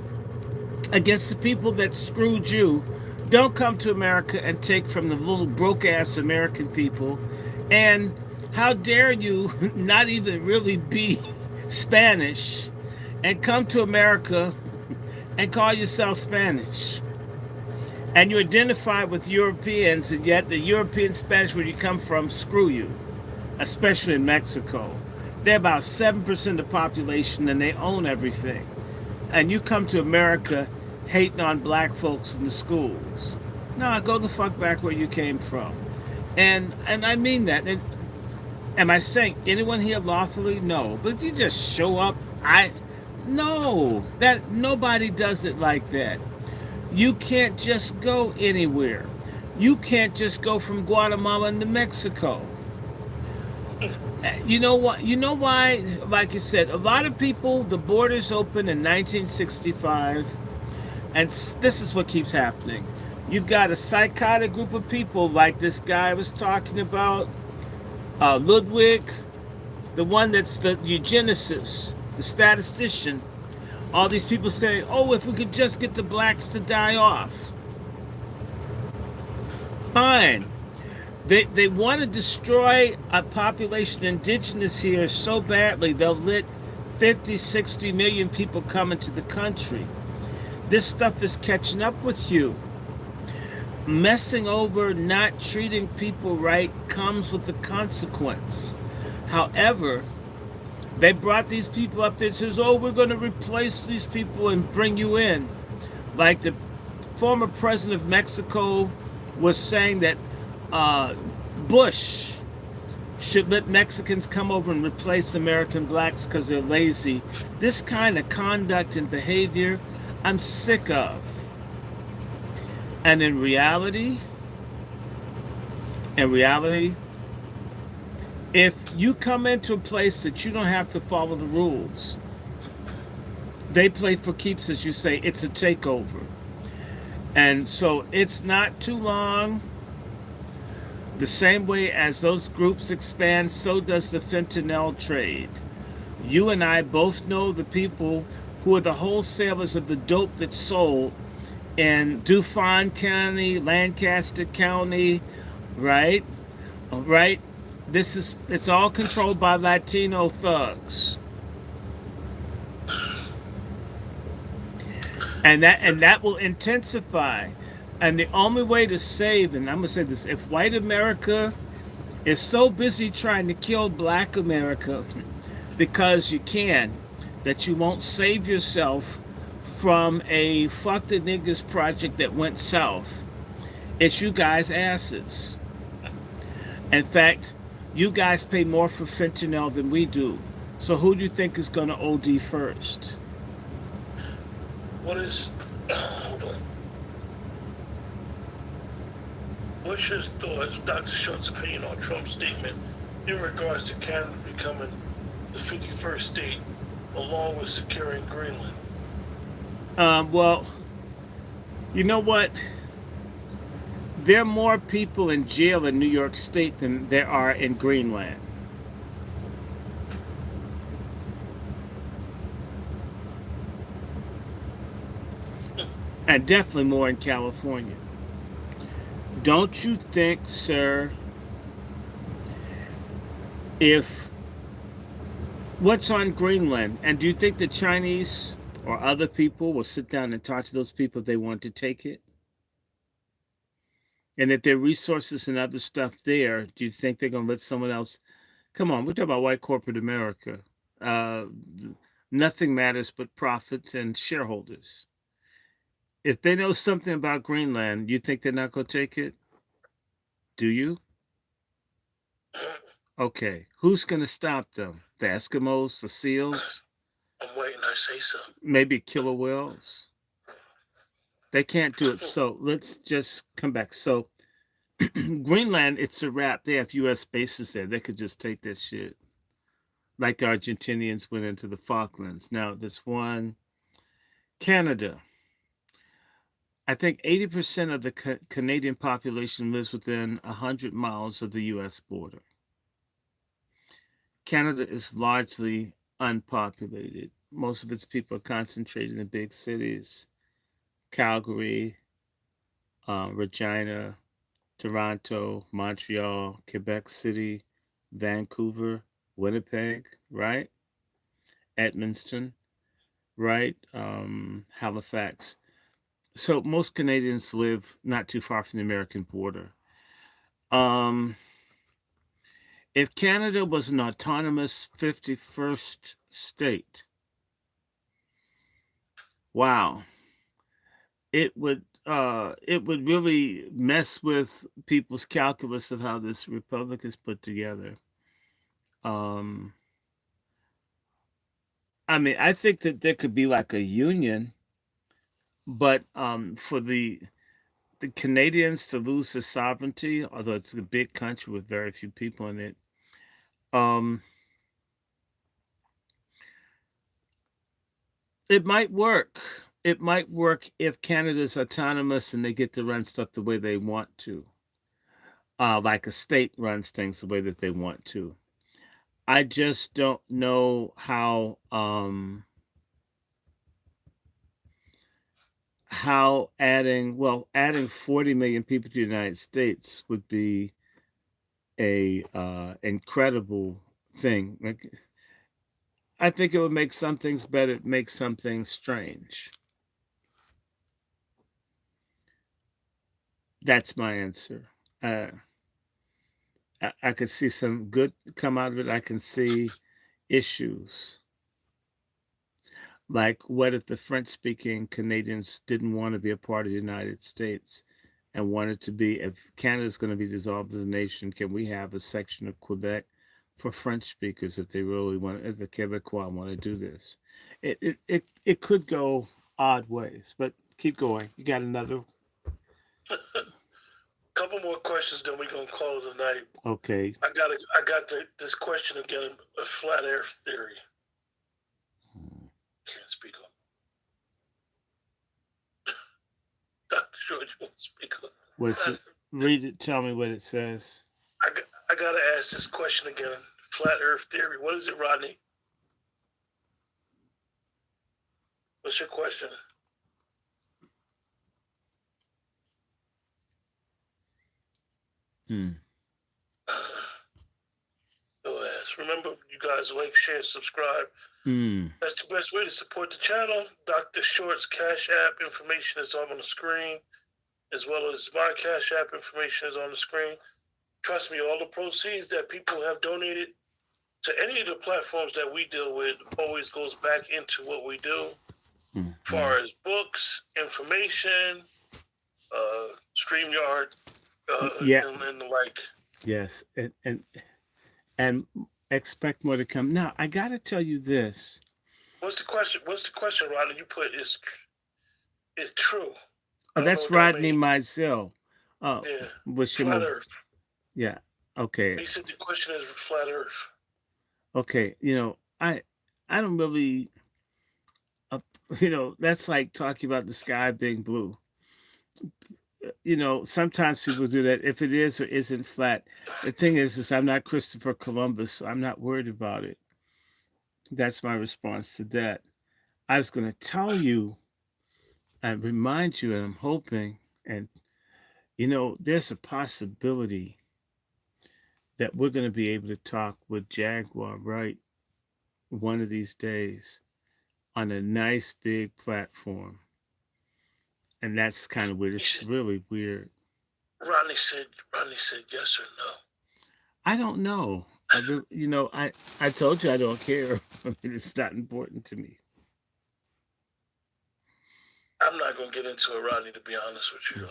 against the people that screwed you. Don't come to America and take from the little broke-ass American people. And how dare you not even really be Spanish and come to America and call yourself Spanish. And you identify with Europeans, and yet the European Spanish where you come from screw you, especially in Mexico. They're about 7% of the population and they own everything. And you come to America hating on black folks in the schools. No, go the fuck back where you came from. And I mean that. And am I saying anyone here lawfully? No. But if you just show up, no, that nobody does it like that. You can't just go anywhere. You can't just go from Guatemala into Mexico. You know what? You know why? Like you said, a lot of people, the borders opened in 1965, and this is what keeps happening. You've got a psychotic group of people like this guy I was talking about, Ludwig, the one that's the eugenicist, the statistician. All these people saying, oh, if we could just get the blacks to die off. Fine. They want to destroy a population indigenous here so badly, they'll let 50, 60 million people come into the country. This stuff is catching up with you. Messing over, not treating people right comes with a consequence. However, They brought these people up there, says, oh, we're going to replace these people and bring you in. Like the former president of Mexico was saying that uh, Bush should let Mexicans come over and replace American blacks because they're lazy. This kind of conduct and behavior, I'm sick of. And in reality, if you come into a place that you don't have to follow the rules, they play for keeps, as you say. It's a takeover. And so it's not too long. The same way as those groups expand, so does the fentanyl trade. You and I both know the people who are the wholesalers of the dope that's sold in Dauphin County, Lancaster County, right? Right? It's all controlled by Latino thugs. And that will intensify. And the only way to save, and I'm gonna say this, if white America is so busy trying to kill black America because you can, that you won't save yourself from a fuck the niggas project that went south, it's you guys' asses. In fact, you guys pay more for fentanyl than we do. So who do you think is gonna OD first? What is? Hold on. What's your thoughts, Dr. Short's opinion on Trump's statement in regards to Canada becoming the 51st state, along with securing Greenland? Well, you know what? There are more people in jail in New York State than there are in Greenland. And definitely more in California. Don't you think, sir, if what's on Greenland, and do you think the Chinese or other people will sit down and talk to those people if they want to take it? And if there are resources and other stuff there, do you think they're going to let someone else? Come on, we're talking about white corporate America. Uh, Nothing matters but profits and shareholders. If they know something about Greenland, you think they're not going to take it? Do you? Okay. Who's going to stop them? The Eskimos, the seals, I'm waiting. I say so. maybe killer whales? They can't do it. So let's just come back. So Greenland, it's a wrap. They have U.S. bases there. They could just take that shit. Like the Argentinians went into the Falklands. Now, this one, Canada. I think 80% of the Canadian population lives within 100 miles of the U.S. border. Canada is largely unpopulated. Most of its people are concentrated in big cities: Calgary, Regina, Toronto, Montreal, Quebec City, Vancouver, Winnipeg, right? Edmonton, right? Halifax. So most Canadians live not too far from the American border. Um, if Canada was an autonomous 51st state, wow, it would really mess with people's calculus of how this republic is put together. Um, I mean, I think that there could be like a union, but for the Canadians to lose their sovereignty, although it's a big country with very few people in it, um, it might work. It might work if Canada's autonomous and they get to run stuff the way they want to, like a state runs things the way that they want to. I just don't know how adding 40 million people to the United States would be a incredible thing. Like, I think it would make some things better, make some things strange. That's my answer. Uh, I could see some good come out of it. I can see issues. Like, what if the French-speaking Canadians didn't want to be a part of the United States and wanted to be, if Canada's going to be dissolved as a nation, can we have a section of Quebec for French speakers if they really want, if the Quebecois want to do this? It could go odd ways, but keep going. You got another? Couple more questions, then we're gonna call it a night. Okay. I got this question again. A flat Earth theory. Can't speak on. Dr. Short, you want to speak on? What's it? Read it. Tell me what it says. I gotta ask this question again. Flat Earth theory. What is it, Rodney? What's your question? Go ask. Remember, you guys like, share, subscribe. That's the best way to support the channel. Dr. Short's Cash App information is on the screen, as well as my Cash App information is on the screen. Trust me, all the proceeds that people have donated to any of the platforms that we deal with always goes back into what we do. As far as books, information, StreamYard, and the like. Yes, and expect more to come. Now, I got to tell you this. What's the question? Rodney? You put is true. Oh, that's Rodney Mizell. Oh, yeah. Flat Earth. Yeah. Okay. He said the question is flat Earth. Okay. I don't really. That's like talking about the sky being blue. Sometimes people do that. If it is or isn't flat, the thing is I'm not Christopher Columbus, so I'm not worried about it. That's my response to that. I was going to tell you and remind you, and I'm hoping, and there's a possibility that we're going to be able to talk with Jaguar Wright one of these days on a nice big platform. And that's kind of weird. It's really weird. Rodney said yes or no. I don't know. I told you I don't care. I mean, it's not important to me. I'm not going to get into it, Rodney, to be honest with you.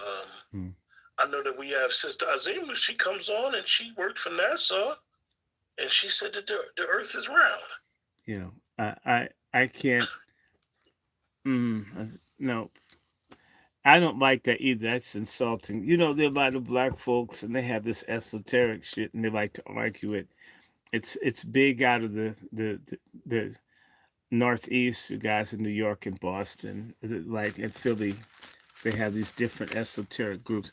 I know that we have Sister Azima. She comes on and she worked for NASA, and she said that the Earth is round. I can't. No. I don't like that either. That's insulting. There are a lot of black folks, and they have this esoteric shit, and they like to argue it. It's big out of the Northeast. You guys in New York and Boston, like in Philly, they have these different esoteric groups.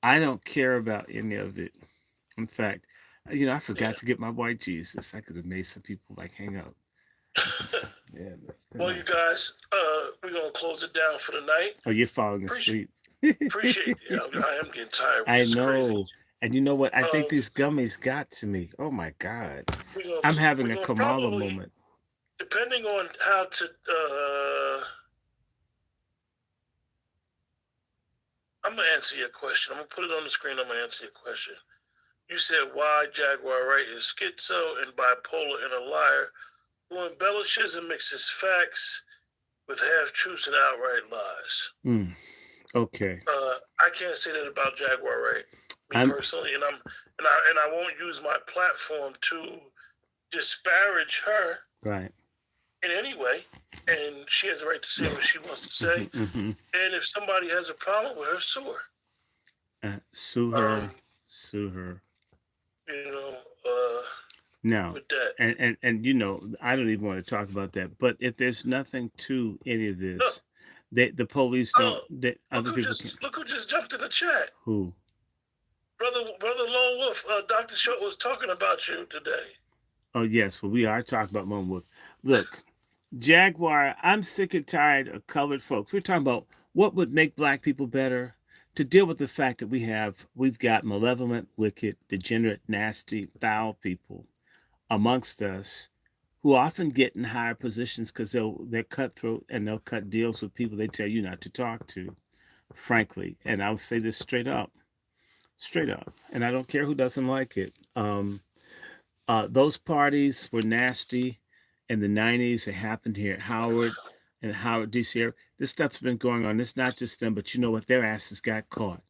I don't care about any of it. In fact, I forgot to get my white Jesus. I could have made some people hang out. Yeah. Well, you guys, we're gonna close it down for the night. Oh, you're falling asleep. Appreciate it. I am getting tired. I know. Crazy. And you know what? I think these gummies got to me. Oh my God. I'm having a Kamala moment. Depending on how to I'm gonna answer your question. I'm gonna put it on the screen. I'm gonna answer your question. You said why Jaguar Wright is schizo and bipolar and a liar who embellishes and mixes facts with half-truths and outright lies. Okay. I can't say that about Jaguar Wright, personally, and I won't use my platform to disparage her, right, in any way. And she has a right to say what she wants to say. And if somebody has a problem with her, sue her. Sue her. Sue her. No, and I don't even want to talk about that. But if there's nothing to any of this, the police don't. Other people look who just jumped in the chat. Who? Brother Lone Wolf. Dr. Short was talking about you today. Oh yes, well we are talking about Lone Wolf. Look, Jaguar. I'm sick and tired of colored folks. We're talking about what would make black people better. To deal with the fact that we've got malevolent, wicked, degenerate, nasty, foul people amongst us who often get in higher positions because they're cutthroat and they'll cut deals with people they tell you not to talk to, frankly. And I'll say this straight up, and I don't care who doesn't like it. Those parties were nasty. in the 90s. It happened here at Howard and Howard, DC area. This stuff's been going on. It's not just them, but you know what? Their asses got caught.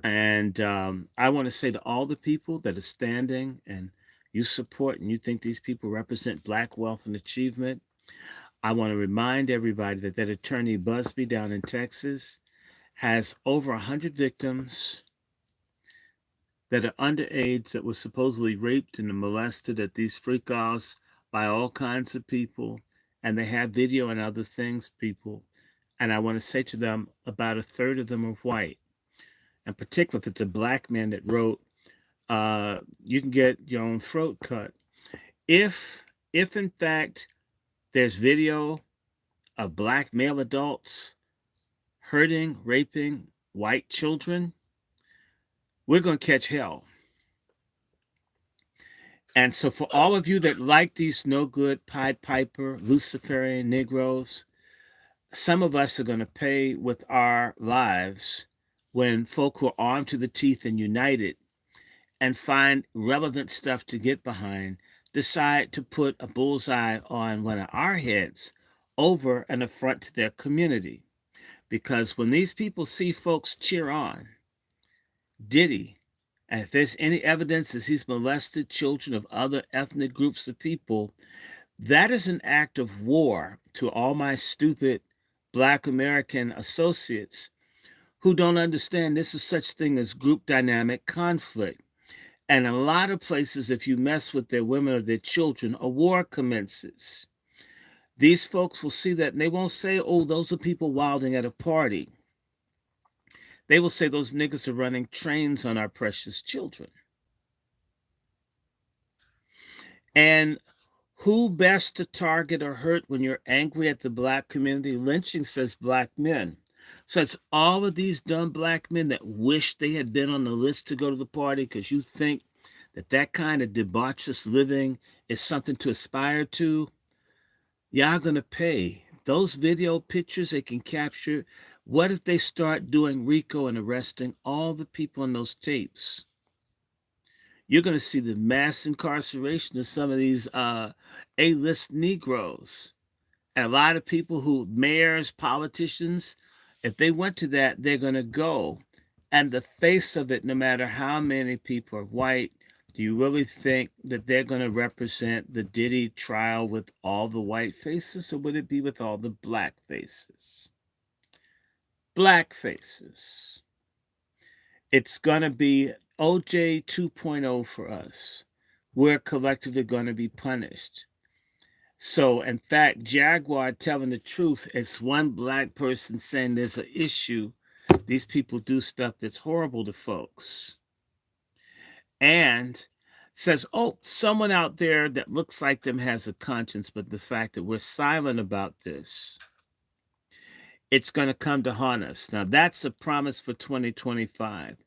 And I want to say to all the people that are standing and you support and you think these people represent Black wealth and achievement, I want to remind everybody that that attorney Busby down in Texas has over 100 victims that are underage that were supposedly raped and molested at these freak-offs by all kinds of people. And they have video and other things, people. And I want to say to them, about a third of them are white. And particularly if it's a Black man that wrote, you can get your own throat cut. If in fact there's video of Black male adults hurting, raping white children, we're going to catch hell. And so for all of you that like these no good Pied Piper, Luciferian Negroes, some of us are going to pay with our lives when folk who are armed to the teeth and united and find relevant stuff to get behind decide to put a bullseye on one of our heads over an affront to their community. Because when these people see folks cheer on Diddy, and if there's any evidence that he's molested children of other ethnic groups of people, that is an act of war to all my stupid Black American associates who don't understand this is such thing as group dynamic conflict. And in a lot of places, if you mess with their women or their children, a war commences. These folks will see that and they won't say, oh, those are people wilding at a party. They will say those niggas are running trains on our precious children. And who best to target or hurt when you're angry at the Black community? Lynching says Black men. So it's all of these dumb Black men that wish they had been on the list to go to the party because you think that that kind of debaucherous living is something to aspire to. Y'all gonna pay. Those video pictures they can capture. What if they start doing RICO and arresting all the people in those tapes? You're going to see the mass incarceration of some of these A-list Negroes. And a lot of people who, mayors, politicians, if they went to that, they're going to go. And the face of it, no matter how many people are white, do you really think that they're going to represent the Diddy trial with all the white faces, or would it be with all the Black faces? Black faces. It's going to be OJ 2.0 for us. We're collectively going to be punished. So, in fact, Jaguar telling the truth, it's one Black person saying there's an issue. These people do stuff that's horrible to folks. And says, oh, someone out there that looks like them has a conscience, but the fact that we're silent about this, it's going to come to haunt us. Now, that's a promise for 2025.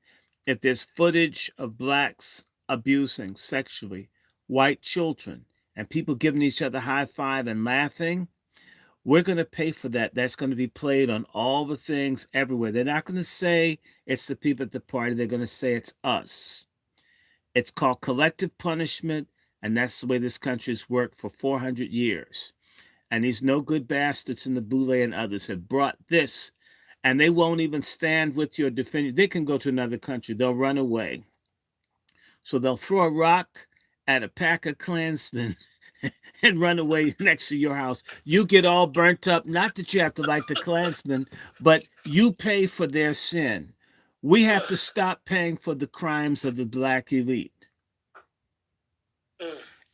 If there's footage of Blacks abusing sexually white children and people giving each other high five and laughing, we're going to pay for that. That's going to be played on all the things everywhere. They're not going to say it's the people at the party. They're going to say it's us. It's called collective punishment, and that's the way this country's worked for 400 years. And these no good bastards in the Boule and others have brought this, and they won't even stand with your defender. They can go to another country. They'll run away. So they'll throw a rock at a pack of Klansmen and run away next to your house. You get all burnt up. Not that you have to like the Klansmen, but you pay for their sin. We have to stop paying for the crimes of the Black elite.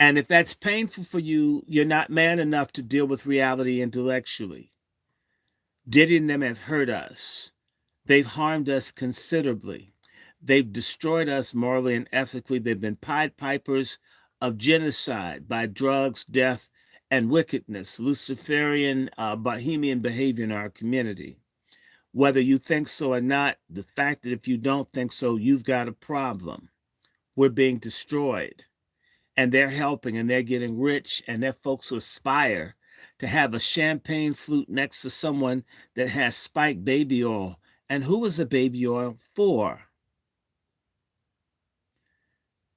And if that's painful for you, you're not man enough to deal with reality intellectually. Diddy and them have hurt us. They've harmed us considerably. They've destroyed us morally and ethically. They've been Pied Pipers of genocide by drugs, death, and wickedness, Luciferian, bohemian behavior in our community. Whether you think so or not, the fact that if you don't think so, you've got a problem. We're being destroyed. And they're helping, and they're getting rich, and they're folks who aspire to have a champagne flute next to someone that has spiked baby oil. And who is the baby oil for?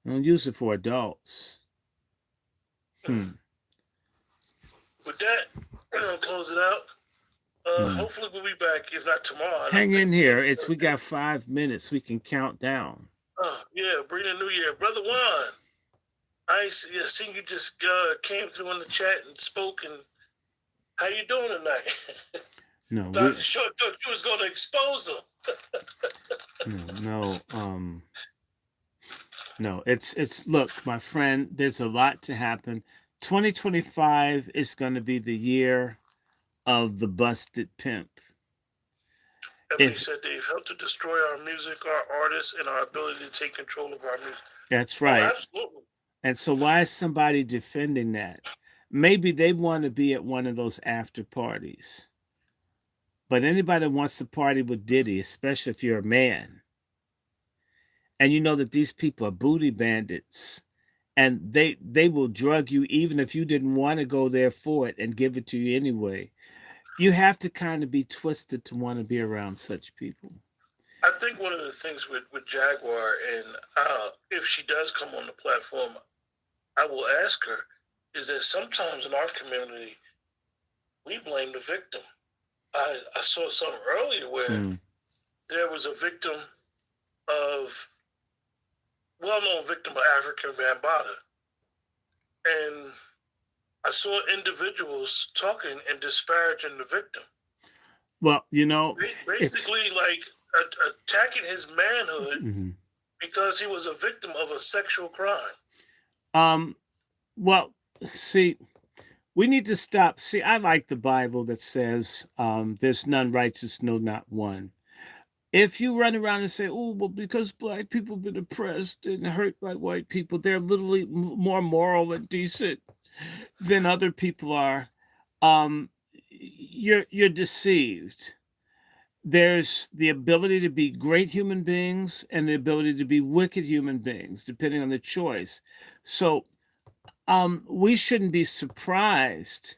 Don't use it for adults. with that, we're gonna close it out. Hopefully we'll be back. If not tomorrow, I don't Hang in think. here. We got 5 minutes. We can count down. Yeah, bring the new year, brother Juan. I seen you just came through in the chat and spoke. And how you doing tonight? No, Dr. Short thought you was going to expose him. No. It's look, my friend. There's a lot to happen. 2025 is going to be the year of the busted pimp. Ebony said they've helped to destroy our music, our artists, and our ability to take control of our music. That's right. Oh, absolutely. And so why is somebody defending that? Maybe they want to be at one of those after parties. But anybody wants to party with Diddy, especially if you're a man, and you know that these people are booty bandits, and they will drug you even if you didn't want to go there for it and give it to you anyway. You have to kind of be twisted to want to be around such people. I think one of the things with Jaguar, and if she does come on the platform, I will ask her, is that sometimes in our community, we blame the victim. I saw something earlier where there was a victim of, well-known victim of African Bambaataa. And I saw individuals talking and disparaging the victim. Well, you know, basically like attacking his manhood because he was a victim of a sexual crime. Well, see, we need to stop. See, I like the Bible that says there's none righteous, no, not one. If you run around and say, oh, well, because black people been oppressed and hurt by white people, they're literally more moral and decent than other people are, you're deceived. There's the ability to be great human beings and the ability to be wicked human beings, depending on the choice. So we shouldn't be surprised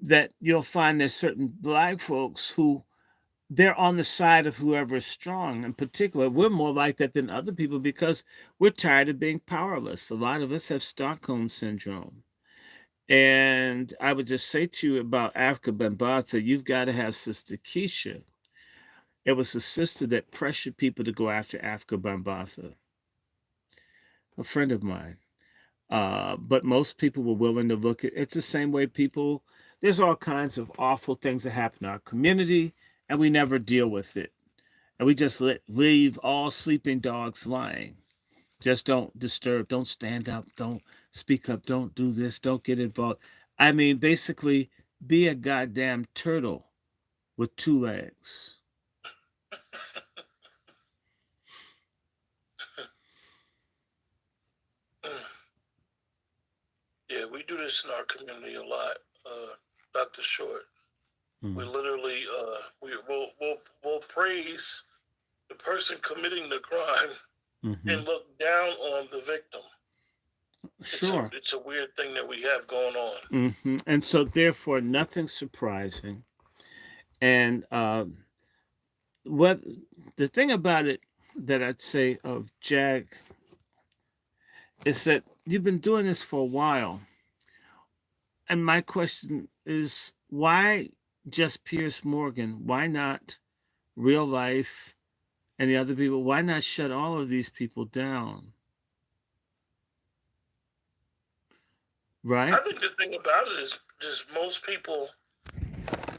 that you'll find there's certain black folks who they're on the side of whoever is strong. In particular, we're more like that than other people because we're tired of being powerless. A lot of us have Stockholm syndrome. And I would just say to you about Africa Bambaataa, you've got to have Sister Keisha. It was a sister that pressured people to go after Africa Bambaataa, a friend of mine. But most people were willing to look at it's the same way people, there's all kinds of awful things that happen in our community, and we never deal with it. And we just leave all sleeping dogs lying. Just don't disturb, don't stand up, don't speak up, don't do this, don't get involved. I mean, basically, be a goddamn turtle with 2 legs. Yeah, we do this in our community a lot, Dr. Short. We literally we'll praise the person committing the crime and look down on the victim. Sure. It's a weird thing that we have going on. And so therefore nothing surprising. And what the thing about it that I'd say of Jag is that you've been doing this for a while. And my question is, why just Pierce Morgan? Why not Real Life and the other people? Why not shut all of these people down? Right? I think the thing about it is just most people,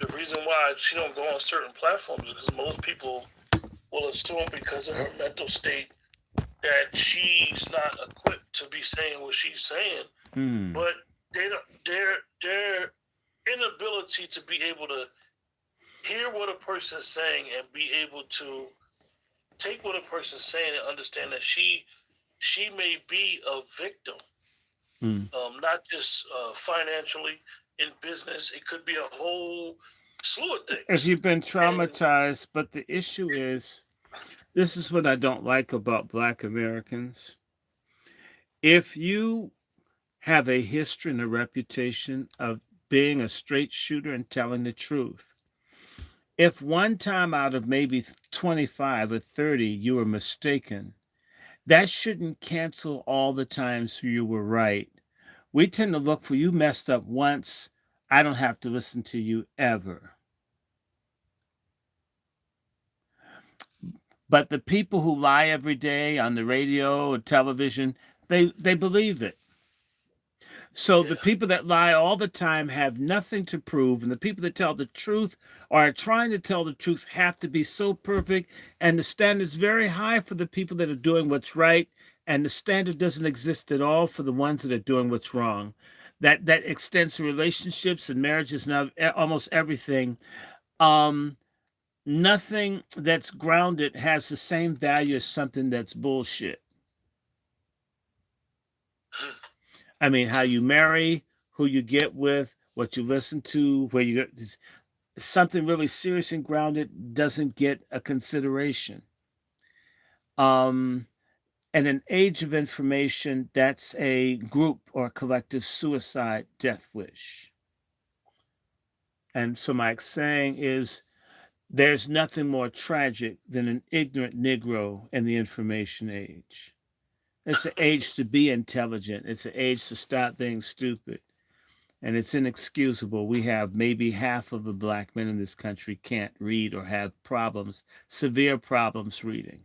the reason why she don't go on certain platforms is because most people will assume because of her mental state that she's not equipped to be saying what she's saying. But their inability to be able to hear what a person is saying and be able to take what a person is saying and understand that she may be a victim, not just financially, in business. It could be a whole slew of things. If you've been traumatized, but the issue is, this is what I don't like about Black Americans. If you have a history and a reputation of being a straight shooter and telling the truth, if one time out of maybe 25 or 30 you were mistaken, that shouldn't cancel all the times you were right. We tend to look for you messed up once, I don't have to listen to you ever. But the people who lie every day on the radio or television, they believe it. So Yeah. the people that lie all the time have nothing to prove, and the people that tell the truth or are trying to tell the truth have to be so perfect. And the standard's very high for the people that are doing what's right, and the standard doesn't exist at all for the ones that are doing what's wrong. That extends to relationships and marriages and almost everything. Um, Nothing that's grounded has the same value as something that's bullshit. I mean, how you marry, who you get with, what you listen to, where you get something really serious and grounded doesn't get a consideration. Um, in an age of information, that's a group or collective suicide death wish. And so my saying is there's nothing more tragic than an ignorant Negro in the information age. It's an age to be intelligent. It's an age to stop being stupid. And it's inexcusable. We have maybe half of the black men in this country can't read or have problems, severe problems reading.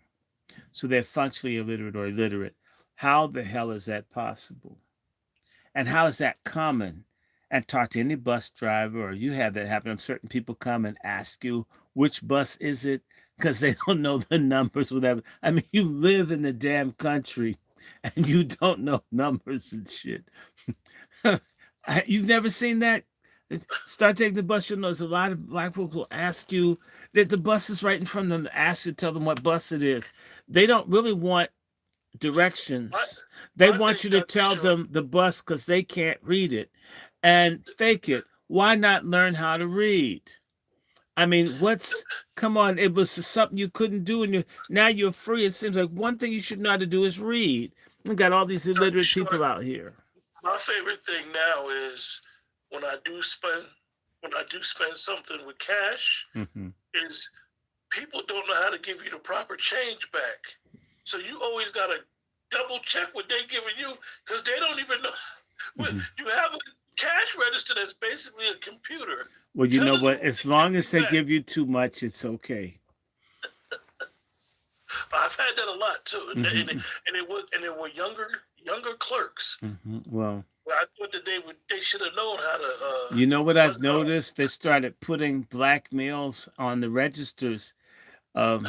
So they're functionally illiterate or illiterate. How the hell is that possible? And how is that common? And talk to any bus driver, or you have that happen. Certain people come and ask you, which bus is it? Because they don't know the numbers, whatever. I mean, you live in the damn country and you don't know numbers and shit. You've never seen that? Start taking the bus, you'll notice a lot of black folks will ask you that the bus is right in front of them, ask you, tell them what bus it is. They don't really want directions. They I want think you to Dr. tell Short, them the bus because they can't read it and fake it. Why not learn how to read? I mean, come on, it was something you couldn't do and now you're free. It seems like one thing you should know how to do is read. We got all these Dr. illiterate Short, people out here. my favorite thing now is when I do spend something with cash, Mm-hmm. is people don't know how to give you the proper change back. So you always got to double check what they're giving you because they don't even know. Mm-hmm. You have a cash register that's basically a computer. Well, you know Telling what? As long as they back. give you too much, it's okay. I've had that a lot too, and, Mm-hmm. and it were younger clerks. Mm-hmm. Well, I thought that they should have known how to. you know what I've noticed? They started putting black males on the registers. I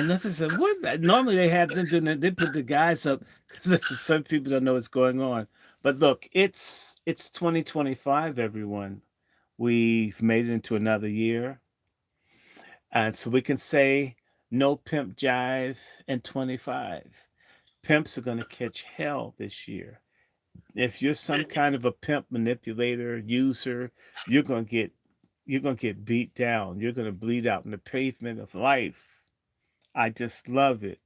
noticed that what normally they have them doing they put the guys up because some people don't know what's going on. But look, it's 2025, everyone. We've made it into another year. And so we can say no pimp jive in 25. Pimps are gonna catch hell this year. If you're some kind of a pimp manipulator, user, you're gonna get beat down. You're gonna bleed out in the pavement of life. I just love it.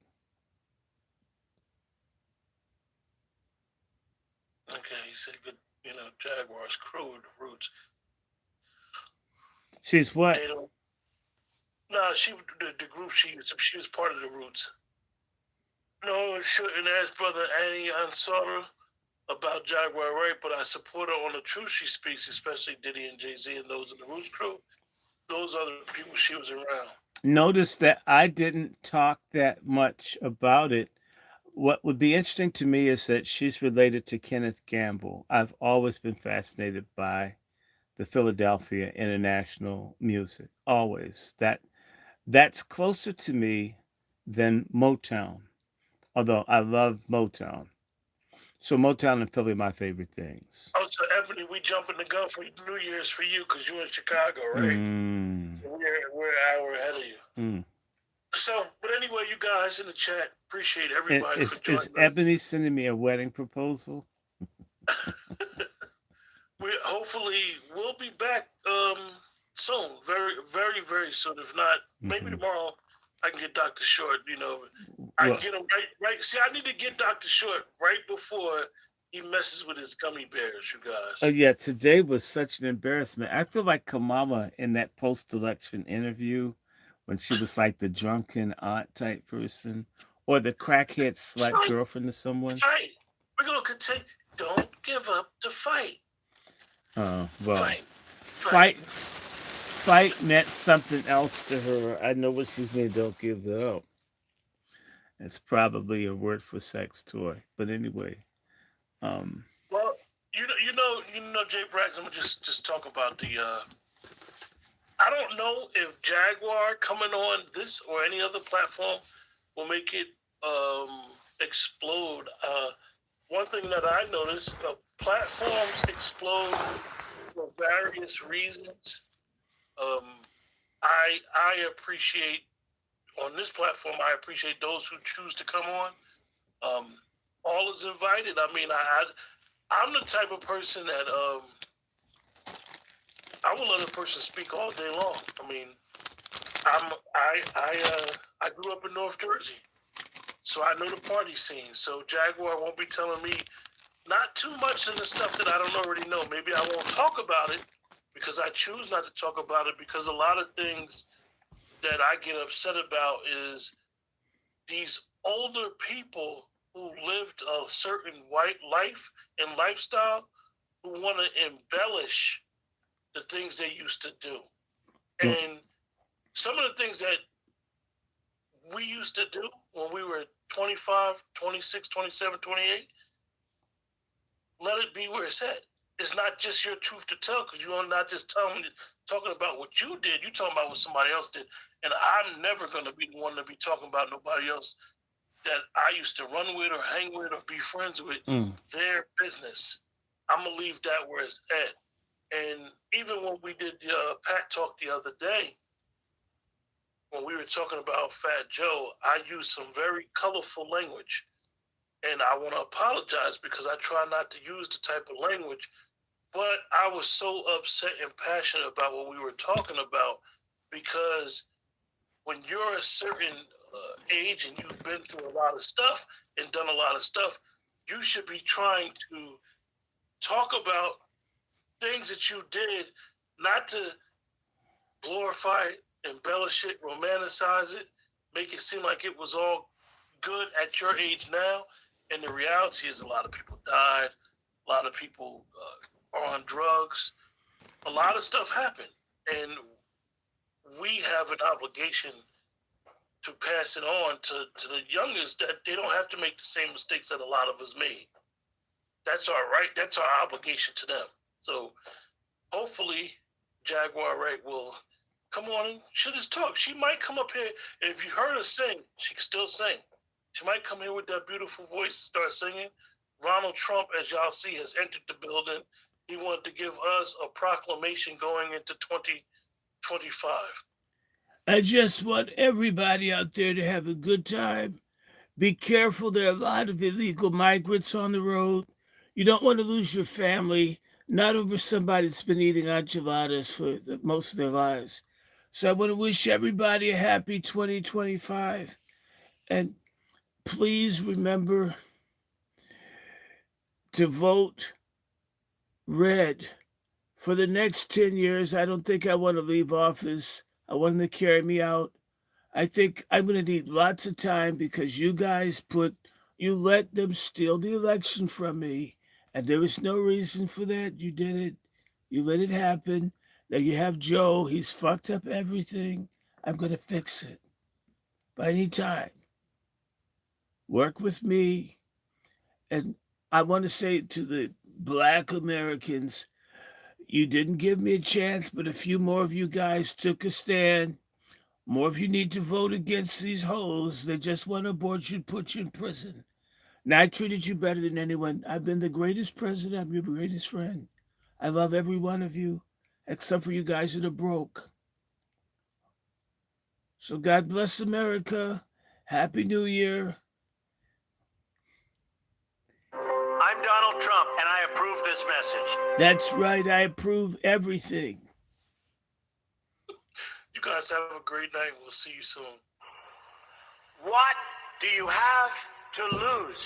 Okay, he said good. Jaguars crew with the roots. She's what? They don't. No, the group she was part of the roots. No, shouldn't ask brother Annie Ansara about Jaguar rape, but I support her on the truth she speaks, especially Diddy and Jay-Z and those in the Roots crew. Those are the people she was around. Notice that I didn't talk that much about it. What would be interesting to me is that she's related to Kenneth Gamble. I've always been fascinated by the Philadelphia international music. Always. That's closer to me than Motown. Although I love Motown. So Motown and Philly are my favorite things. Oh, so Ebony, we jumping the gun for New Year's for you because you're in Chicago, right? So we're an hour ahead of you. So, but anyway, you guys in the chat, appreciate everybody for joining. Is Ebony sending me a wedding proposal? Hopefully we'll be back soon, very, very, very soon. If not, maybe tomorrow I can get Dr. Short. I can get him right. See, I need to get Dr. Short right before he messes with his gummy bears, you guys. Oh yeah, today was such an embarrassment. I feel like Kamala in that post-election interview when she was like the drunken aunt type person or the crackhead slut girlfriend of someone. Fight. We're gonna continue. Don't give up the fight. Well, Fight. fight meant something else to her. I know what she's made. Don't give it up. It's probably a word for sex toy. But anyway, um, Well, Jay Braxton. I'm gonna just talk about the. I don't know if Jaguar coming on this or any other platform will make it explode. One thing that I noticed, platforms explode for various reasons. Um, I appreciate on this platform. I appreciate those who choose to come on. Um, all is invited. I mean, I'm the type of person that I will let a person speak all day long. I mean, I grew up in North Jersey, so I know the party scene. So Jaguar won't be telling me not too much of the stuff that I don't already know. Maybe I won't talk about it because I choose not to talk about it because a lot of things that I get upset about is these older people who lived a certain white life and lifestyle who want to embellish the things they used to do. And some of the things that we used to do when we were 25, 26, 27, 28, let it be where it's at. It's not just your truth to tell because you're not just talking about what you did. You're talking about what somebody else did. And I'm never going to be the one to be talking about nobody else that I used to run with or hang with or be friends with. Their business. I'm going to leave that where it's at. And even when we did the Pat Talk the other day, when we were talking about Fat Joe, I used some very colorful language. And I want to apologize because I try not to use the type of language. But I was so upset and passionate about what we were talking about because when you're a certain age and you've been through a lot of stuff and done a lot of stuff, you should be trying to talk about things that you did, not to glorify it, embellish it, romanticize it, make it seem like it was all good at your age now. And the reality is a lot of people died. A lot of people are on drugs. A lot of stuff happened. And we have an obligation to pass it on to the youngest that they don't have to make the same mistakes that a lot of us made. That's our right. That's our obligation to them. So hopefully Jaguar Wright will come on and she'll just talk. She might come up here. If you heard her sing, she can still sing. She might come here with that beautiful voice and start singing. Ronald Trump, as y'all see, has entered the building. He wanted to give us a proclamation going into 2025. I just want everybody out there to have a good time. Be careful. There are a lot of illegal migrants on the road. You don't want to lose your family, not over somebody that's been eating enchiladas for most of their lives. So I want to wish everybody a happy 2025. And please remember to vote red. For the next 10 years, I don't think I want to leave office. I want them to carry me out. I think I'm going to need lots of time because you let them steal the election from me. And there was no reason for that. You did it. You let it happen. Now you have Joe. He's fucked up everything. I'm going to fix it. But I need time. Work with me. And I want to say to the Black Americans, you didn't give me a chance, but a few more of you guys took a stand. More of you need to vote against these hoes. They just want to abort you and put you in prison. Now, I treated you better than anyone. I've been the greatest president. I'm your greatest friend. I love every one of you, except for you guys that are broke. So God bless America. Happy New Year. I'm Donald Trump, and I approve this message. That's right. I approve everything. You guys have a great night. We'll see you soon. What do you have to lose?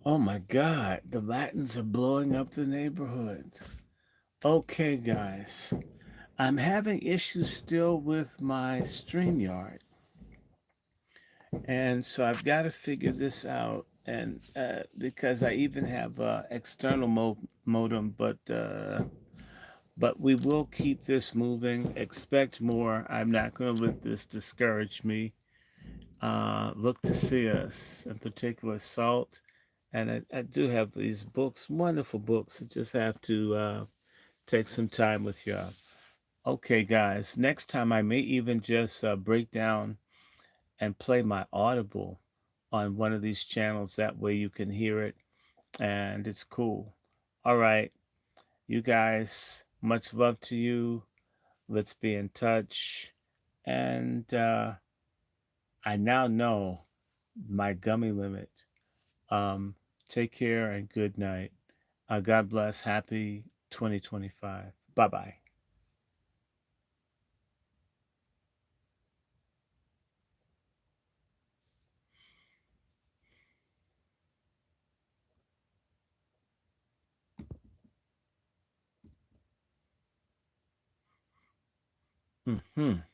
Oh my God. The Latins are blowing up the neighborhood. Okay, guys. I'm having issues still with my StreamYard. And so I've got to figure this out, and because I even have external modem, but we will keep this moving. Expect more. I'm not going to let this discourage me. Look to see us, in particular, Salt. And I do have these books, wonderful books. I just have to take some time with y'all. Okay, guys, next time I may even just break down and play my Audible on one of these channels. That way you can hear it and it's cool. All right, you guys, much love to you. Let's be in touch. And I now know my gummy limit. Um, Take care and good night. God bless. Happy 2025. Bye bye. Mm-hmm.